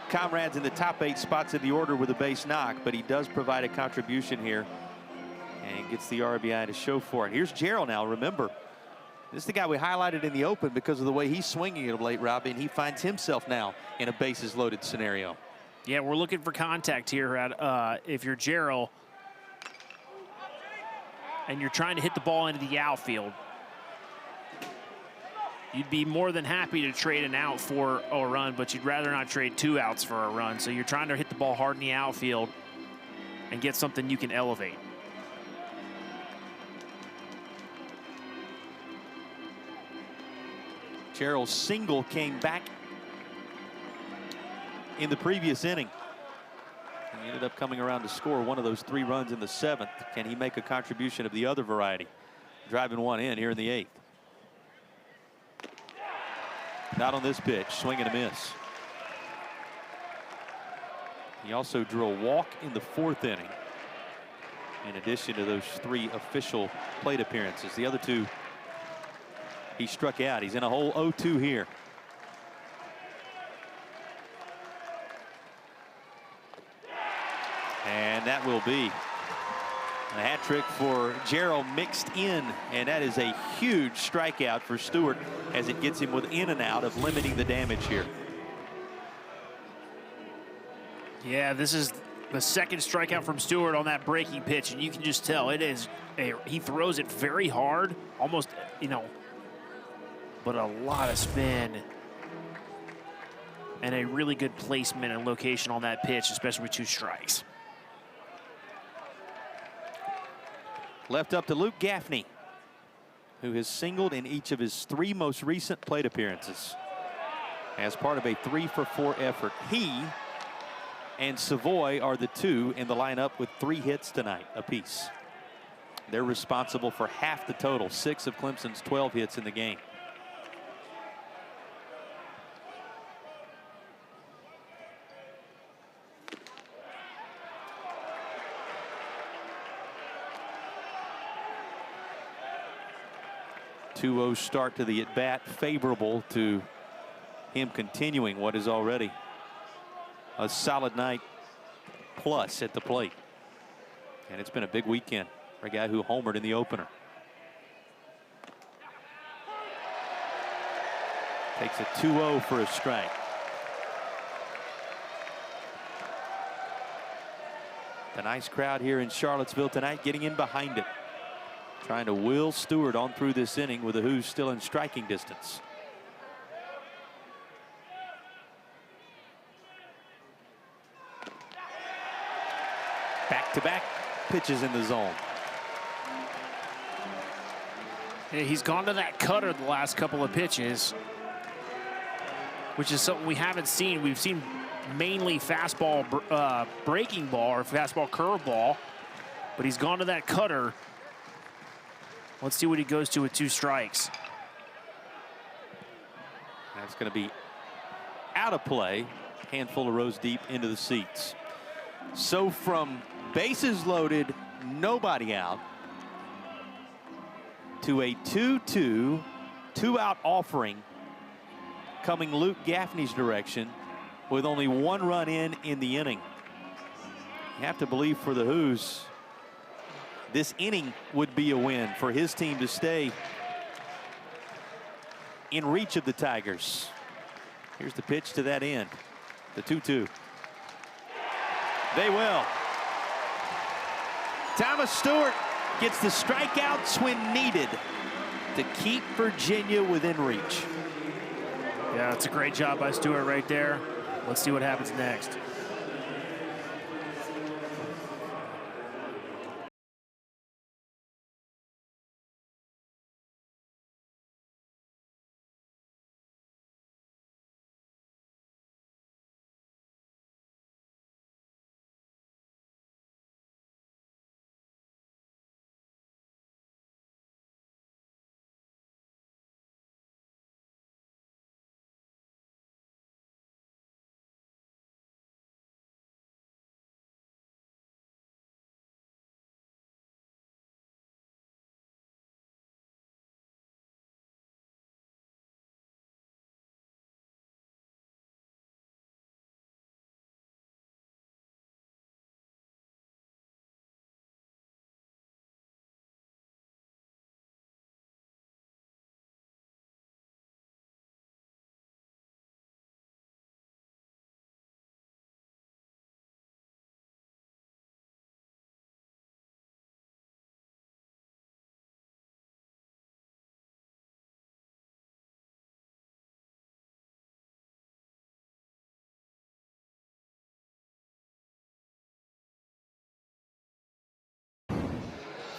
comrades in the top 8 spots of the order with a base knock, but he does provide a contribution here and gets the RBI to show for it. Here's Gerald now. Remember, this is the guy we highlighted in the open because of the way he's swinging it of late, Robbie, and he finds himself now in a bases loaded scenario. Yeah, we're looking for contact here at if you're Gerald and you're trying to hit the ball into the outfield. You'd be more than happy to trade an out for a run, but you'd rather not trade 2 outs for a run. So you're trying to hit the ball hard in the outfield and get something you can elevate. Gerald's single came back in the previous inning. He ended up coming around to score one of those 3 runs in the 7th. Can he make a contribution of the other variety? Driving one in here in the 8th. Not on this pitch. Swing and a miss. He also drew a walk in the 4th inning, in addition to those 3 official plate appearances. The other 2 he struck out. He's in a hole 0-2 here. And that will be a hat trick for Gerald mixed in, and that is a huge strikeout for Stewart as it gets him with in and out of limiting the damage here. Yeah, this is the 2nd strikeout from Stewart on that breaking pitch, and you can just tell it is he throws it very hard, almost, you know, but a lot of spin and a really good placement and location on that pitch, especially with 2 strikes. Left up to Luke Gaffney, who has singled in each of his 3 most recent plate appearances as part of a 3-for-4 effort. He and Savoy are the 2 in the lineup with 3 hits tonight apiece. They're responsible for half the total, 6 of Clemson's 12 hits in the game. .20 start to the at-bat, favorable to him continuing what is already a solid night plus at the plate. And it's been a big weekend for a guy who homered in the opener. Takes a 2-0 for a strike. The nice crowd here in Charlottesville tonight getting in behind it, trying to will Stewart on through this inning with the Who's still in striking distance. Back-to-back pitches in the zone. Yeah, he's gone to that cutter the last couple of pitches, which is something we haven't seen. We've seen mainly fastball, breaking ball or fastball curveball, but he's gone to that cutter. Let's see what he goes to with 2 strikes. That's going to be out of play. Handful of rows deep into the seats. So from bases loaded, nobody out, to a 2-2, 2-out offering coming Luke Gaffney's direction with only 1 run in the inning. You have to believe for the Who's, this inning would be a win for his team to stay in reach of the Tigers. Here's the pitch to that end, the 2-2. They will. Thomas Stewart gets the strikeouts when needed to keep Virginia within reach. Yeah, it's a great job by Stewart right there. Let's see what happens next.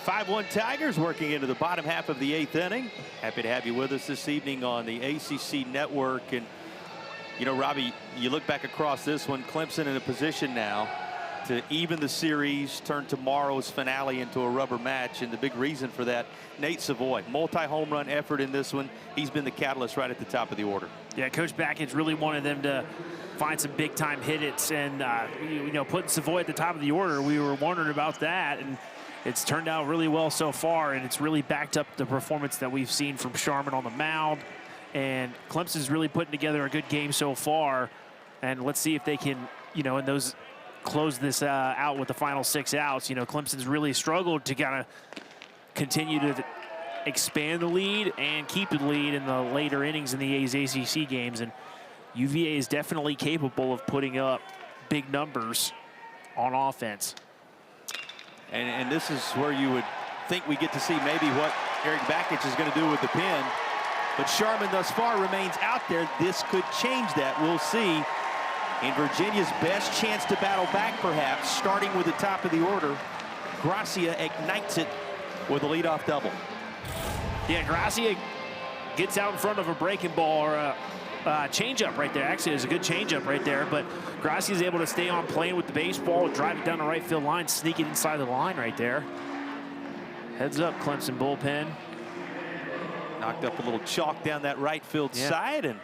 5-1 Tigers working into the bottom half of the 8th inning. Happy to have you with us this evening on the ACC Network. And, you know, Robbie, you look back across this one, Clemson in a position now to even the series, turn tomorrow's finale into a rubber match. And the big reason for that, Nate Savoy, multi-home run effort in this one. He's been the catalyst right at the top of the order. Yeah, Coach Backage really wanted them to find some big-time hits. And, you know, putting Savoy at the top of the order, we were wondering about that. And it's turned out really well so far, and it's really backed up the performance that we've seen from Sharman on the mound. And Clemson's really putting together a good game so far. And let's see if they can, you know, in those close this out with the final 6 outs. You know, Clemson's really struggled to kind of continue to expand the lead and keep the lead in the later innings in the ACC games. And UVA is definitely capable of putting up big numbers on offense. And this is where you would think we get to see maybe what Eric Backage is going to do with the pen. But Sharman thus far remains out there. This could change that. We'll see. In Virginia's best chance to battle back, perhaps, starting with the top of the order, Gracia ignites it with a leadoff double. Yeah, Gracia gets out in front of a breaking ball or a changeup right there. Actually, there's a good changeup right there, but Gracia's able to stay on playing with the baseball, drive it down the right field line, sneak it inside the line right there. Heads up, Clemson bullpen. Knocked up a little chalk down that right field side, and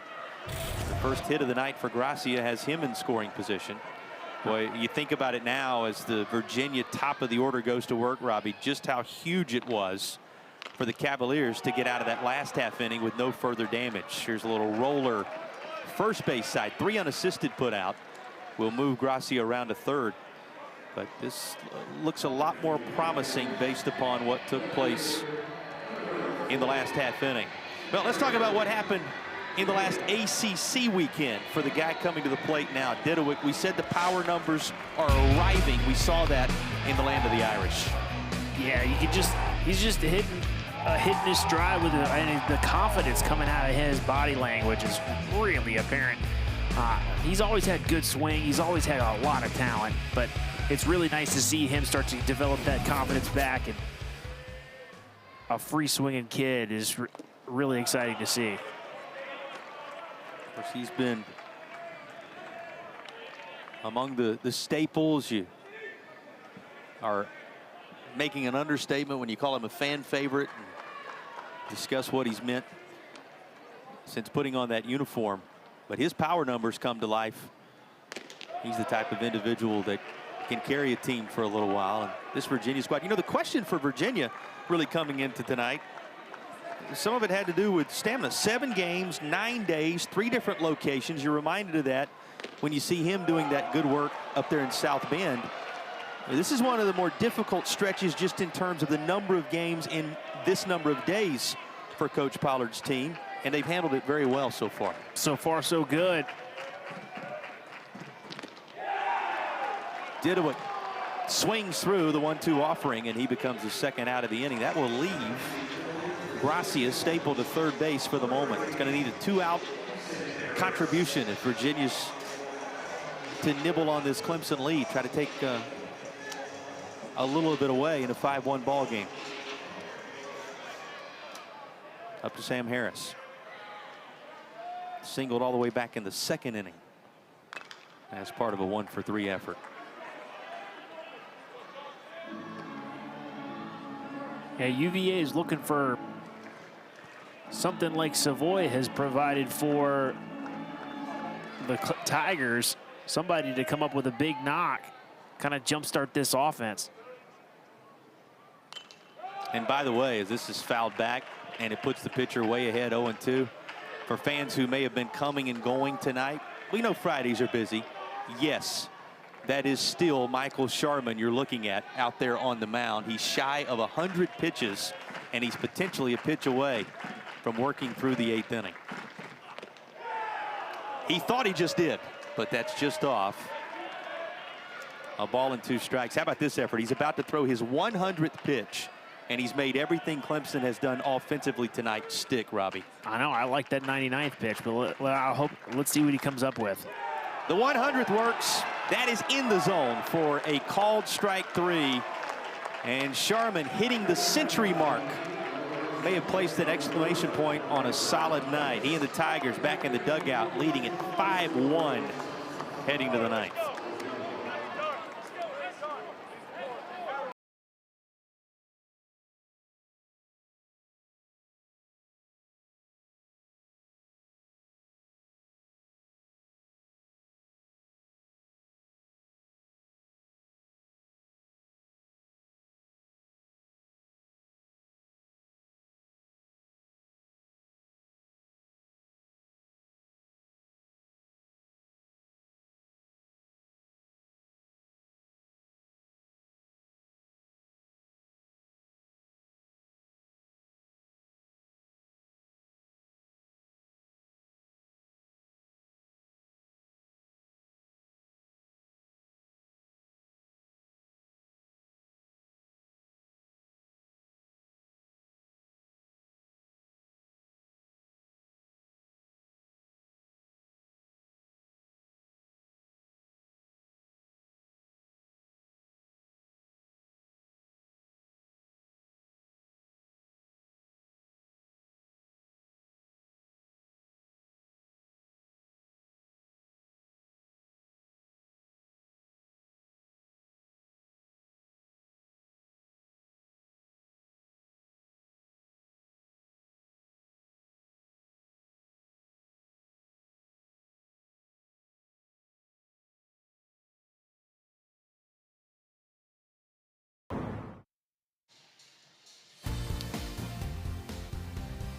the first hit of the night for Gracia has him in scoring position. Boy, you think about it now as the Virginia top of the order goes to work, Robbie, just how huge it was for the Cavaliers to get out of that last half inning with no further damage. Here's a little roller first base side, 3 unassisted put out. Will move Gracia around to third. But this looks a lot more promising based upon what took place in the last half inning. Well, let's talk about what happened in the last ACC weekend for the guy coming to the plate now, Didowick. We said the power numbers are arriving. We saw that in the land of the Irish. Yeah, you can just, he's just hitting his stride with and the confidence coming out of his body language is really apparent. He's always had good swing. He's always had a lot of talent, but it's really nice to see him start to develop that confidence back. And a free swinging kid is really exciting to see. Of course, he's been among the staples. You are making an understatement when you call him a fan favorite and discuss what he's meant since putting on that uniform. But his power numbers come to life. He's the type of individual that can carry a team for a little while. And this Virginia squad, you know, the question for Virginia really coming into tonight, some of it had to do with stamina. 7 games, 9 days, 3 different locations. You're reminded of that when you see him doing that good work up there in South Bend. This is one of the more difficult stretches just in terms of the number of games in this number of days for Coach Pollard's team, and they've handled it very well so far. So far, so good. Didowick swings through the 1-2 offering, and he becomes the second out of the inning. That will leave Gracia stapled to third base for the moment. It's going to need a 2-out contribution if Virginia's to nibble on this Clemson lead, try to take a little bit away in a 5-1 ball game. Up to Sam Harris. Singled all the way back in the second inning as part of a 1-for-3 effort. Yeah, UVA is looking for something like Savoy has provided for the Tigers. Somebody to come up with a big knock, kind of jumpstart this offense. And by the way, as this is fouled back and it puts the pitcher way ahead 0-2, for fans who may have been coming and going tonight, we know Fridays are busy. Yes, that is still Michael Sharman you're looking at out there on the mound. He's shy of 100 pitches, and he's potentially a pitch away from working through the 8th inning. He thought he just did, but that's just off. A ball and 2 strikes. How about this effort? He's about to throw his 100th pitch, and he's made everything Clemson has done offensively tonight stick, Robbie. I know, I like that 99th pitch, but let's see what he comes up with. The 100th works. That is in the zone for a called strike 3. And Sharman hitting the century mark. May have placed an exclamation point on a solid night. He and the Tigers back in the dugout, leading at 5-1 heading to the ninth.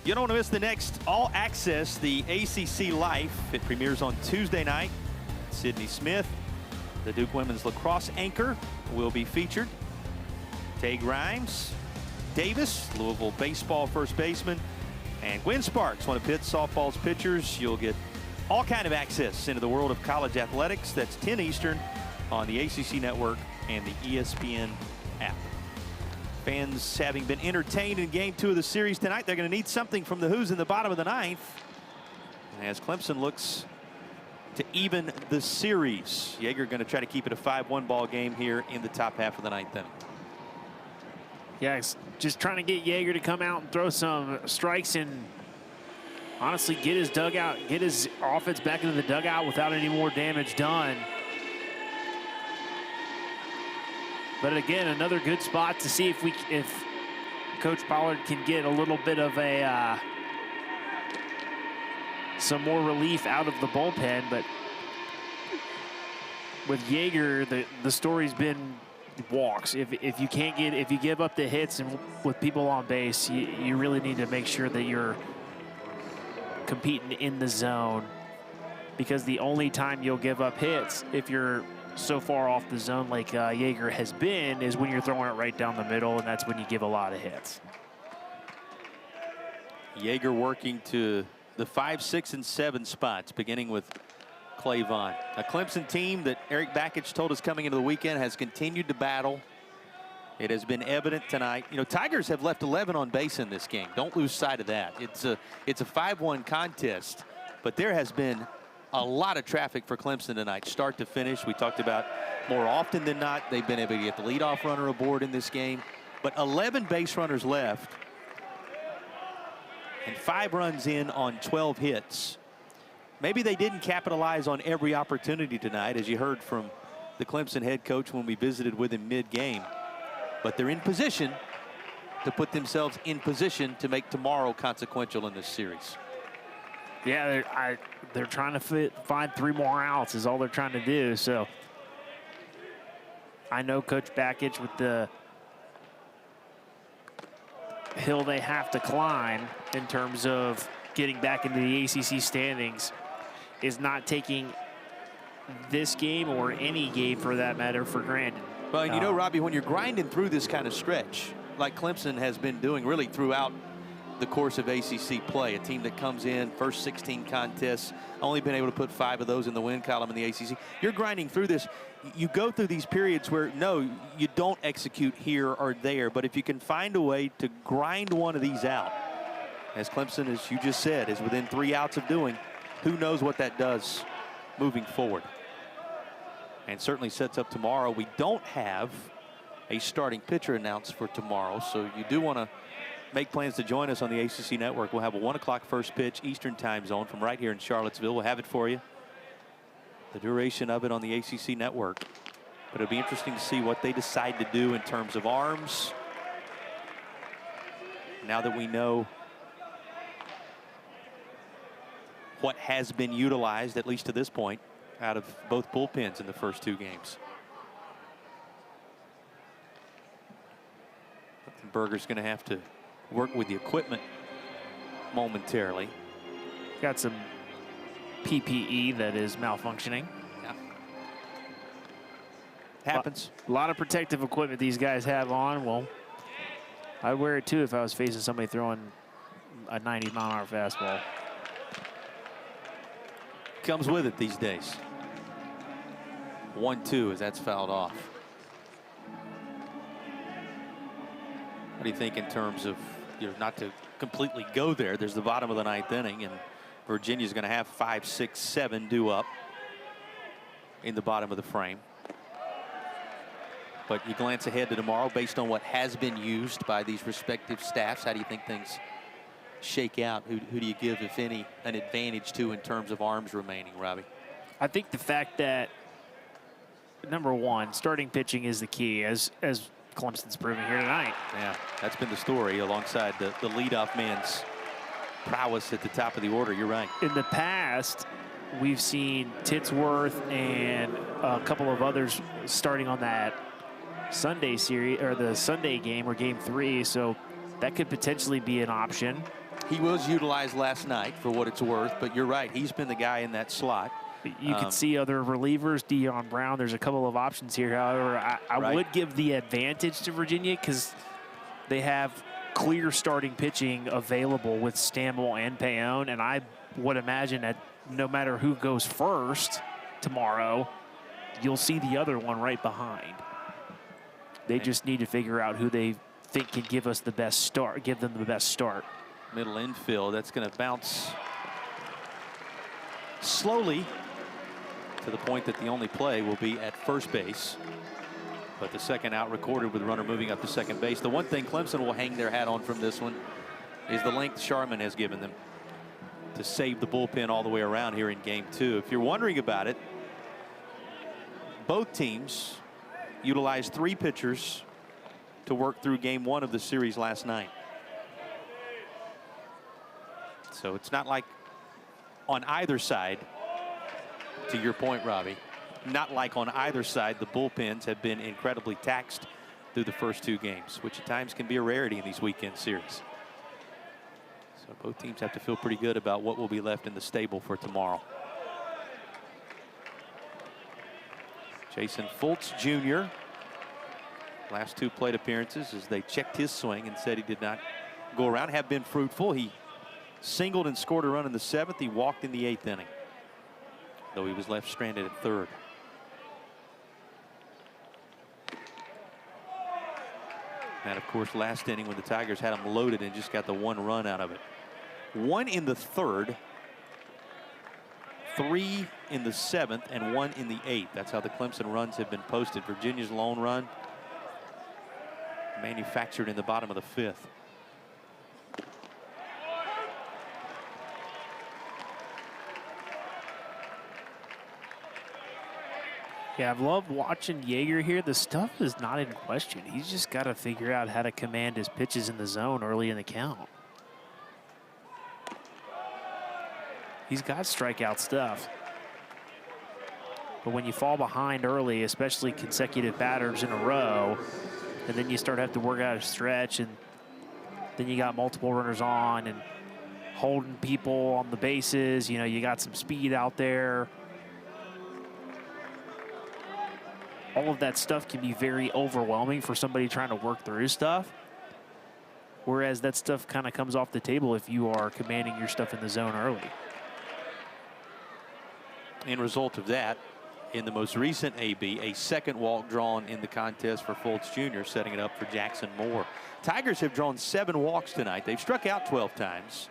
You don't want to miss the next All Access, the ACC Life. It premieres on Tuesday night. Sydney Smith, the Duke women's lacrosse anchor, will be featured. Tay Grimes, Davis, Louisville baseball first baseman, and Gwen Sparks, one of Pitt's softball's pitchers. You'll get all kind of access into the world of college athletics. That's 10 Eastern on the ACC Network and the ESPN app. Fans having been entertained in Game 2 of the series tonight, they're going to need something from the Hoos in the bottom of the ninth. As Clemson looks to even the series. Jaeger going to try to keep it a 5-1 ball game here in the top half of the ninth inning. Yeah, just trying to get Jaeger to come out and throw some strikes and honestly get his dugout, get his offense back into the dugout without any more damage done. But again, another good spot to see if Coach Pollard can get a little bit of a some more relief out of the bullpen. But with Jaeger, the story's been walks. If you give up the hits and with people on base, you really need to make sure that you're competing in the zone, because the only time you'll give up hits if you're so far off the zone like Jaeger has been is when you're throwing it right down the middle, and that's when you give a lot of hits. Jaeger working to the 5, 6, and 7 spots, beginning with Clay Vaughn. A Clemson team that Eric Bakich told us coming into the weekend has continued to battle. It has been evident tonight. You know, Tigers have left 11 on base in this game. Don't lose sight of that. It's a 5-1 contest, but there has been a lot of traffic for Clemson tonight, start to finish. We talked about more often than not, they've been able to get the leadoff runner aboard in this game. But 11 base runners left and 5 runs in on 12 hits. Maybe they didn't capitalize on every opportunity tonight, as you heard from the Clemson head coach when we visited with him mid-game. But they're in position to put themselves in position to make tomorrow consequential in this series. Yeah, they're trying to find 3 more outs is all they're trying to do. So I know Coach Bakich, with the hill they have to climb in terms of getting back into the ACC standings, is not taking this game or any game for that matter for granted. Well, and you know, Robbie, when you're grinding through this kind of stretch, like Clemson has been doing really throughout the course of ACC play, a team that comes in first 16 contests, only been able to put 5 of those in the win column in the ACC. You're grinding through this. You go through these periods where, no, you don't execute here or there, but if you can find a way to grind one of these out, as Clemson, as you just said, is within 3 outs of doing, who knows what that does moving forward. And certainly sets up tomorrow. We don't have a starting pitcher announced for tomorrow. So you do want to make plans to join us on the ACC Network. We'll have a 1 o'clock first pitch Eastern time zone from right here in Charlottesville. We'll have it for you. The duration of it on the ACC Network. But it'll be interesting to see what they decide to do in terms of arms. Now that we know what has been utilized, at least to this point, out of both bullpens in the first 2 games. Berger's going to have to work with the equipment momentarily. Got some PPE that is malfunctioning. Yeah. Happens. A lot of protective equipment these guys have on. Well, I'd wear it too if I was facing somebody throwing a 90-mile-an-hour fastball. Comes with it these days. 1-2 as that's fouled off. What do you think in terms of, not to completely go there? There's the bottom of the 9th inning, and Virginia's going to have 5, 6, 7 due up in the bottom of the frame. But you glance ahead to tomorrow based on what has been used by these respective staffs. How do you think things shake out? Who do you give, if any, an advantage to in terms of arms remaining, Robbie? I think the fact that, number one, starting pitching is the key, as Clemson's proving here tonight. Yeah, that's been the story alongside the leadoff man's prowess at the top of the order. You're right. In the past, we've seen Titsworth and a couple of others starting on that Sunday series, or the Sunday game, or game 3. So that could potentially be an option. He was utilized last night for what it's worth, but you're right. He's been the guy in that slot. You can see other relievers, Deion Brown. There's a couple of options here. However, I would give the advantage to Virginia because they have clear starting pitching available with Stammel and Payon, and I would imagine that no matter who goes first tomorrow, you'll see the other one right behind. They just need to figure out who they think can give us the best start, give them the best start. Middle infield, that's going to bounce slowly to the point that the only play will be at first base. But the second out recorded with the runner moving up to second base. The one thing Clemson will hang their hat on from this one is the length Sharman has given them to save the bullpen all the way around here in game 2. If you're wondering about it, both teams utilized 3 pitchers to work through game 1 of the series last night. So it's not like on either side, to your point, Robbie, not like on either side the bullpens have been incredibly taxed through the first 2 games, which at times can be a rarity in these weekend series. So both teams have to feel pretty good about what will be left in the stable for tomorrow. Jason Fultz Jr. last 2 plate appearances, as they checked his swing and said he did not go around, have been fruitful. He singled and scored a run in the 7th. He walked in the 8th inning, though he was left stranded at 3rd. And of course, last inning when the Tigers had him loaded and just got the 1 run out of it. 1 in the 3rd, 3 in the 7th, and 1 in the 8th. That's how the Clemson runs have been posted. Virginia's lone run manufactured in the bottom of the 5th. Yeah, I've loved watching Yeager here. The stuff is not in question. He's just got to figure out how to command his pitches in the zone early in the count. He's got strikeout stuff. But when you fall behind early, especially consecutive batters in a row, and then you start having to work out a stretch, and then you got multiple runners on and holding people on the bases, you got some speed out there. All of that stuff can be very overwhelming for somebody trying to work through stuff. Whereas that stuff kind of comes off the table if you are commanding your stuff in the zone early. In result of that, in the most recent AB, a 2nd walk drawn in the contest for Fultz Jr., setting it up for Jackson Moore. Tigers have drawn 7 walks tonight. They've struck out 12 times.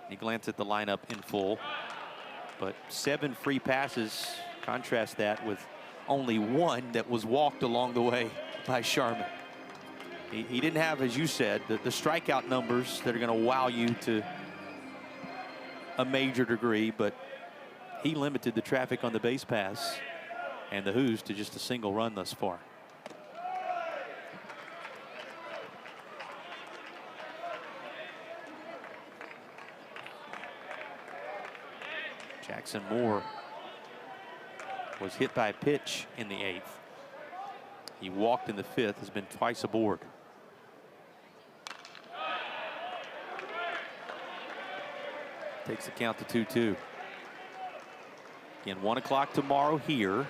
You glance at the lineup in full, but 7 free passes. Contrast that with only 1 that was walked along the way by Sharman. He didn't have, as you said, the strikeout numbers that are going to wow you to a major degree, but he limited the traffic on the base pass and the Who's to just a single run thus far. Jackson Moore was hit by a pitch in the 8th. He walked in the 5th, has been twice aboard. Takes the count to 2-2. Again, 1 o'clock tomorrow here.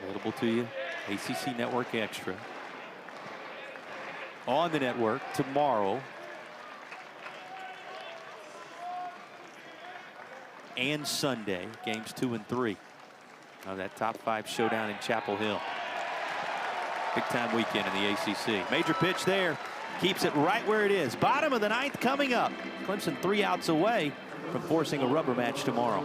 Available to you, ACC Network Extra. On the network tomorrow. And Sunday, games 2 and 3. Now that top 5 showdown in Chapel Hill. Big time weekend in the ACC. Major pitch there. Keeps it right where it is. Bottom of the 9th coming up. Clemson 3 outs away from forcing a rubber match tomorrow.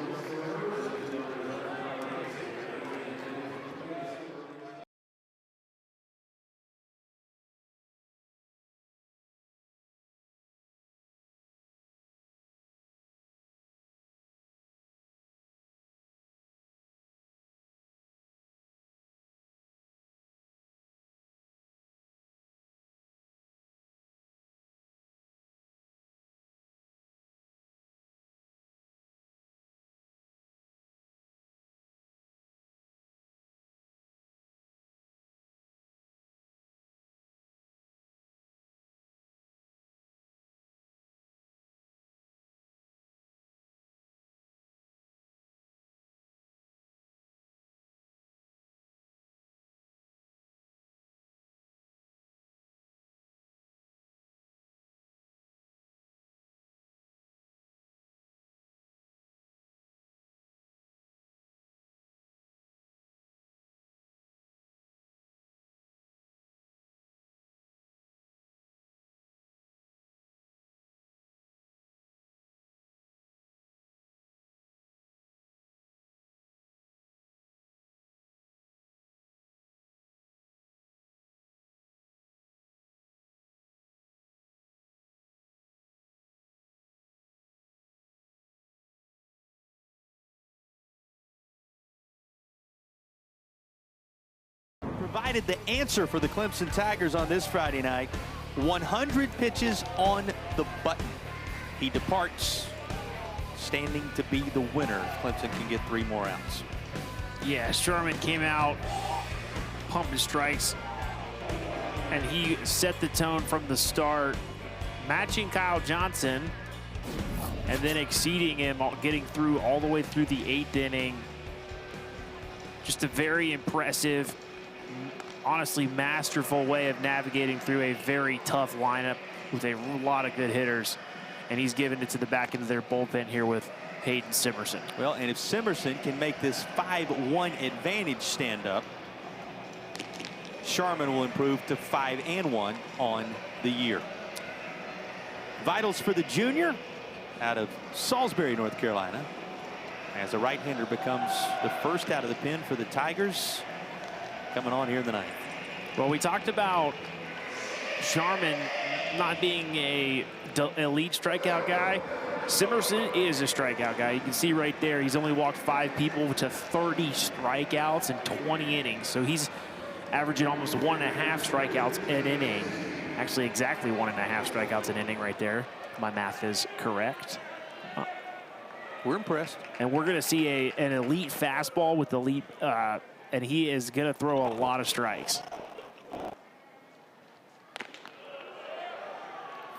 Provided the answer for the Clemson Tigers on this Friday night. 100 pitches on the button. He departs, standing to be the winner. Clemson can get 3 more outs. Yeah, Sharman came out, pumping strikes, and he set the tone from the start, matching Kyle Johnson, and then exceeding him, getting through all the way through the 8th inning. Just a very impressive, honestly masterful way of navigating through a very tough lineup with a lot of good hitters. And he's given it to the back end of their bullpen here with Hayden Simerson. Well, and if Simerson can make this 5-1 advantage stand up, Sharman will improve to 5-1 on the year. Vitals for the junior out of Salisbury, North Carolina, as a right-hander becomes the first out of the pen for the Tigers coming on here in the 9th. Well, we talked about Sharman not being a elite strikeout guy. Simerson is a strikeout guy. You can see right there, he's only walked 5 people to 30 strikeouts in 20 innings. So he's averaging almost 1.5 strikeouts an inning. Actually, exactly 1.5 strikeouts an inning right there. My math is correct. We're impressed. And we're going to see an elite fastball with elite, and he is going to throw a lot of strikes.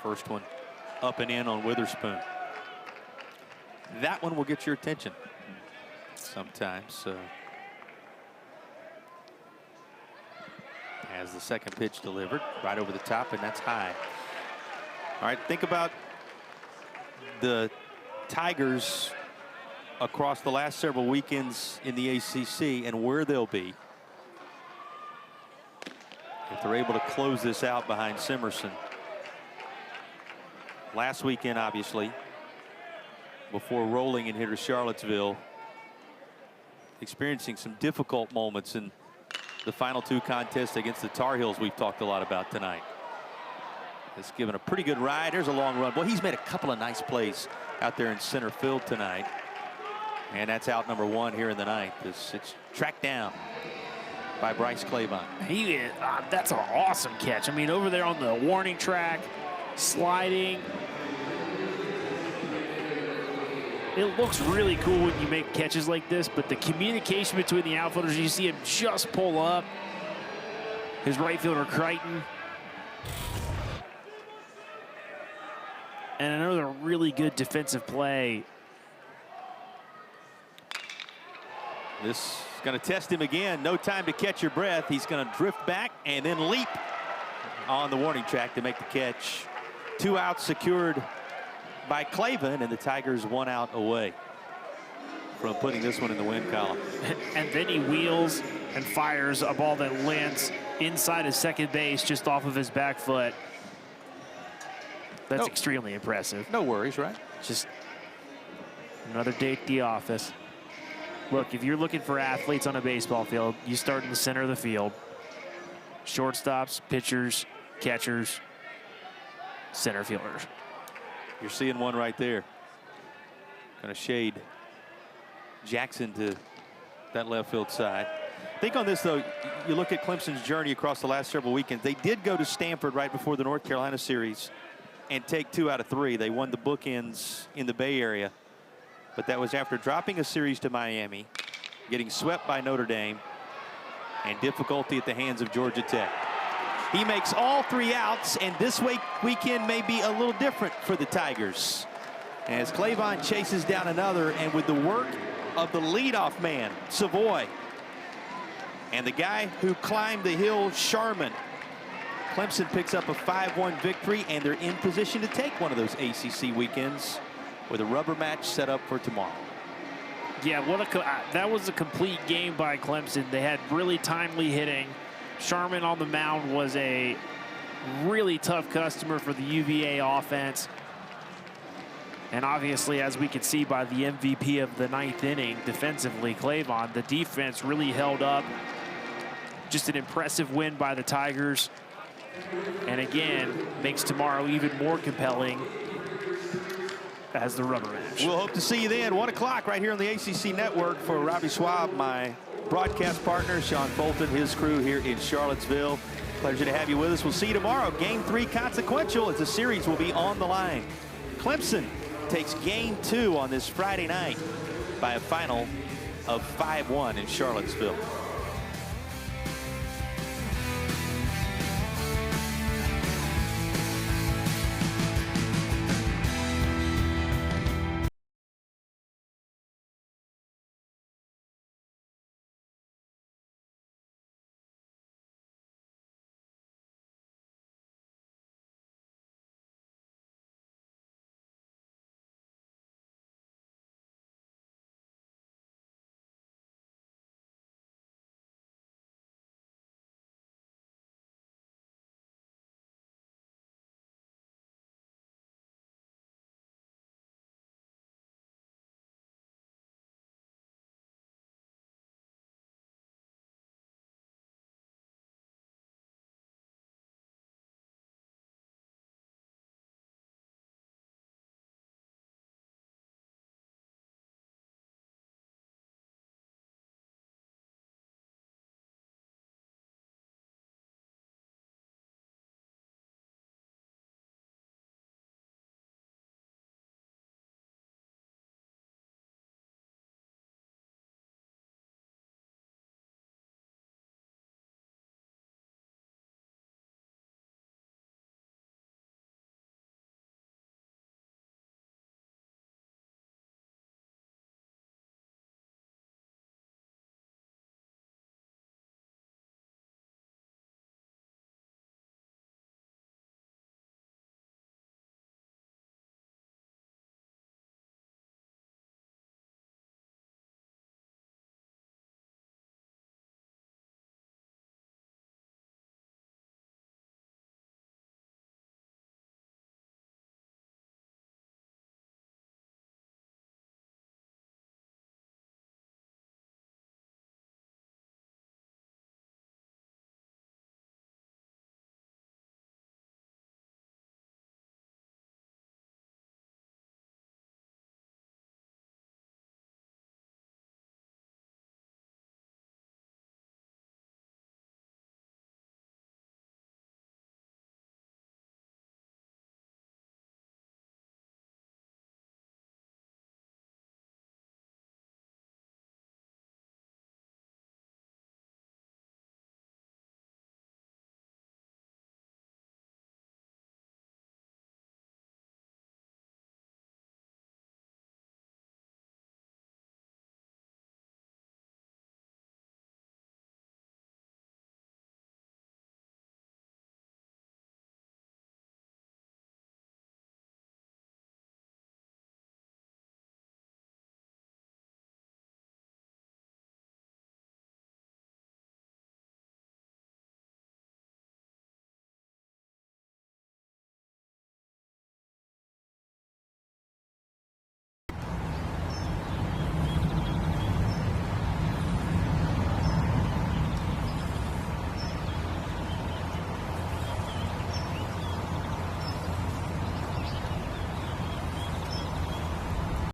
First one up and in on Witherspoon. That one will get your attention sometimes. As the second pitch delivered right over the top, and that's high. All right, think about the Tigers across the last several weekends in the ACC and where they'll be if they're able to close this out behind Simerson. Last weekend, obviously, before rolling in here to Charlottesville, experiencing some difficult moments, and the final two contests against the Tar Heels we've talked a lot about tonight. It's given a pretty good ride. There's a long run. Boy, he's made a couple of nice plays out there in center field tonight. And that's out number one here in the ninth. It's tracked down by Bryce Clavon. That's an awesome catch. I mean, over there on the warning track, sliding. It looks really cool when you make catches like this, but the communication between the outfielders, you see him just pull up. His right fielder, Crichton. And another really good defensive play. This is going to test him again. No time to catch your breath. He's going to drift back and then leap on the warning track to make the catch. 2 outs secured by Clavon, and the Tigers 1 out away from putting this one in the win column. And then he wheels and fires a ball that lands inside his second base just off of his back foot. That's extremely impressive. No worries, right? Just another day at the office. Look, if you're looking for athletes on a baseball field, you start in the center of the field. Shortstops, pitchers, catchers, center fielders. You're seeing one right there. Going to shade Jackson to that left field side. I think on this, though, you look at Clemson's journey across the last several weekends. They did go to Stanford right before the North Carolina series and take 2 out of 3. They won the bookends in the Bay Area. But that was after dropping a series to Miami, getting swept by Notre Dame, and difficulty at the hands of Georgia Tech. He makes all 3 outs, and this weekend may be a little different for the Tigers as Clavon chases down another, and with the work of the leadoff man, Savoy, and the guy who climbed the hill, Sharman, Clemson picks up a 5-1 victory, and they're in position to take one of those ACC weekends with a rubber match set up for tomorrow. Yeah, that was a complete game by Clemson. They had really timely hitting. Sharman on the mound was a really tough customer for the UVA offense. And obviously, as we could see by the MVP of the 9th inning defensively, Clavon, the defense really held up. Just an impressive win by the Tigers. And again, makes tomorrow even more compelling as the rubber match. We'll hope to see you then. 1 o'clock right here on the ACC Network. For Robbie Schwab, my broadcast partner, Sean Fulton, his crew here in Charlottesville. Pleasure to have you with us. We'll see you tomorrow. Game 3 consequential as the series will be on the line. Clemson takes Game 2 on this Friday night by a final of 5-1 in Charlottesville.